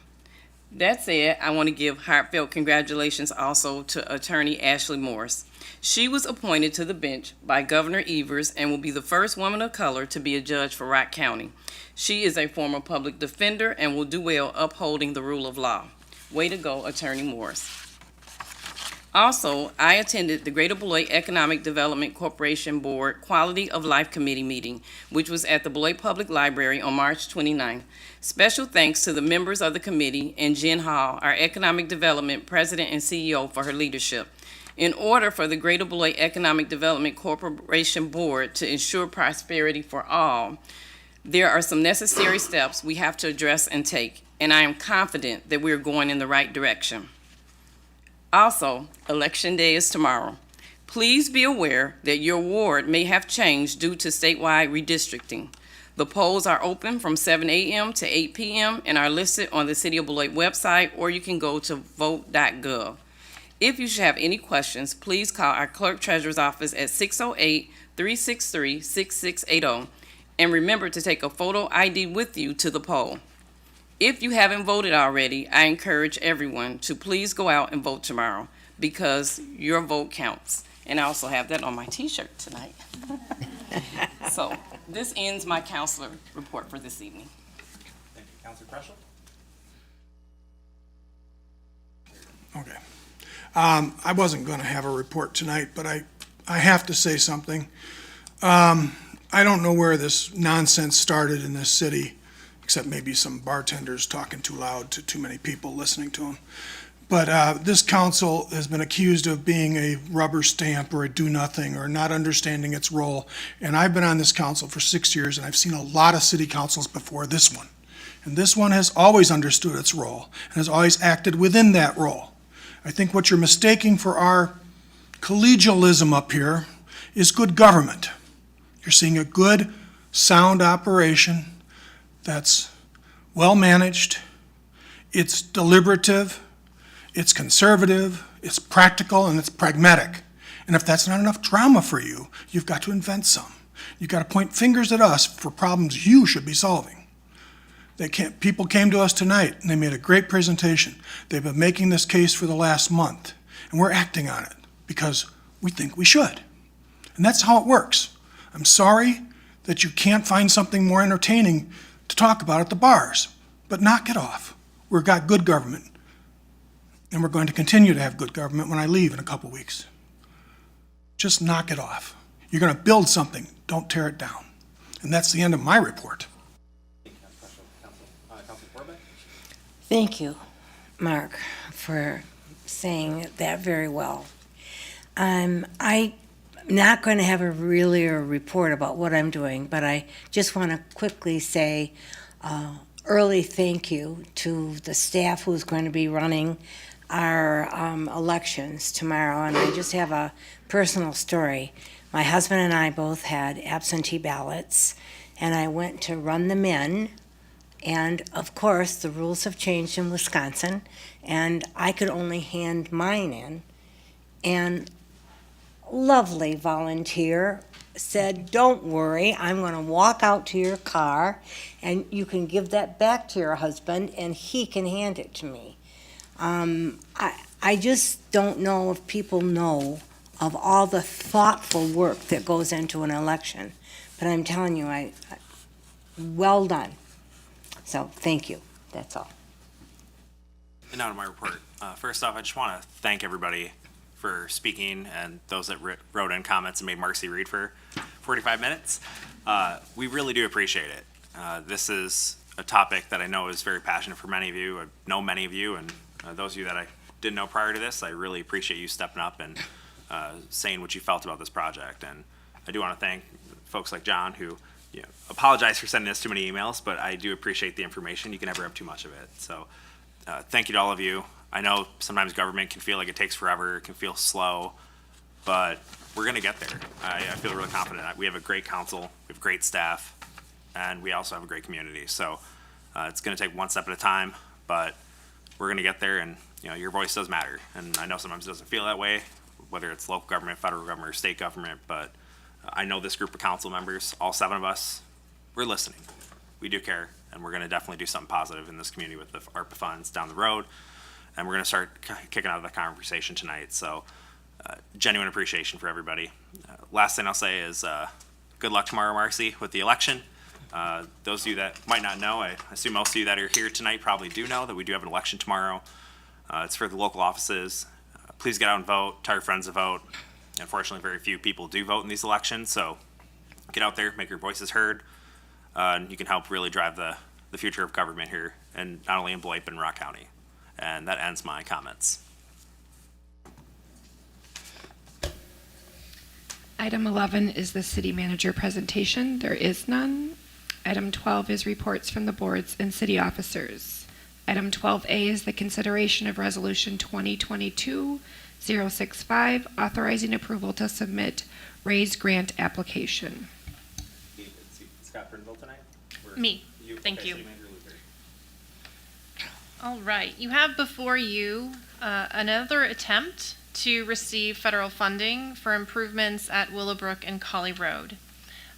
That said, I want to give heartfelt congratulations also to Attorney Ashley Morris. She was appointed to the bench by Governor Evers and will be the first woman of color to be a judge for Rock County. She is a former public defender and will do well upholding the rule of law. Way to go, Attorney Morris. Also, I attended the Greater Beloit Economic Development Corporation Board Quality of Life Committee meeting, which was at the Beloit Public Library on March 29th. Special thanks to the members of the committee and Jen Hall, our Economic Development President and CEO, for her leadership. In order for the Greater Beloit Economic Development Corporation Board to ensure prosperity for all, there are some necessary steps we have to address and take, and I am confident that we are going in the right direction. Also, Election Day is tomorrow. Please be aware that your ward may have changed due to statewide redistricting. The polls are open from 7 a.m. to 8 p.m. and are listed on the City of Beloit website, or you can go to vote.gov. If you should have any questions, please call our Clerk Treasurer's office at 608-363-6680, and remember to take a photo ID with you to the poll. If you haven't voted already, I encourage everyone to please go out and vote tomorrow, because your vote counts. And I also have that on my t-shirt tonight. So this ends my counselor report for this evening. Thank you. Councilor Preschel? Okay. I wasn't going to have a report tonight, but I have to say something. I don't know where this nonsense started in this city except maybe some bartenders talking too loud to too many people listening to them. But this council has been accused of being a rubber stamp or a do-nothing or not understanding its role. And I've been on this council for 6 years, and I've seen a lot of city councils before this one. And this one has always understood its role and has always acted within that role. I think what you're mistaking for our collegialism up here is good government. You're seeing a good, sound operation that's well-managed, it's deliberative, it's conservative, it's practical, and it's pragmatic. And if that's not enough drama for you, you've got to invent some. You've got to point fingers at us for problems you should be solving. People came to us tonight, and they made a great presentation. They've been making this case for the last month, and we're acting on it because we think we should. And that's how it works. I'm sorry that you can't find something more entertaining to talk about at the bars, but knock it off. We've got good government. And we're going to continue to have good government when I leave in a couple weeks. Just knock it off. You're going to build something, don't tear it down. And that's the end of my report. Thank you, Mark, for saying that very well. I'm not going to have a report about what I'm doing, but I just want to quickly say early thank you to the staff who's going to be running our elections tomorrow. And I just have a personal story. My husband and I both had absentee ballots, and I went to run them in. And of course, the rules have changed in Wisconsin, and I could only hand mine in. And lovely volunteer said, "Don't worry, I'm going to walk out to your car, and you can give that back to your husband, and he can hand it to me." I just don't know if people know of all the thoughtful work that goes into an election. But I'm telling you, well done. So thank you. That's all. And now to my report. First off, I just want to thank everybody for speaking and those that wrote in comments and made Marcy read for 45 minutes. We really do appreciate it. This is a topic that I know is very passionate for many of you. I know many of you, and those of you that I didn't know prior to this, I really appreciate you stepping up and saying what you felt about this project. And I do want to thank folks like John who apologize for sending us too many emails, but I do appreciate the information. You can never have too much of it. So thank you to all of you. I know sometimes government can feel like it takes forever, it can feel slow, but we're going to get there. I feel really confident. We have a great council, we have great staff, and we also have a great community. So it's going to take one step at a time, but we're going to get there, and your voice does matter. And I know sometimes it doesn't feel that way, whether it's local government, federal government, or state government, but I know this group of council members, all 7 of us, we're listening. We do care, and we're going to definitely do something positive in this community with the ARPA funds down the road, and we're going to start kicking out of the conversation tonight. So genuine appreciation for everybody. Last thing I'll say is good luck tomorrow, Marcy, with the election. Those of you that might not know, I assume most of you that are here tonight probably do know that we do have an election tomorrow. It's for the local offices. Please get out and vote. Tell your friends to vote. Unfortunately, very few people do vote in these elections, so get out there, make your voices heard, and you can help really drive the future of government here, and not only in Beloit, but in Rock County. And that ends my comments. Item 11 is the city manager presentation. There is none. Item 12 is reports from the boards and city officers. Item 12A is the consideration of resolution 2022-065, authorizing approval to submit raised grant application. Scott Brinville tonight? Me. Thank you. All right. You have before you another attempt to receive federal funding for improvements at Willowbrook and Colley Road.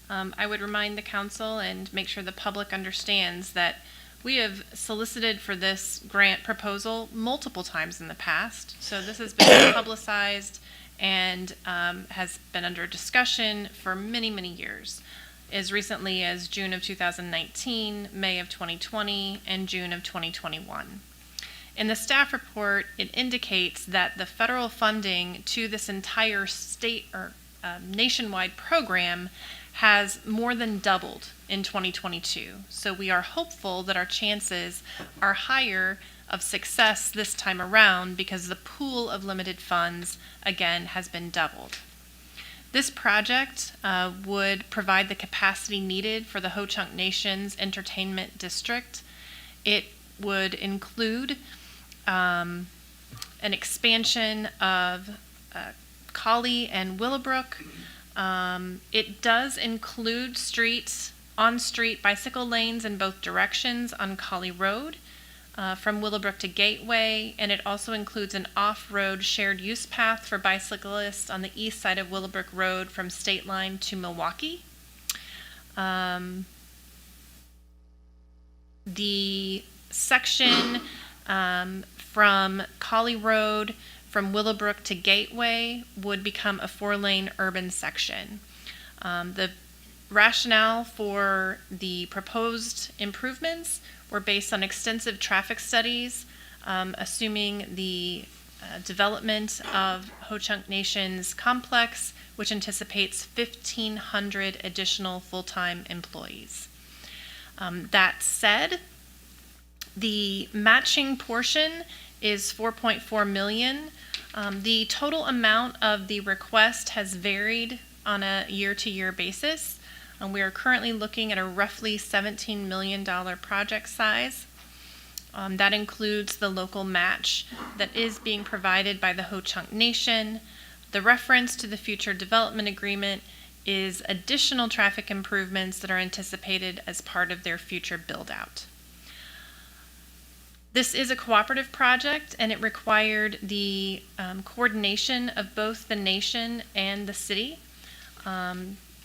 I would remind the council and make sure the public understands that we have solicited for this grant proposal multiple times in the past. So this has been publicized and has been under discussion for many, many years, as recently as June of 2019, May of 2020, and June of 2021. In the staff report, it indicates that the federal funding to this entire state or nationwide program has more than doubled in 2022. So we are hopeful that our chances are higher of success this time around because the pool of limited funds, again, has been doubled. This project would provide the capacity needed for the Ho-Chunk Nation's entertainment district. It would include an expansion of Collie and Willowbrook. It does include on-street bicycle lanes in both directions on Collie Road from Willowbrook to Gateway, and it also includes an off-road shared use path for bicyclists on the east side of Willowbrook Road from State Line to Milwaukee. The section from Collie Road from Willowbrook to Gateway would become a 4-lane urban section. The rationale for the proposed improvements were based on extensive traffic studies, assuming the development of Ho-Chunk Nation's complex, which anticipates 1,500 additional full-time employees. That said, the matching portion is $4.4 million. The total amount of the request has varied on a year-to-year basis. We are currently looking at a roughly $17 million project size. That includes the local match that is being provided by the Ho-Chunk Nation. The reference to the future development agreement is additional traffic improvements that are anticipated as part of their future build-out. This is a cooperative project, and it required the coordination of both the nation and the city.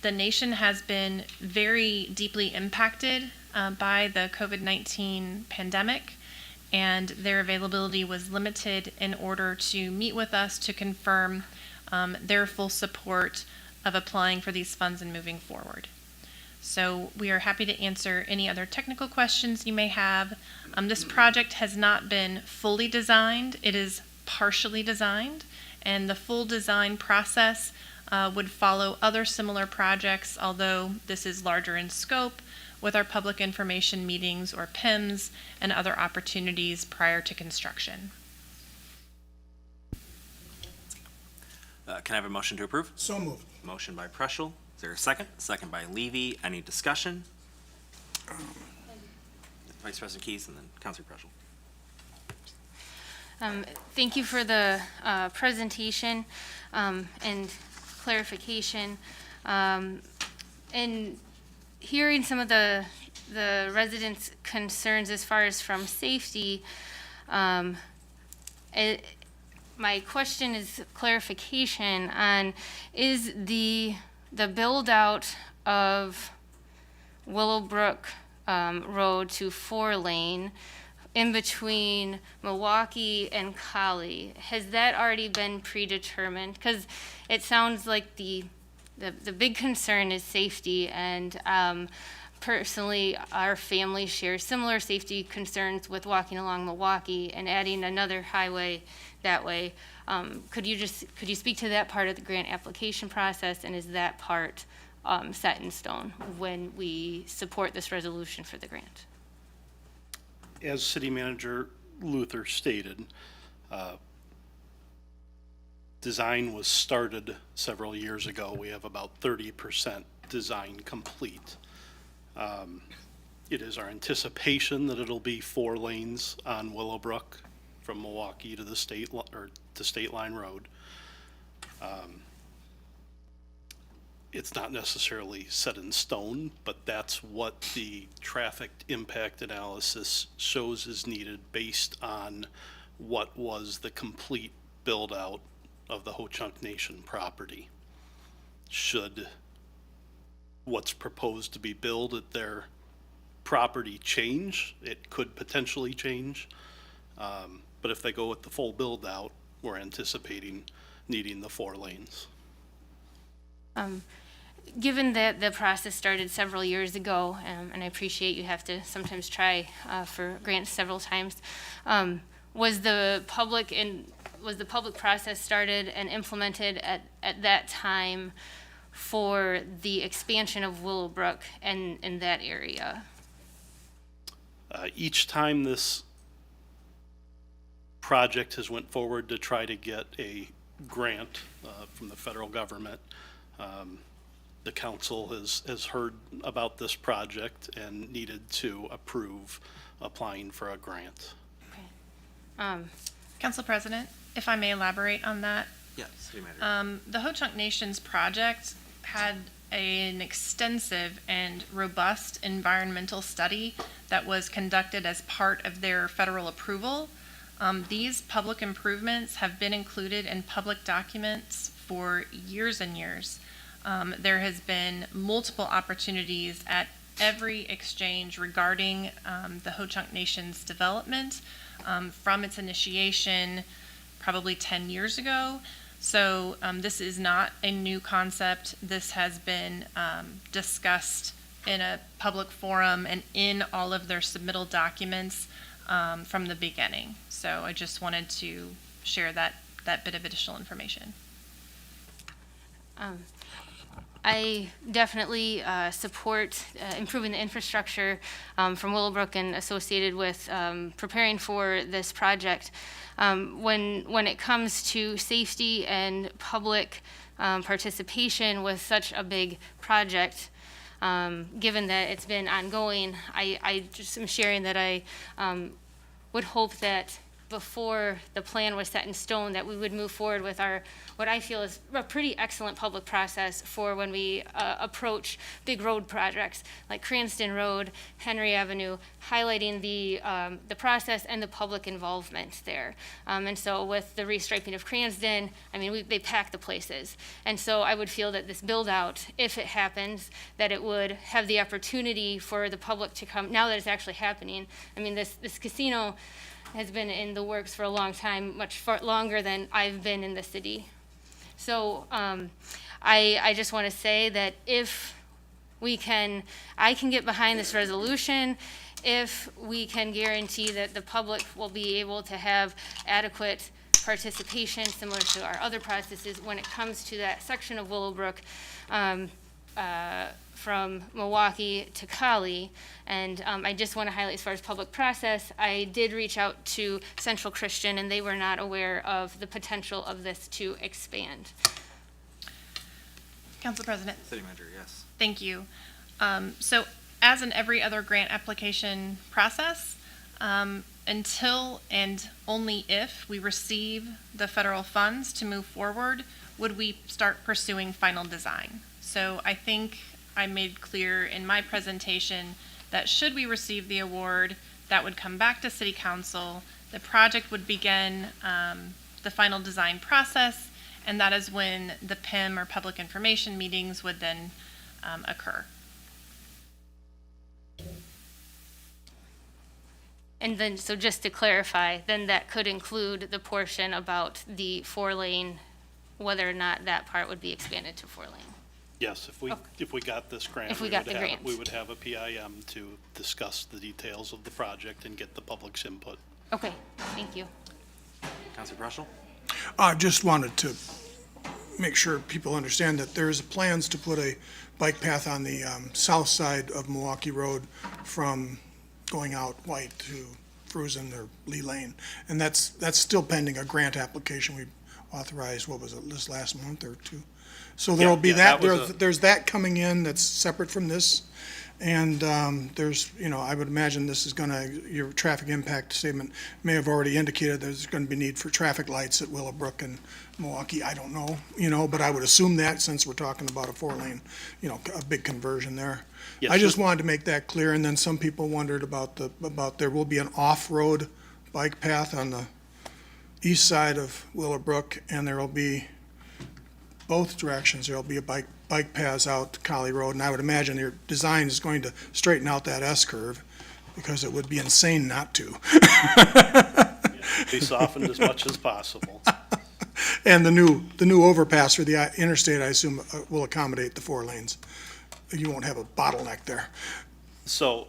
The nation has been very deeply impacted by the COVID-19 pandemic, and their availability was limited in order to meet with us to confirm their full support of applying for these funds and moving forward. So we are happy to answer any other technical questions you may have. This project has not been fully designed. It is partially designed, and the full design process would follow other similar projects, although this is larger in scope, with our public information meetings or PIMs and other opportunities prior to construction. Can I have a motion to approve? So moved. Motion by Preschel. Is there a second? Second by Levy. Any discussion? Vice President Keys and then Councilor Preschel. Thank you for the presentation and clarification. And hearing some of the residents' concerns as far as from safety, my question is clarification on, is the build out of Willowbrook Road to 4-lane in between Milwaukee and Collie, has that already been predetermined? Because it sounds like the big concern is safety, and personally, our family shares similar safety concerns with walking along Milwaukee and adding another highway that way. Could you speak to that part of the grant application process, and is that part set in stone when we support this resolution for the grant? As City Manager Luther stated, design was started several years ago. We have about 30% design complete. It is our anticipation that it'll be 4 lanes on Willowbrook from Milwaukee to the State Line Road. It's not necessarily set in stone, but that's what the traffic impact analysis shows is needed based on what was the complete build out of the Ho-Chunk Nation property. Should what's proposed to be built at their property change, it could potentially change. But if they go with the full build out, we're anticipating needing the 4 lanes. Given that the process started several years ago, and I appreciate you have to sometimes try for grants several times, was the public was the public process started and implemented at that time for the expansion of Willowbrook and in that area? Each time this project has went forward to try to get a grant from the federal government, the council has heard about this project and needed to approve applying for a grant. Council President, if I may elaborate on that. Yes, City Manager. The Ho-Chunk Nations project had an extensive and robust environmental study that was conducted as part of their federal approval. These public improvements have been included in public documents for years and years. There has been multiple opportunities at every exchange regarding the Ho-Chunk Nation's development from its initiation probably 10 years ago. So this is not a new concept. This has been discussed in a public forum and in all of their submittal documents from the beginning. So I just wanted to share that bit of additional information. I definitely support improving the infrastructure from Willowbrook and associated with preparing for this project. When it comes to safety and public participation with such a big project, given that it's been ongoing, I just am sharing that I would hope that before the plan was set in stone, that we would move forward with what I feel is a pretty excellent public process for when we approach big road projects like Cranston Road, Henry Avenue, highlighting the process and the public involvement there. And so with the restriping of Cranston, I mean, they pack the places. And so I would feel that this build out, if it happens, that it would have the opportunity for the public to come, now that it's actually happening. I mean, this casino has been in the works for a long time, much longer than I've been in the city. So I just want to say that if I can get behind this resolution, if we can guarantee that the public will be able to have adequate participation similar to our other processes when it comes to that section of Willowbrook, from Milwaukee to Cali. And I just want to highlight, as far as public process, I did reach out to Central Christian and they were not aware of the potential of this to expand. Council President. City Manager, yes. Thank you. So as in every other grant application process, until and only if we receive the federal funds to move forward, would we start pursuing final design. So I think I made clear in my presentation that should we receive the award, that would come back to City Council, the project would begin the final design process, and that is when the PIM or public information meetings would then occur. And then, so just to clarify, then that could include the portion about the 4-lane, whether or not that part would be expanded to 4-lane. Yes, if we got this grant, If we got the grant. we would have a PIM to discuss the details of the project and get the public's input. Okay, thank you. Councilor Brushel? I just wanted to make sure people understand that there's plans to put a bike path on the south side of Milwaukee Road from going out White to Fruzen or Lee Lane. And that's still pending a grant application we authorized, what was it, this last month or two? So there'll be there's that coming in that's separate from this. And there's, I would imagine this is your traffic impact statement may have already indicated there's going to be need for traffic lights at Willowbrook and Milwaukee. I don't know, but I would assume that since we're talking about a 4-lane, a big conversion there. Yes, I just wanted to make that clear. And then some people wondered about there will be an off-road bike path on the east side of Willowbrook, and there will be both directions. There'll be a bike paths out to Collie Road, and I would imagine your design is going to straighten out that S-curve because it would be insane not to. Be softened as much as possible. And the new overpass for the interstate, I assume, will accommodate the 4 lanes. You won't have a bottleneck there. So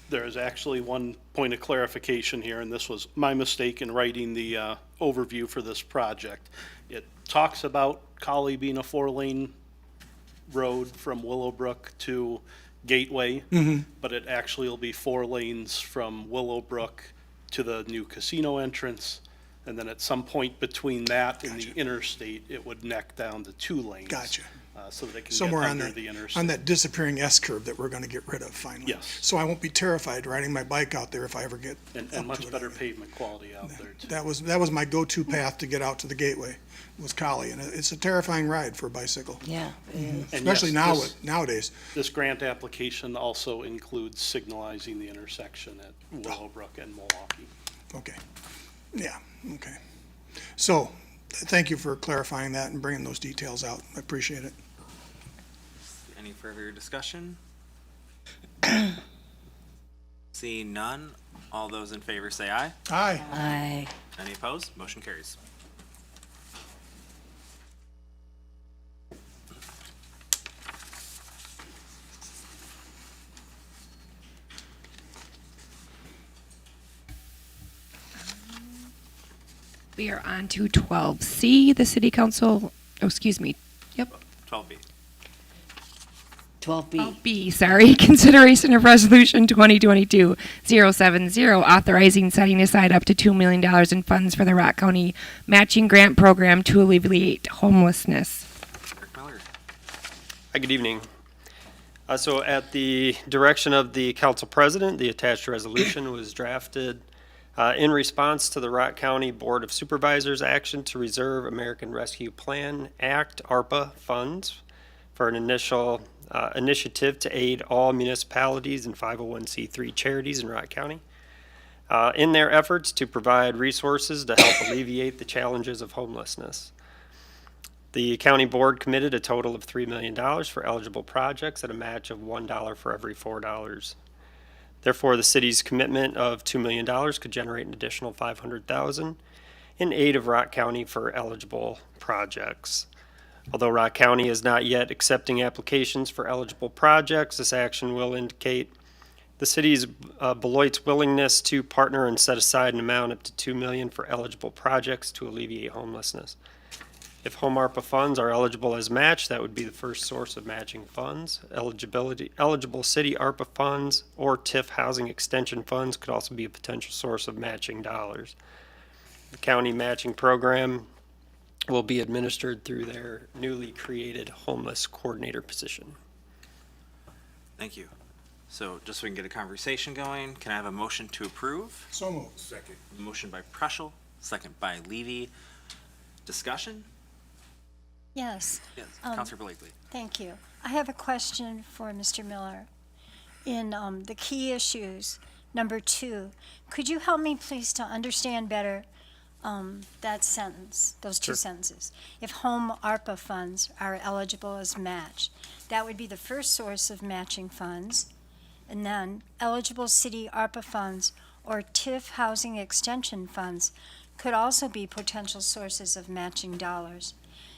There is actually one point of clarification here, and this was my mistake in writing the overview for this project. It talks about Collie being a 4-lane road from Willowbrook to Gateway, but it actually will be 4 lanes from Willowbrook to the new casino entrance, and then at some point between that and the interstate, it would neck down to 2 lanes. Gotcha. So that it can Somewhere get on under the interstate. on that disappearing S curve that we're gonna get rid of finally. Yes. So I won't be terrified riding my bike out there if I ever get And up much to it better again. pavement quality out there, too. That was my go-to path to get out to the Gateway, was Collie, and it's a terrifying ride for a bicycle. Yeah. And Especially yes, nowadays. This grant application also includes signalizing the intersection at Willowbrook and Milwaukee. Okay. Yeah, okay. So, thank you for clarifying that and bringing those details out. I appreciate it. Any further discussion? Seeing none, all those in favor say aye. Aye. Aye. Any opposed? Motion carries. We are on to 12C, the City Council, oh, excuse me, yep. 12B. 12B. B, sorry, consideration of resolution 2022-070, authorizing setting aside up to $2 million in funds for the Rock County Matching Grant Program to alleviate homelessness. Eric Miller. Hi, good evening. So at the direction of the council president, the attached resolution was drafted in response to the Rock County Board of Supervisors' action to reserve American Rescue Plan Act, ARPA, funds for an initial initiative to aid all municipalities and 501c3 charities in Rock County in their efforts to provide resources to help alleviate the challenges of homelessness. The county board committed a total of $3 million for eligible projects at a match of $1 for every $4. Therefore, the city's commitment of $2 million could generate an additional $500,000 in aid of Rock County for eligible projects. Although Rock County is not yet accepting applications for eligible projects, this action will indicate the city's Beloit's willingness to partner and set aside an amount up to $2 million for eligible projects to alleviate homelessness. If home ARPA funds are eligible as matched, that would be the first source of matching funds. Eligible city ARPA funds or TIF housing extension funds could also be a potential source of matching dollars. The county matching program will be administered through their newly created homeless coordinator position. Thank you. So just so we can get a conversation going, can I have a motion to approve? So moved. Second. Motion by Preschel, second by Levy. Discussion? Yes. Yes, Counselor Blakely. Thank you. I have a question for Mr. Miller. In the key issues, number 2, could you help me please to understand better that sentence, those two sentences? If home ARPA funds are eligible as match, that would be the first source of matching funds. And then eligible city ARPA funds or TIF housing extension funds could also be potential sources of matching dollars.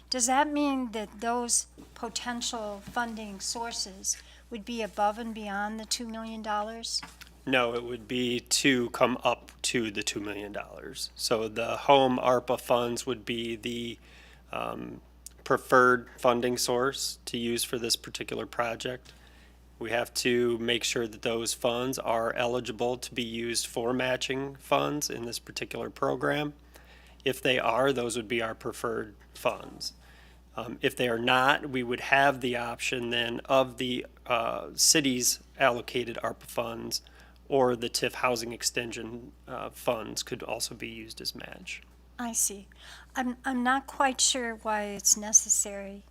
Does that mean that those potential funding sources would be above and beyond the $2 million? No, it would be to come up to the $2 million. So the home ARPA funds would be the preferred funding source to use for this particular project. We have to make sure that those funds are eligible to be used for matching funds in this particular program. If they are, those would be our preferred funds. If they are not, we would have the option then of the city's allocated ARPA funds or the TIF housing extension funds could also be used as match. I see. I'm not quite sure why it's necessary.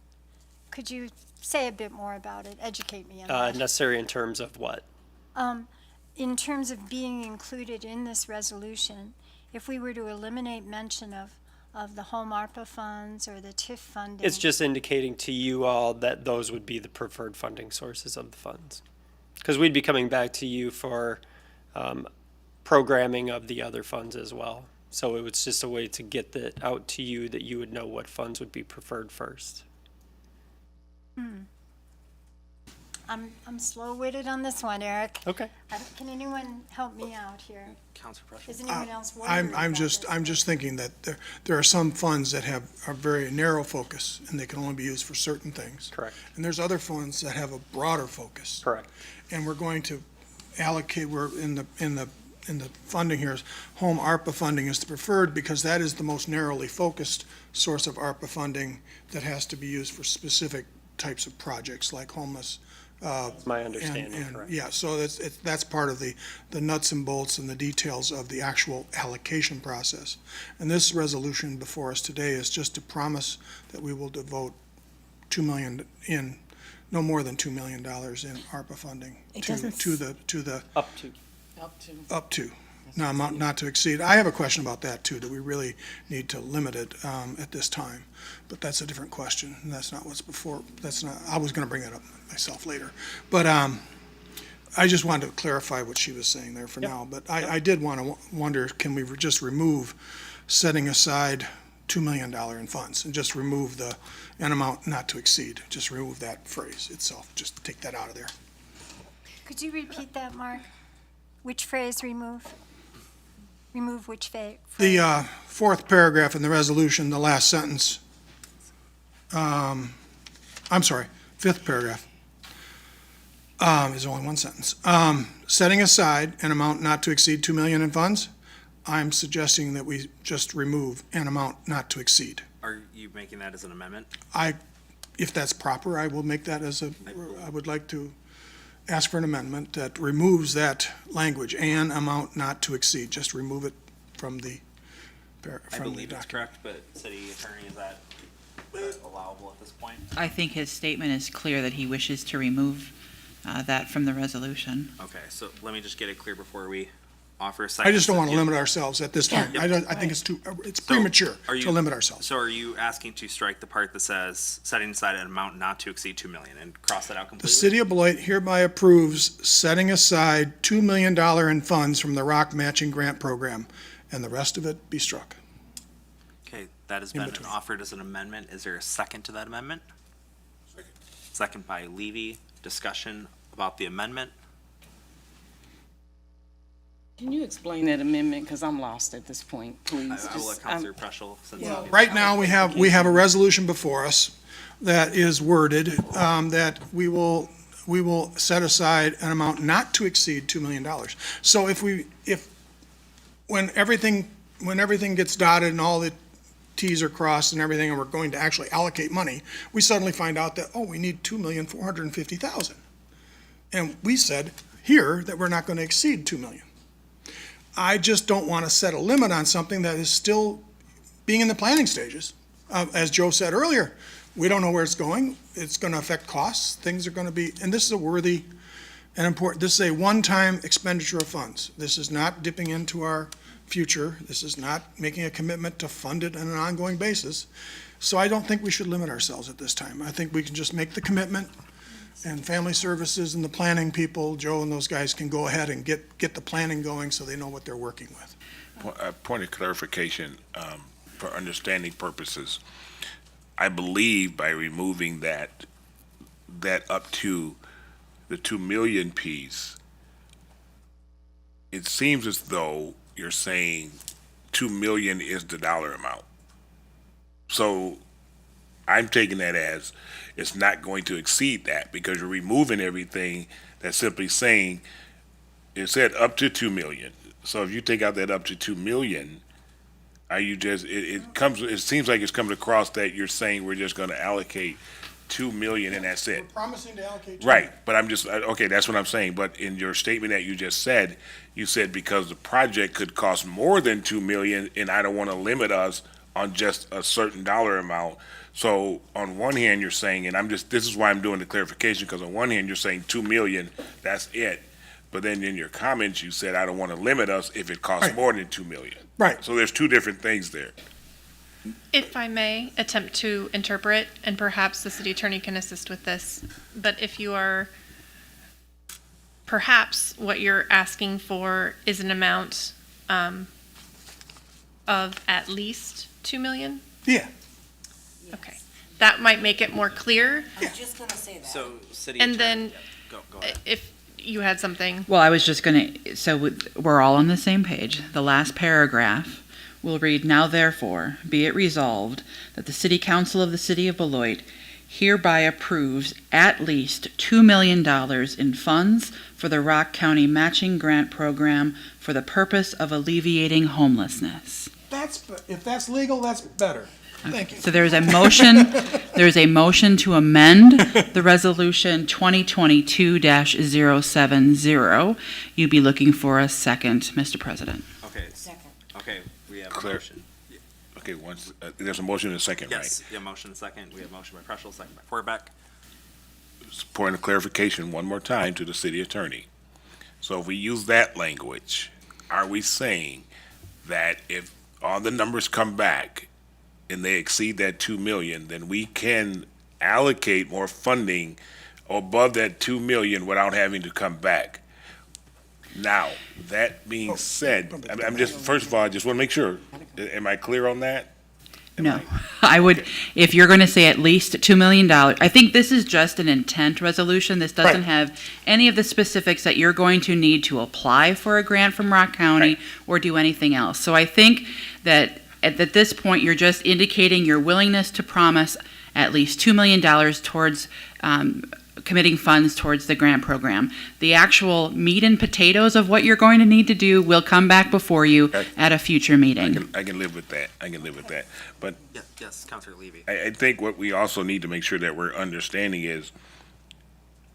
Could you say a bit more about it? Educate me on that. Necessary in terms of what? In terms of being included in this resolution, if we were to eliminate mention of the home ARPA funds or the TIF funding. It's just indicating to you all that those would be the preferred funding sources of the funds. Because we'd be coming back to you for programming of the other funds as well. So it was just a way to get that out to you that you would know what funds would be preferred first. I'm slow-witted on this one, Eric. Okay. Can anyone help me out here? Council President. Is anyone else wondering I'm about just, this? I'm just thinking that there are some funds that have a very narrow focus, and they can only be used for certain things. Correct. And there's other funds that have a broader focus. Correct. And we're going to allocate, we're in the funding here, home ARPA funding is the preferred because that is the most narrowly focused source of ARPA funding that has to be used for specific types of projects like homeless. That's my understanding, correct. Yeah, so that's part of the nuts and bolts and the details of the actual allocation process. And this resolution before us today is just to promise that we will devote no more than $2 million in ARPA funding to the up to. Now, amount not to exceed. I have a question about that too. Do we really need to limit it at this time? But that's a different question. And that's not what's before. That's not. I was going to bring that up myself later. But I just wanted to clarify what she was saying there for now. But I did want to wonder, can we just remove setting aside $2 million in funds and just remove an amount not to exceed? Just remove that phrase itself. Just take that out of there. Could you repeat that, Mark? Which phrase remove? Remove which phrase? The fourth paragraph in the resolution, the last sentence. I'm sorry, fifth paragraph. Is only one sentence. Setting aside an amount not to exceed 2 million in funds, I'm suggesting that we just remove an amount not to exceed. Are you making that as an amendment? If that's proper, I will make that I would like to ask for an amendment that removes that language, an amount not to exceed. Just remove it from the I believe it's correct, but city attorney, is that allowable at this point? I think his statement is clear that he wishes to remove that from the resolution. Okay, so let me just get it clear before we offer a second. I just don't want to limit ourselves at this time. Yeah. I think it's premature to limit ourselves. So are you asking to strike the part that says setting aside an amount not to exceed 2 million and cross that out completely? The city of Beloit hereby approves setting aside $2 million in funds from the Rock Matching Grant Program, and the rest of it be struck. Okay, that has been offered as an amendment. Is there a second to that amendment? Second by Levy. Discussion about the amendment. Can you explain that amendment, because I'm lost at this point, please? I will let Councilor Preschel. Right now, we have a resolution before us that is worded that we will set aside an amount not to exceed $2 million. So when everything gets dotted and all the T's are crossed and everything, and we're going to actually allocate money, we suddenly find out that, we need $2,450,000. And we said here that we're not going to exceed 2 million. I just don't want to set a limit on something that is still being in the planning stages. As Joe said earlier, we don't know where it's going. It's going to affect costs. Things are going to be, and this is a worthy and important, this is a one-time expenditure of funds. This is not dipping into our future. This is not making a commitment to fund it on an ongoing basis. So I don't think we should limit ourselves at this time. I think we can just make the commitment, and Family Services and the planning people, Joe and those guys, can go ahead and get the planning going so they know what they're working with. A point of clarification for understanding purposes. I believe by removing that up to the 2 million piece, it seems as though you're saying 2 million is the dollar amount. So I'm taking that as it's not going to exceed that, because you're removing everything that's simply saying it said up to 2 million. So if you take out that up to 2 million, are you just, it seems like it's coming across that you're saying we're just going to allocate 2 million and that's it. We're promising to allocate 2 Right, but I'm just, okay, that's what I'm saying. But in your statement that you just said, you said because the project could cost more than 2 million and I don't want to limit us on just a certain dollar amount. So on one hand, you're saying, and this is why I'm doing the clarification, because on one hand, you're saying 2 million, that's it. But then in your comments, you said, I don't want to limit us if it costs more than 2 million. Right. So there's two different things there. If I may attempt to interpret, and perhaps the city attorney can assist with this, but if you are, perhaps what you're asking for is an amount of at least 2 million? Yeah. Okay. That might make it more clear. I was just going to say that. So, city And attorney. then Go ahead. If you had something. Well, I was just going to, so we're all on the same page. The last paragraph will read, "Now therefore, be it resolved that the City Council of the City of Beloit hereby approves at least $2 million in funds for the Rock County Matching Grant Program for the purpose of alleviating homelessness." If that's legal, that's better. Thank you. So there's a motion, to amend the resolution 2022-070. You'd be looking for a second, Mr. President. Okay. Second. Okay, we have a Clear. motion. Okay, there's a motion and a second, right? Yes, yeah, motion second. We have motion by Preschel, second by Forbeck. Point of clarification one more time to the city attorney. So if we use that language, are we saying that if all the numbers come back and they exceed that 2 million, then we can allocate more funding above that 2 million without having to come back? Now, that being said, I'm just, first of all, I just want to make sure, am I clear on that? No, I would, if you're going to say at least $2 million, I think this is just an intent resolution. This doesn't have any of the specifics that you're going to need to apply for a grant from Rock County or do anything else. So I think that at this point, you're just indicating your willingness to promise at least $2 million towards committing funds towards the grant program. The actual meat and potatoes of what you're going to need to do will come back before you at a future meeting. I can live with that. I can live with that. But Yes, Councilor Levy. I think what we also need to make sure that we're understanding is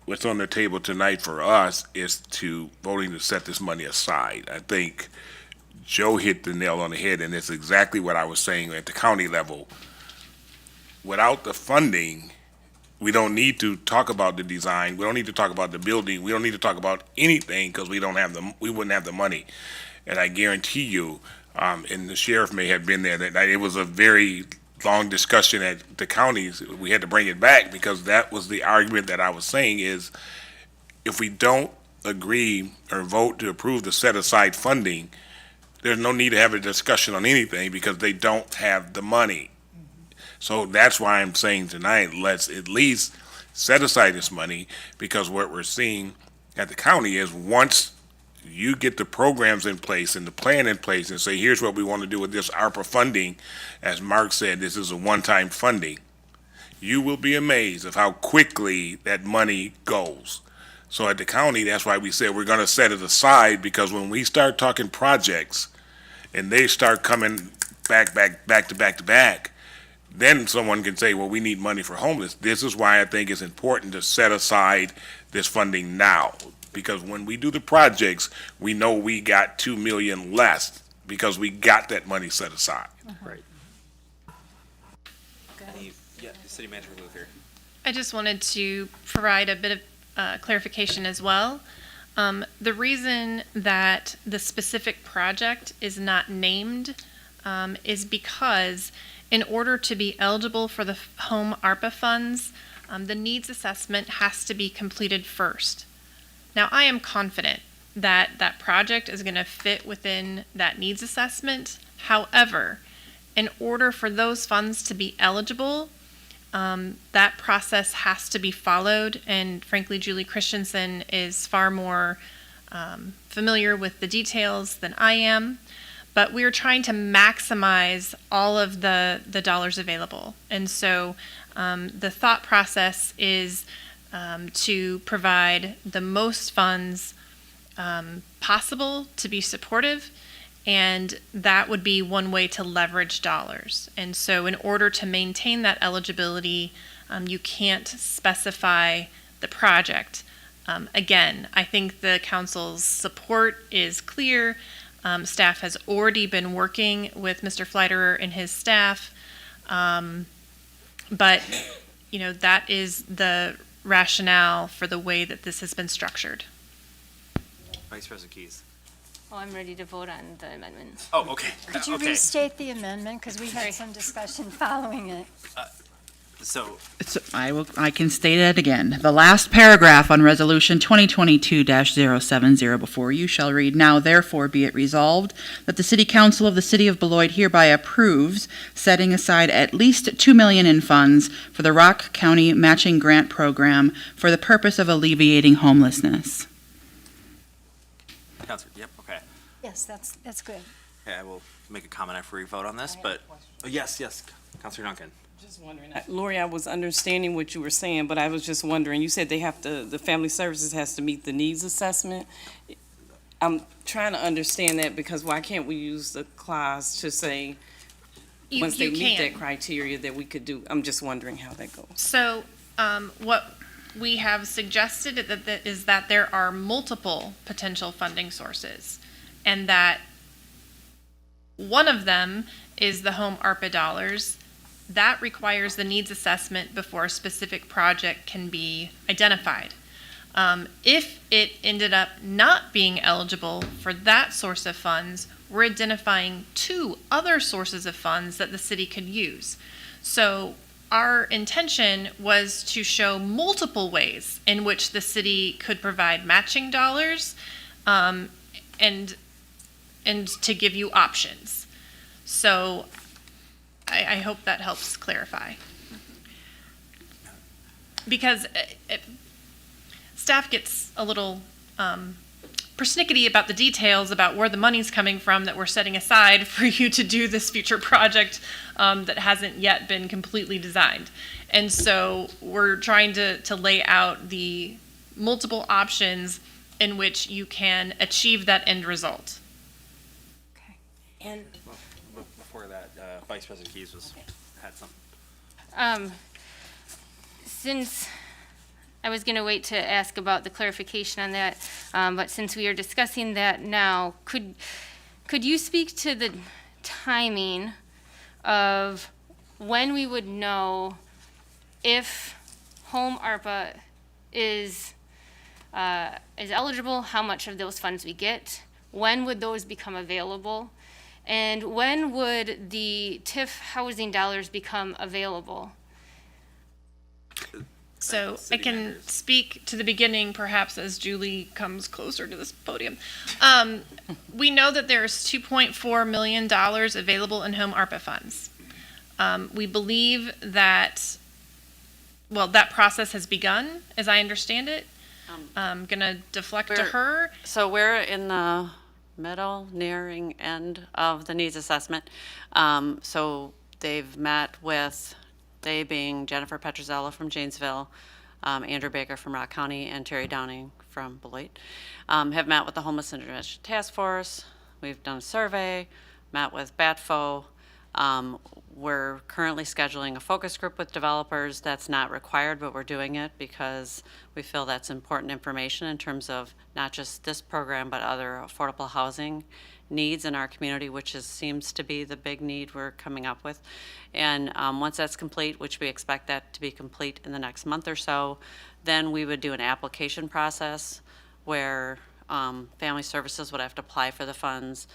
what's on the table tonight for us is to voting to set this money aside. I think Joe hit the nail on the head, and it's exactly what I was saying at the county level. Without the funding, we don't need to talk about the design. We don't need to talk about the building. We don't need to talk about anything because we wouldn't have the money. And I guarantee you, and the sheriff may have been there that night, it was a very long discussion at the counties. We had to bring it back because that was the argument that I was saying is if we don't agree or vote to approve the set aside funding, there's no need to have a discussion on anything because they don't have the money. So that's why I'm saying tonight, let's at least set aside this money because what we're seeing at the county is once you get the programs in place and the plan in place and say, here's what we want to do with this ARPA funding, as Mark said, this is a one-time funding, you will be amazed of how quickly that money goes. So at the county, that's why we said we're going to set it aside because when we start talking projects and they start coming back to back, then someone can say, well, we need money for homeless. This is why I think it's important to set aside this funding now. Because when we do the projects, we know we got 2 million less because we got that money set aside. Right. Yeah, City Manager Luther. I just wanted to provide a bit of clarification as well. The reason that the specific project is not named is because in order to be eligible for the home ARPA funds, the needs assessment has to be completed first. Now, I am confident that that project is going to fit within that needs assessment. However, in order for those funds to be eligible, that process has to be followed. And frankly, Julie Christensen is far more familiar with the details than I am. But we are trying to maximize all of the dollars available. And so the thought process is to provide the most funds possible to be supportive, and that would be one way to leverage dollars. And so in order to maintain that eligibility, you can't specify the project. Again, I think the council's support is clear. Staff has already been working with Mr. Fleiderer and his staff, but that is the rationale for the way that this has been structured. Vice President Keys. Oh, I'm ready to vote on the amendment. Oh, okay. Could you restate the amendment? Because we had some discussion following it. So, I can state it again. The last paragraph on Resolution 2022-070 before you shall read, "Now therefore be it resolved that the City Council of the City of Beloit hereby approves setting aside at least $2 million in funds for the Rock County Matching Grant Program for the purpose of alleviating homelessness." Counselor, yep, okay. Yes, that's good. Okay, I will make a comment after we vote on this, but, oh, yes, Counselor Duncan. Just wondering, Lori, I was understanding what you were saying, but I was just wondering, you said the family services has to meet the needs assessment. I'm trying to understand that because why can't we use the clause to say, once they meet that criteria that we could do? I'm just wondering how that goes. So, what we have suggested is that there are multiple potential funding sources, and that one of them is the home ARPA dollars. That requires the needs assessment before a specific project can be identified. If it ended up not being eligible for that source of funds, we're identifying 2 other sources of funds that the city could use. So our intention was to show multiple ways in which the city could provide matching dollars, and to give you options. So I hope that helps clarify. Because staff gets a little persnickety about the details about where the money's coming from that we're setting aside for you to do this future project that hasn't yet been completely designed. And so we're trying to lay out the multiple options in which you can achieve that end result. And Before that, Vice President Keys had something. Since I was going to wait to ask about the clarification on that, but since we are discussing that now, could you speak to the timing of when we would know if home ARPA is eligible, how much of those funds we get, when would those become available, and when would the TIF housing dollars become available? So I can speak to the beginning, perhaps, as Julie comes closer to this podium. We know that there's $2.4 million available in home ARPA funds. We believe that, that process has begun, as I understand it. I'm going to deflect to her. So we're in the middle, nearing end of the needs assessment. So they've met with, they being Jennifer Petrozella from Janesville, Andrew Baker from Rock County, and Terry Downing from Beloit, have met with the Homeless Intervention Task Force. We've done a survey, met with BATFO. We're currently scheduling a focus group with developers. That's not required, but we're doing it because we feel that's important information in terms of not just this program, but other affordable housing needs in our community, which seems to be the big need we're coming up with. And once that's complete, which we expect that to be complete in the next month or so, then we would do an application process where family services would have to apply for the funds.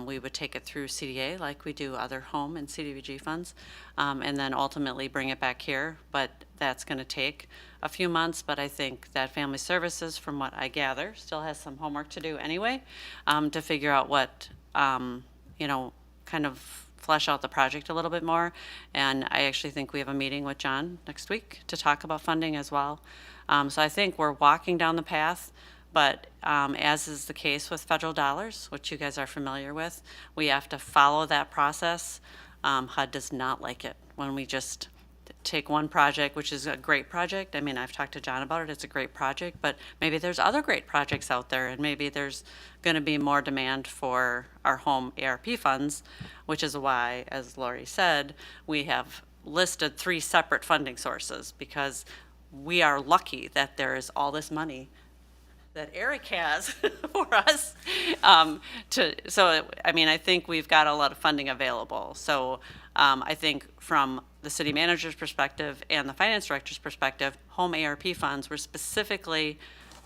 We would take it through CDA like we do other home and CDBG funds, and then ultimately bring it back here. But that's going to take a few months, but I think that family services, from what I gather, still has some homework to do anyway, to figure out what, kind of flesh out the project a little bit more. And I actually think we have a meeting with John next week to talk about funding as well. So I think we're walking down the path. But as is the case with federal dollars, which you guys are familiar with, we have to follow that process. HUD does not like it when we just take one project, which is a great project. I mean, I've talked to John about it. It's a great project, but maybe there's other great projects out there, and maybe there's going to be more demand for our home ARP funds, which is why, as Lori said, we have listed 3 separate funding sources, because we are lucky that there is all this money that Eric has for us. I think we've got a lot of funding available. So I think from the city manager's perspective and the finance director's perspective, home ARP funds were specifically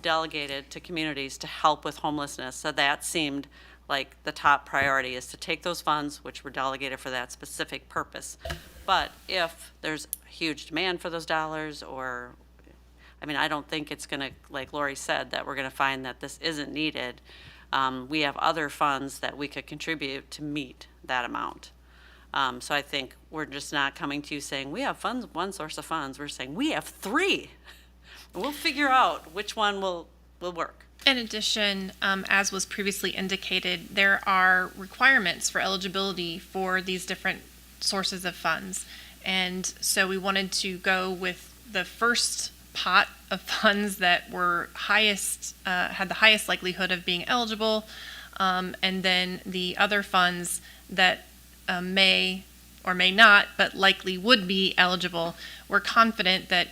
delegated to communities to help with homelessness. So that seemed like the top priority is to take those funds, which were delegated for that specific purpose. But if there's huge demand for those dollars, or, I mean, I don't think it's gonna, like Lori said, that we're gonna find that this isn't needed. We have other funds that we could contribute to meet that amount. So I think we're just not coming to you saying, we have funds, one source of funds. We're saying, we have three. We'll figure out which one will work. In addition, as was previously indicated, there are requirements for eligibility for these different sources of funds. And so we wanted to go with the first pot of funds that were highest, had the highest likelihood of being eligible, and then the other funds that may or may not, but likely would be eligible. We're confident that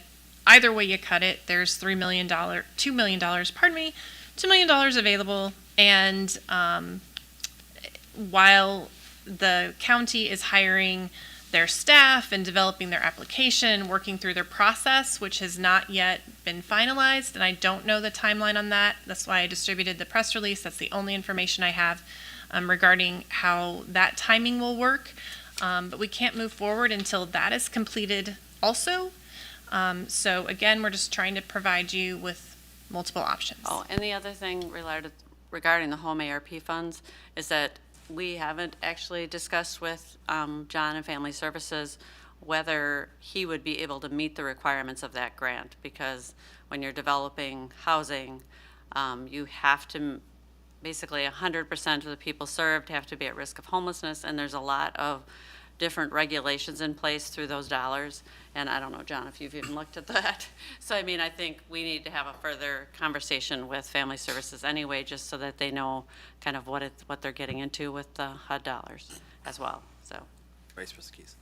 either way you cut it, there's $2 million available. And while the county is hiring their staff and developing their application, working through their process, which has not yet been finalized, and I don't know the timeline on that. That's why I distributed the press release. That's the only information I have regarding how that timing will work. But we can't move forward until that is completed also. So again, we're just trying to provide you with multiple options. Oh, and the other thing regarding the home ARP funds is that we haven't actually discussed with John and Family Services whether he would be able to meet the requirements of that grant, because when you're developing housing, you have to, basically 100% of the people served have to be at risk of homelessness, and there's a lot of different regulations in place through those dollars. And I don't know, John, if you've even looked at that. So, I mean, I think we need to have a further conversation with Family Services anyway, just so that they know kind of what they're getting into with the HUD dollars as well, so. Vice President Keys.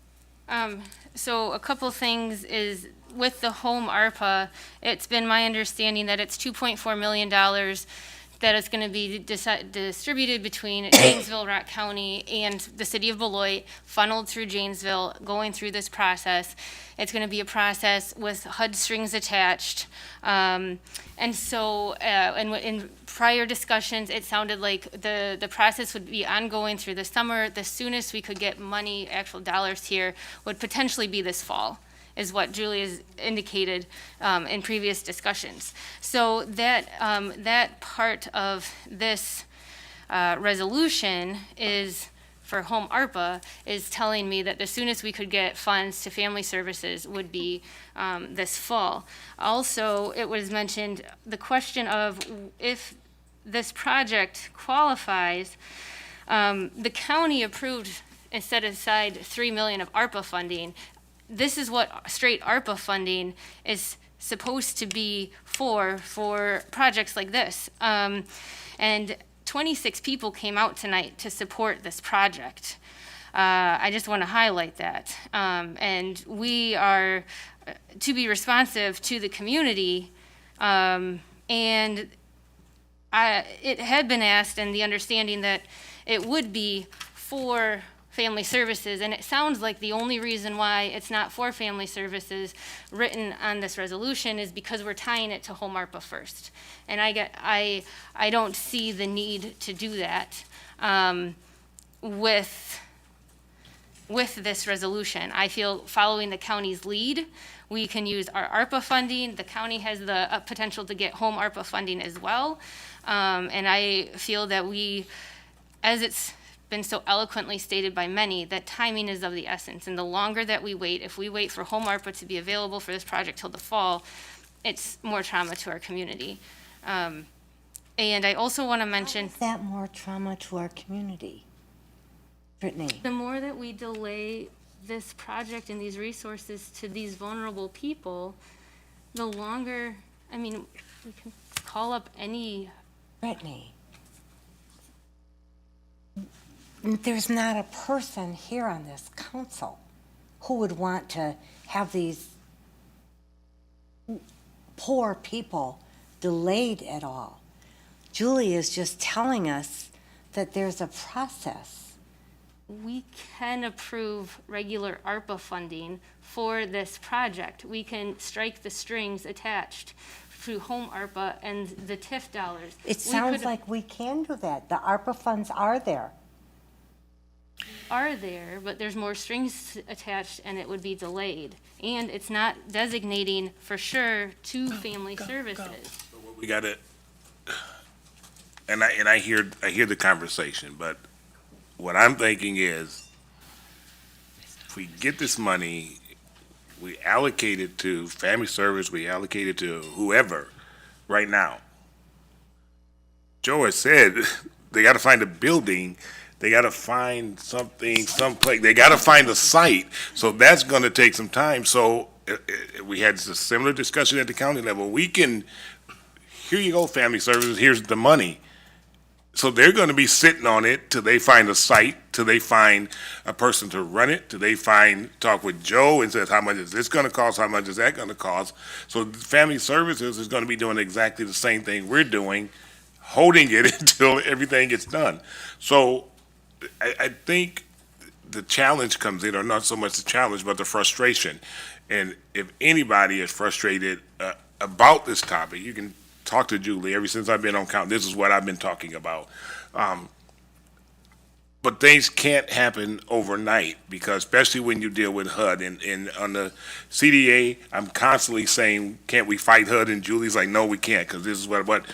So a couple things is with the home ARPA, it's been my understanding that it's $2.4 million that is going to be distributed between Janesville, Rock County, and the city of Beloit, funneled through Janesville, going through this process. It's going to be a process with HUD strings attached. And so in prior discussions, it sounded like the process would be ongoing through the summer. The soonest we could get money, actual dollars here, would potentially be this fall, is what Julie has indicated in previous discussions. So that part of this resolution is, for home ARPA, is telling me that the soonest we could get funds to Family Services would be this fall. Also, it was mentioned the question of if this project qualifies, the county approved and set aside $3 million of ARPA funding. This is what straight ARPA funding is supposed to be for projects like this. And 26 people came out tonight to support this project. I just want to highlight that. And we are to be responsive to the community. And it had been asked, and the understanding that it would be for Family Services, and it sounds like the only reason why it's not for Family Services written on this resolution is because we're tying it to home ARPA first. And I don't see the need to do that with this resolution. I feel following the county's lead, we can use our ARPA funding. The county has the potential to get home ARPA funding as well. And I feel that we, as it's been so eloquently stated by many, that timing is of the essence. And the longer that we wait, if we wait for home ARPA to be available for this project till the fall, it's more trauma to our community. And I also want to mention— How is that more trauma to our community? Brittany? The more that we delay this project and these resources to these vulnerable people, the longer, I mean, we can call up any— Brittany, there's not a person here on this council who would want to have these poor people delayed at all. Julie is just telling us that there's a process. We can approve regular ARPA funding for this project. We can strike the strings attached through home ARPA and the TIF dollars. It sounds like we can do that. The ARPA funds are there. Are there, but there's more strings attached and it would be delayed. And it's not designating for sure to family services. We got to, and I hear the conversation, but what I'm thinking is, if we get this money, we allocate it to family service, we allocate it to whoever right now. Joe has said they got to find a building, they got to find something, someplace, they got to find a site. So that's going to take some time. So we had a similar discussion at the county level. We can, here you go, family services, here's the money. So they're going to be sitting on it till they find a site, till they find a person to run it, till they talk with Joe and says, how much is this going to cost? How much is that going to cost? So family services is going to be doing exactly the same thing we're doing, holding it until everything gets done. So I think the challenge comes in, or not so much the challenge, but the frustration. And if anybody is frustrated about this topic, you can talk to Julie. Ever since I've been on count, this is what I've been talking about. But things can't happen overnight, because especially when you deal with HUD and on the CDA, I'm constantly saying, can't we fight HUD? And Julie's like, no, we can't, because this is what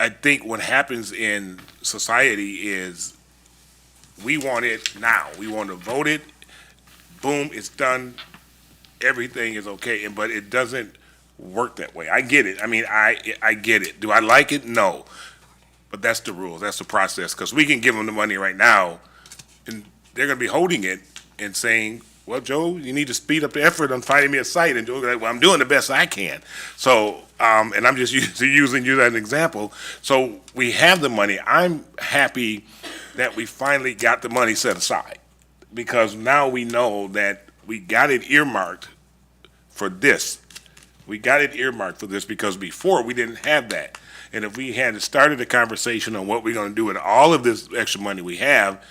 I think what happens in society is we want it now. We want to vote it. Boom, it's done. Everything is okay. But it doesn't work that way. I get it. I mean, I get it. Do I like it? No. But that's the rules. That's the process. Because we can give them the money right now, and they're going to be holding it and saying, well, Joe, you need to speed up the effort on finding me a site. And Joe's like, well, I'm doing the best I can. So, and I'm just using you as an example. So we have the money. I'm happy that we finally got the money set aside, because now we know that we got it earmarked for this. We got it earmarked for this because before we didn't have that. And if we had started a conversation on what we're going to do with all of this extra money we have,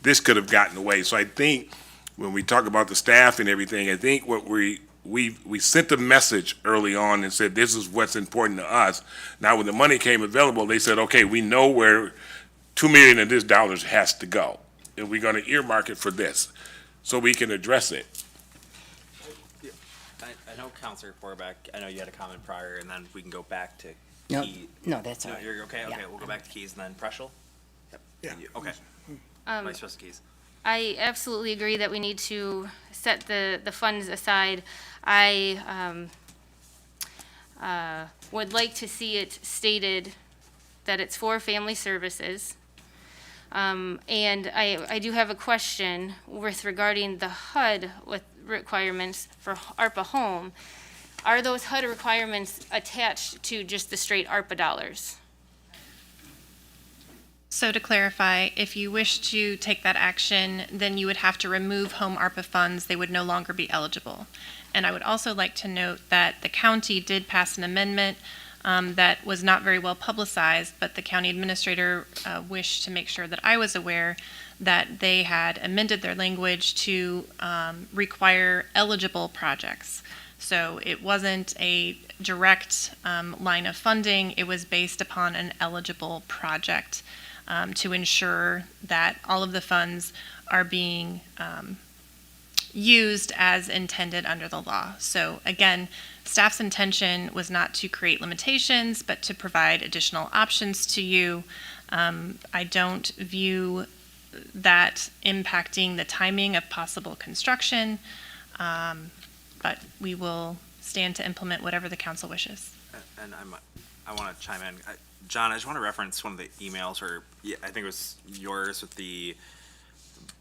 this could have gotten away. So I think when we talk about the staff and everything, I think what we sent a message early on and said, this is what's important to us. Now, when the money came available, they said, okay, we know where $2 million of this dollars has to go, and we're going to earmark it for this, so we can address it. I know Councilor Forback, I know you had a comment prior, and then we can go back to No, Key. no, that's all right. You're okay? Okay, Yeah. we'll go back to Keys and then Preschel? Yep. Yeah. Okay. Vice President Keys. I absolutely agree that we need to set the funds aside. I would like to see it stated that it's for family services. And I do have a question with regarding the HUD with requirements for ARPA Home. Are those HUD requirements attached to just the straight ARPA dollars? So to clarify, if you wish to take that action, then you would have to remove home ARPA funds. They would no longer be eligible. And I would also like to note that the county did pass an amendment that was not very well publicized, but the county administrator wished to make sure that I was aware that they had amended their language to require eligible projects. So it wasn't a direct line of funding. It was based upon an eligible project to ensure that all of the funds are being used as intended under the law. So again, staff's intention was not to create limitations, but to provide additional options to you. I don't view that impacting the timing of possible construction, but we will stand to implement whatever the council wishes. And I want to chime in. John, I just want to reference one of the emails, or I think it was yours with the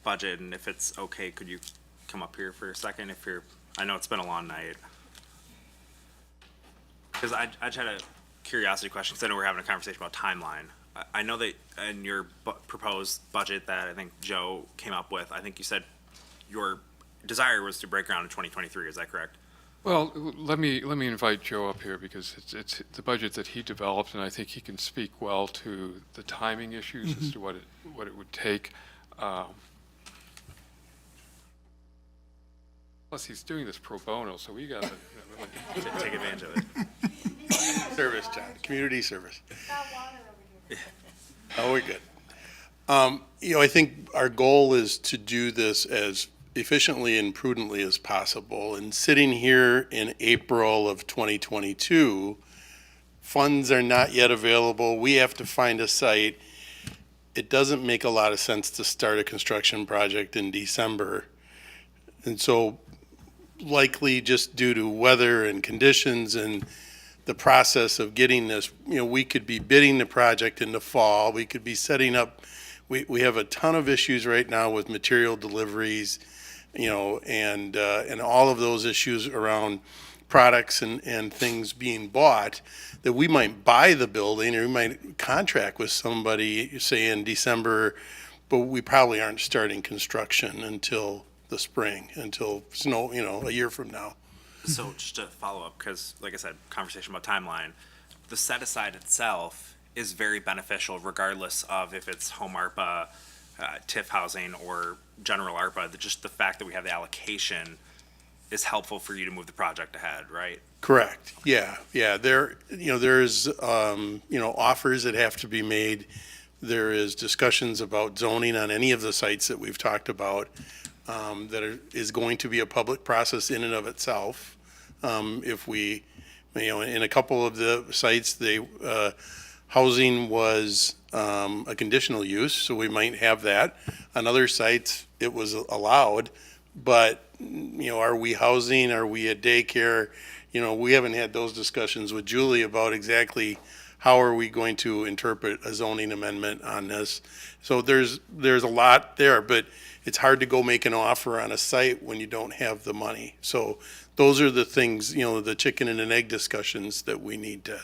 budget, and if it's okay, could you come up here for a second? I know it's been a long night. Because I just had a curiosity question, because I know we're having a conversation about timeline. I know that in your proposed budget that I think Joe came up with, I think you said your desire was to break ground in 2023. Is that correct? Well, let me invite Joe up here, because it's the budget that he developed, and I think he can speak well to the timing issues as to what it would take. Plus, he's doing this pro bono, so we got to take advantage of it. Service, John, community service. Oh, we're good. I think our goal is to do this as efficiently and prudently as possible. And sitting here in April of 2022, funds are not yet available. We have to find a site. It doesn't make a lot of sense to start a construction project in December. And so likely just due to weather and conditions and the process of getting this, we could be bidding the project in the fall. We could be setting up, we have a ton of issues right now with material deliveries, and all of those issues around products and things being bought, that we might buy the building or we might contract with somebody, say in December, but we probably aren't starting construction until the spring, until snow, a year from now. So just to follow up, because like I said, conversation about timeline, the set aside itself is very beneficial regardless of if it's home ARPA, TIF housing, or general ARPA. Just the fact that we have the allocation is helpful for you to move the project ahead, right? Correct. Yeah. There's offers that have to be made. There is discussions about zoning on any of the sites that we've talked about. Is going to be a public process in and of itself. If we, in a couple of the sites, housing was a conditional use, so we might have that. On other sites, it was allowed, but, are we housing, are we a daycare? We haven't had those discussions with Julie about exactly how are we going to interpret a zoning amendment on this. So there's a lot there, but it's hard to go make an offer on a site when you don't have the money. So those are the things, the chicken and an egg discussions that we need to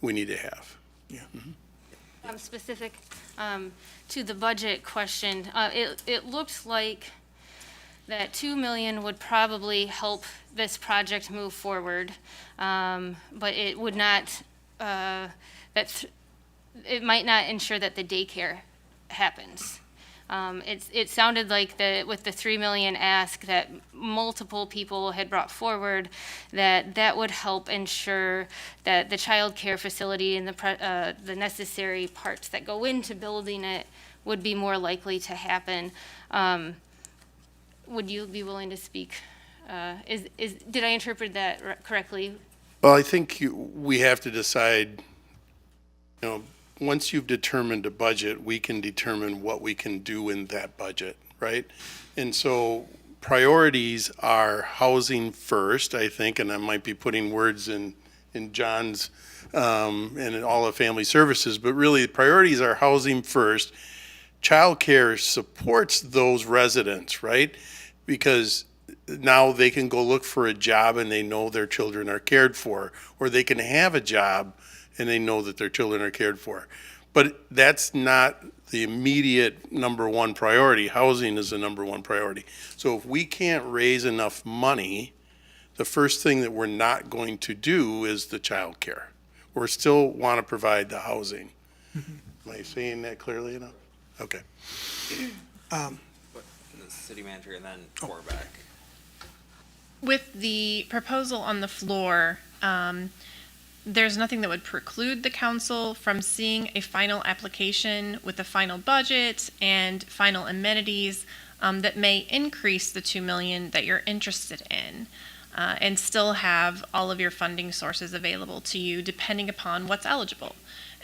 have. Yeah. Mm-hmm. Specific to the budget question, it looked like that 2 million would probably help this project move forward, but it would not. It might not ensure that the daycare happens. It sounded like with the 3 million ask that multiple people had brought forward, that would help ensure that the child care facility and the necessary parts that go into building it would be more likely to happen. Would you be willing to speak? Did I interpret that correctly? Well, I think we have to decide, once you've determined a budget, we can determine what we can do in that budget, right? And so priorities are housing first, I think, and I might be putting words in John's and in all of family services, but really priorities are housing first. Childcare supports those residents, right? Because now they can go look for a job and they know their children are cared for, or they can have a job and they know that their children are cared for. But that's not the immediate number one priority. Housing is the number one priority. So if we can't raise enough money, the first thing that we're not going to do is the child care. We still want to provide the housing. Mm-hmm. Am I saying that clearly enough? Okay. The city manager and then Corback. With the proposal on the floor, there's nothing that would preclude the council from seeing a final application with a final budget and final amenities that may increase the 2 million that you're interested in, and still have all of your funding sources available to you depending upon what's eligible.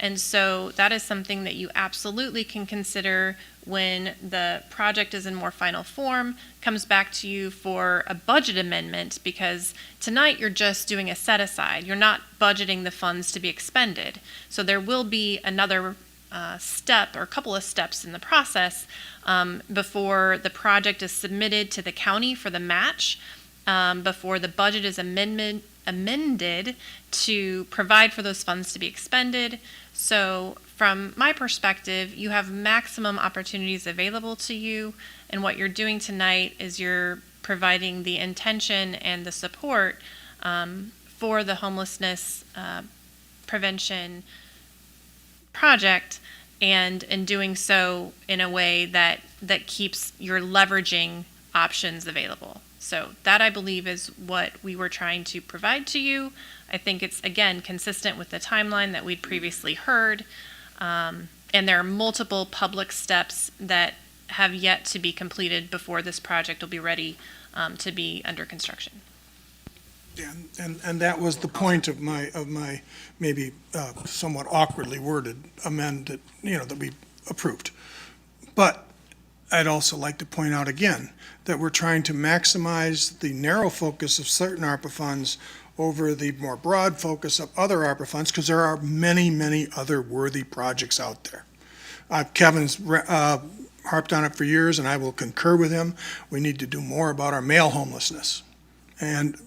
And so that is something that you absolutely can consider when the project is in more final form, comes back to you for a budget amendment, because tonight you're just doing a set aside. You're not budgeting the funds to be expended. So there will be another step or a couple of steps in the process before the project is submitted to the county for the match, before the budget is amended to provide for those funds to be expended. So from my perspective, you have maximum opportunities available to you, and what you're doing tonight is you're providing the intention and the support for the homelessness prevention project, and in doing so in a way that keeps your leveraging options available. So that, I believe, is what we were trying to provide to you. I think it's, again, consistent with the timeline that we'd previously heard. And there are multiple public steps that have yet to be completed before this project will be ready to be under construction. And that was the point of my maybe somewhat awkwardly worded amend that, that we approved. But I'd also like to point out again that we're trying to maximize the narrow focus of certain ARPA funds over the more broad focus of other ARPA funds, because there are many, many other worthy projects out there. Kevin's harped on it for years, and I will concur with him. We need to do more about our male homelessness. And,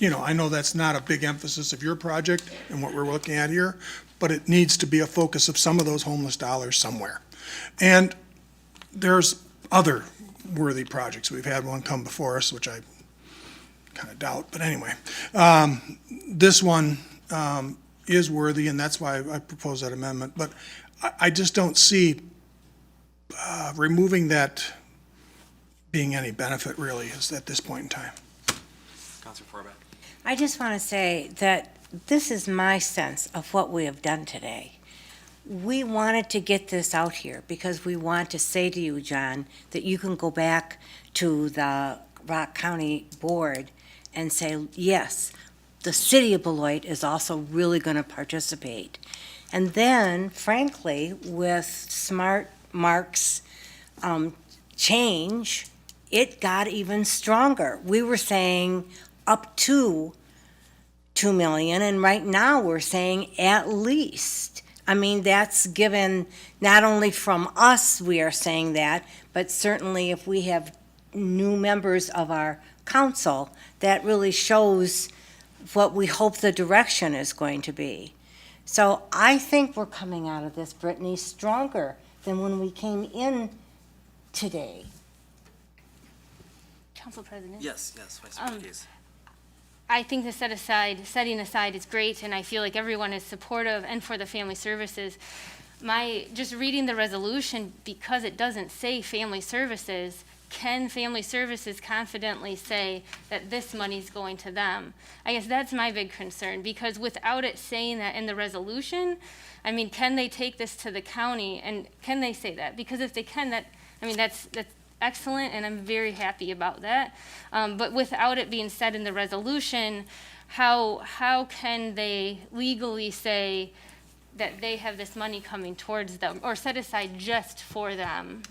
I know that's not a big emphasis of your project and what we're looking at here, but it needs to be a focus of some of those homeless dollars somewhere. And there's other worthy projects. We've had one come before us, which I kind of doubt, but anyway. This one is worthy, and that's why I propose that amendment. But I just don't see removing that being any benefit really is at this point in time. Councilor Forbeck. I just want to say that this is my sense of what we have done today. We wanted to get this out here because we want to say to you, John, that you can go back to the Rock County Board and say, yes, the city of Beloit is also really going to participate. And then, frankly, with Smart Mark's change, it got even stronger. We were saying up to 2 million, and right now we're saying at least. I mean, that's given, not only from us we are saying that, but certainly if we have new members of our council, that really shows what we hope the direction is going to be. So I think we're coming out of this, Brittany, stronger than when we came in today. Council President? Yes, Vice President Case. I think the setting aside is great, and I feel like everyone is supportive, and for the family services. Just reading the resolution, because it doesn't say family services, can family services confidently say that this money's going to them? I guess that's my big concern, because without it saying that in the resolution, I mean, can they take this to the county, and can they say that? Because if they can, that's excellent, and I'm very happy about that. But without it being said in the resolution, how can they legally say that they have this money coming towards them, or set aside just for them?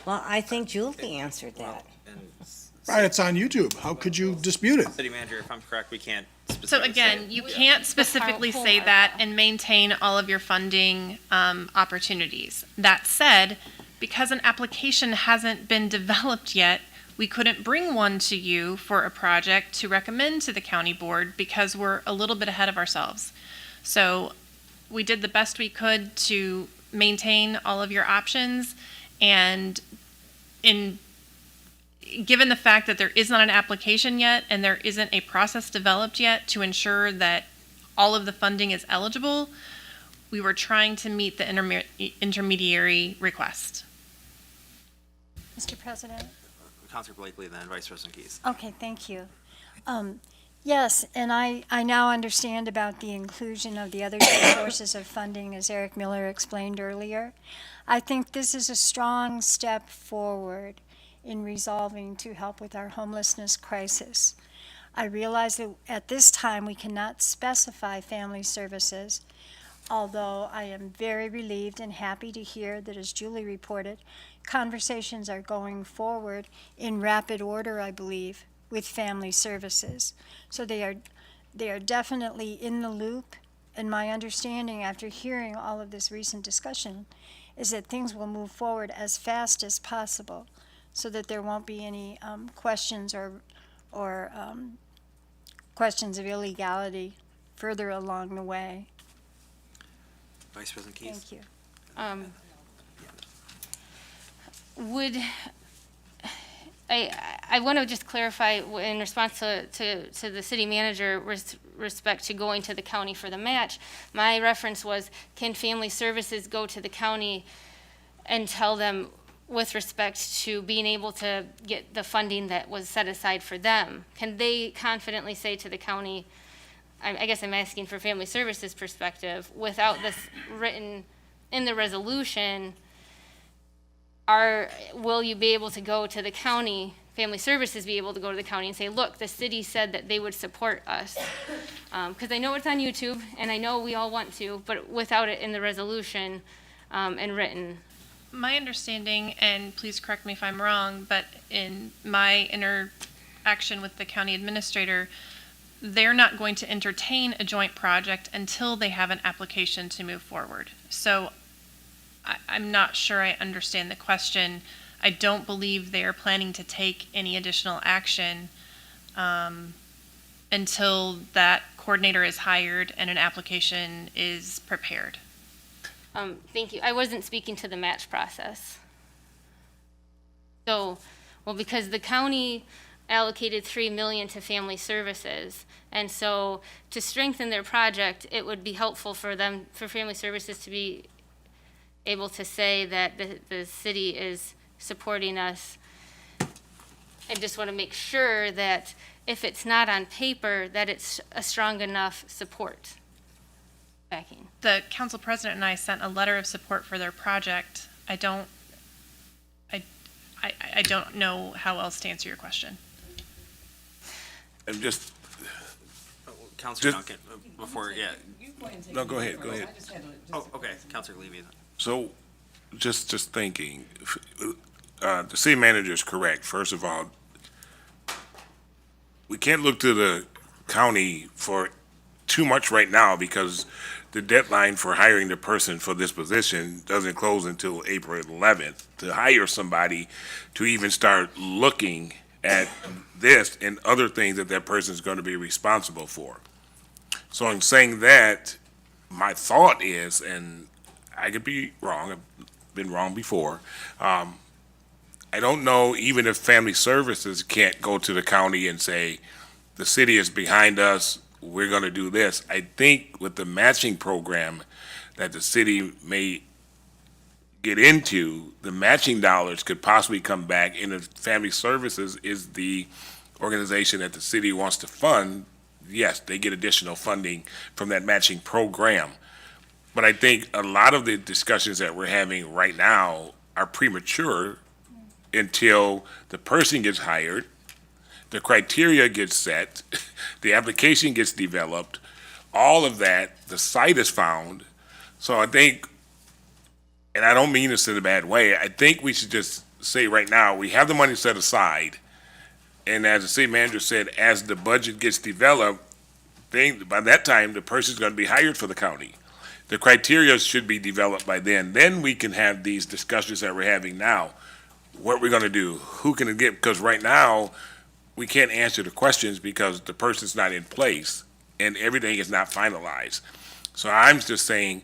Well, I think Julie answered that. Right, it's on YouTube. How could you dispute it? City Manager, if I'm correct, we can't So specifically again, say it. you can't specifically say that and maintain all of your funding opportunities. That said, because an application hasn't been developed yet, we couldn't bring one to you for a project to recommend to the county board because we're a little bit ahead of ourselves. So we did the best we could to maintain all of your options, and given the fact that there is not an application yet and there isn't a process developed yet to ensure that all of the funding is eligible, we were trying to meet the intermediary request. Mr. President? Councilor Blakely, then Vice President Keys. Okay, thank you. Yes, and I now understand about the inclusion of the other two sources of funding, as Eric Miller explained earlier. I think this is a strong step forward in resolving to help with our homelessness crisis. I realize that at this time we cannot specify family services, although I am very relieved and happy to hear that, as Julie reported, conversations are going forward in rapid order, I believe, with family services. So they are definitely in the loop, and my understanding after hearing all of this recent discussion is that things will move forward as fast as possible so that there won't be any questions or questions of illegality further along the way. Vice President Keys. Thank you. I want to just clarify in response to the city manager with respect to going to the county for the match. My reference was, can family services go to the county and tell them with respect to being able to get the funding that was set aside for them? Can they confidently say to the county, I guess I'm asking for Family Services perspective, without this written in the resolution, will you be able to go to the county, Family Services be able to go to the county and say, look, the city said that they would support us? Because I know it's on YouTube, and I know we all want to, but without it in the resolution and written. My understanding, and please correct me if I'm wrong, but in my interaction with the county administrator, they're not going to entertain a joint project until they have an application to move forward. So I'm not sure I understand the question. I don't believe they are planning to take any additional action until that coordinator is hired and an application is prepared. Thank you. I wasn't speaking to the match process. So, well, because the county allocated $3 million to Family Services, and so to strengthen their project, it would be helpful for them, for Family Services to be able to say that the city is supporting us. I just want to make sure that if it's not on paper, that it's a strong enough support backing. The council president and I sent a letter of support for their project. I don't know how else to answer your question. And just, Councilor Duncan, before, yeah. no, go ahead. Oh, okay, Councilor Levy. So, just thinking, the city manager is correct. First of all, we can't look to the county for too much right now because the deadline for hiring the person for this position doesn't close until April 11th. To hire somebody to even start looking at this and other things that person is going to be responsible for. So in saying that, my thought is, and I could be wrong, I've been wrong before, I don't know even if Family Services can't go to the county and say, the city is behind us, we're going to do this. I think with the matching program that the city may get into, the matching dollars could possibly come back, and if Family Services is the organization that the city wants to fund, yes, they get additional funding from that matching program. But I think a lot of the discussions that we're having right now are premature until the person gets hired, the criteria gets set, the application gets developed, all of that, the site is found. So I think, and I don't mean this in a bad way, I think we should just say right now, we have the money set aside. And as the city manager said, as the budget gets developed, by that time, the person's going to be hired for the county. The criteria should be developed by then. Then we can have these discussions that we're having now. What we're going to do, who can it get? Because right now, we can't answer the questions because the person's not in place and everything is not finalized. So I'm just saying,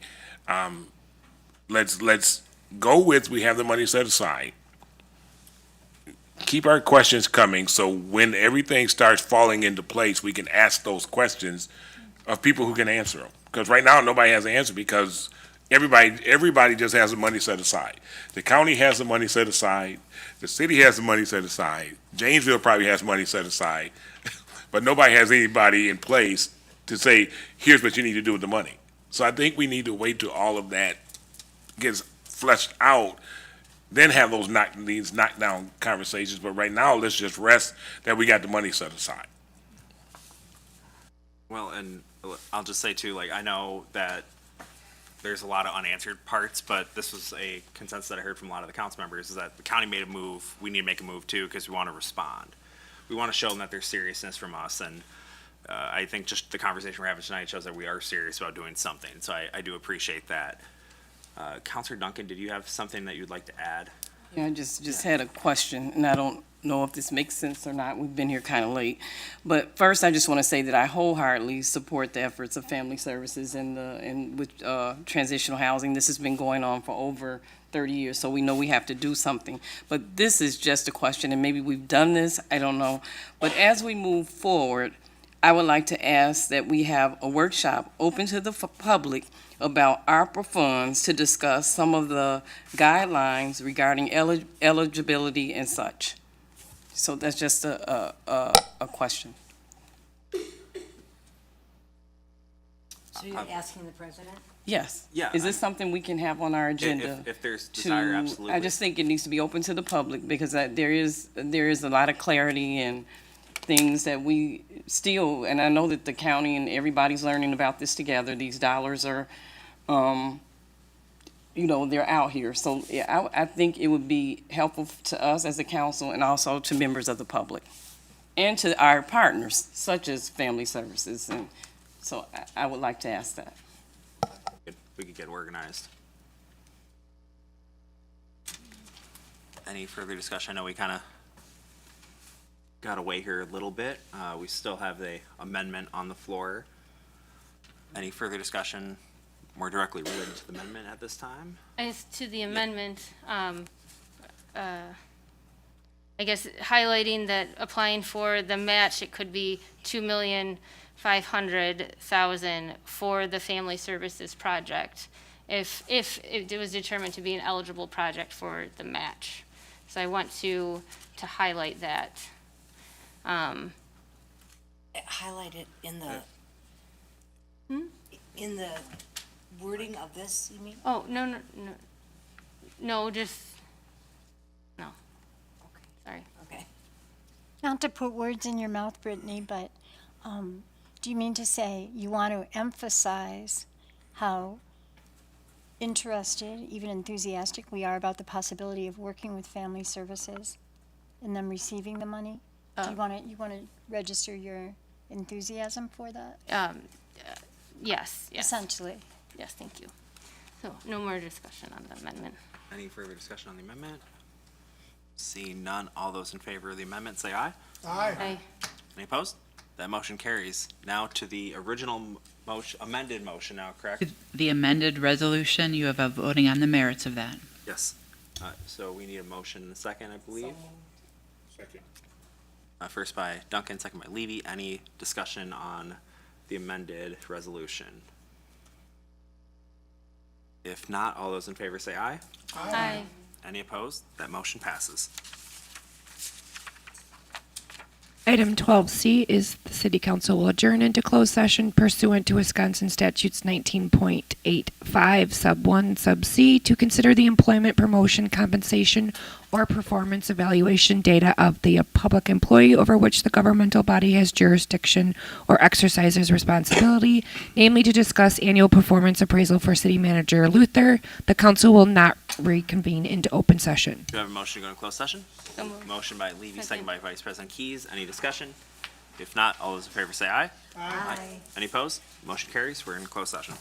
let's go with, we have the money set aside. Keep our questions coming, so when everything starts falling into place, we can ask those questions of people who can answer them. Because right now, nobody has an answer because everybody just has the money set aside. The county has the money set aside. The city has the money set aside. Janesville probably has money set aside. But nobody has anybody in place to say, here's what you need to do with the money. So I think we need to wait till all of that gets fleshed out, then have those knockdown conversations. But right now, let's just rest that we got the money set aside. Well, and I'll just say too, like, I know that there's a lot of unanswered parts, but this was a consensus that I heard from a lot of the council members, is that the county made a move, we need to make a move too, because we want to respond. We want to show them that there's seriousness from us, and I think just the conversation we're having tonight shows that we are serious about doing something, so I do appreciate that. Councilor Duncan, did you have something that you'd like to add? Yeah, I just had a question, and I don't know if this makes sense or not. We've been here kind of late. But first, I just want to say that I wholeheartedly support the efforts of Family Services and with transitional housing. This has been going on for over 30 years, so we know we have to do something. But this is just a question, and maybe we've done this, I don't know. But as we move forward, I would like to ask that we have a workshop open to the public about ARPA funds to discuss some of the guidelines regarding eligibility and such. So that's just a question. So you're asking the president? Yes. Yeah, Is this something we can have on our agenda? If there's desire, to- absolutely. I just think it needs to be open to the public because there is a lot of clarity and things that we still, and I know that the county and everybody's learning about this together. These dollars are, they're out here. So yeah, I think it would be helpful to us as a council and also to members of the public and to our partners such as Family Services. And so I would like to ask that. We could get organized. Any further discussion? I know we kind of got away here a little bit. We still have the amendment on the floor. Any further discussion more directly related to the amendment at this time? As to the amendment, I guess highlighting that applying for the match, it could be $2,500,000 for the Family Services project, if it was determined to be an eligible project for the match. So I want to highlight that. Highlight it in the wording of this, you mean? Oh, no, just, no. Sorry. Okay. Not to put words in your mouth, Brittany, but do you mean to say you want to emphasize how interested, even enthusiastic we are about the possibility of working with Family Services and them receiving the money? Do you want to register your enthusiasm for that? Yes. Essentially. Yes, thank you. So no more discussion on the amendment. Any further discussion on the amendment? Seeing none, all those in favor of the amendment say aye. Aye. Any opposed? That motion carries. Now to the original motion, amended motion now, correct? The amended resolution, you have a voting on the merits of that. Yes. So we need a motion in a second, I believe. Second. First by Duncan, second by Levy. Any discussion on the amended resolution? If not, all those in favor say aye. Aye. Any opposed? That motion passes. Item 12C is the City Council will adjourn into closed session pursuant to Wisconsin Statutes 19.85 Sub 1 Sub C to consider the employment, promotion, compensation, or performance evaluation data of the public employee over which the governmental body has jurisdiction or exercises responsibility, namely to discuss annual performance appraisal for City Manager Luther. The council will not reconvene into open session. Do you have a motion to go into closed session? So moved. Motion by Levy, second by Vice President Keys. Any discussion? If not, all those in favor say aye. Aye. Any opposed? Motion carries. We're in closed session.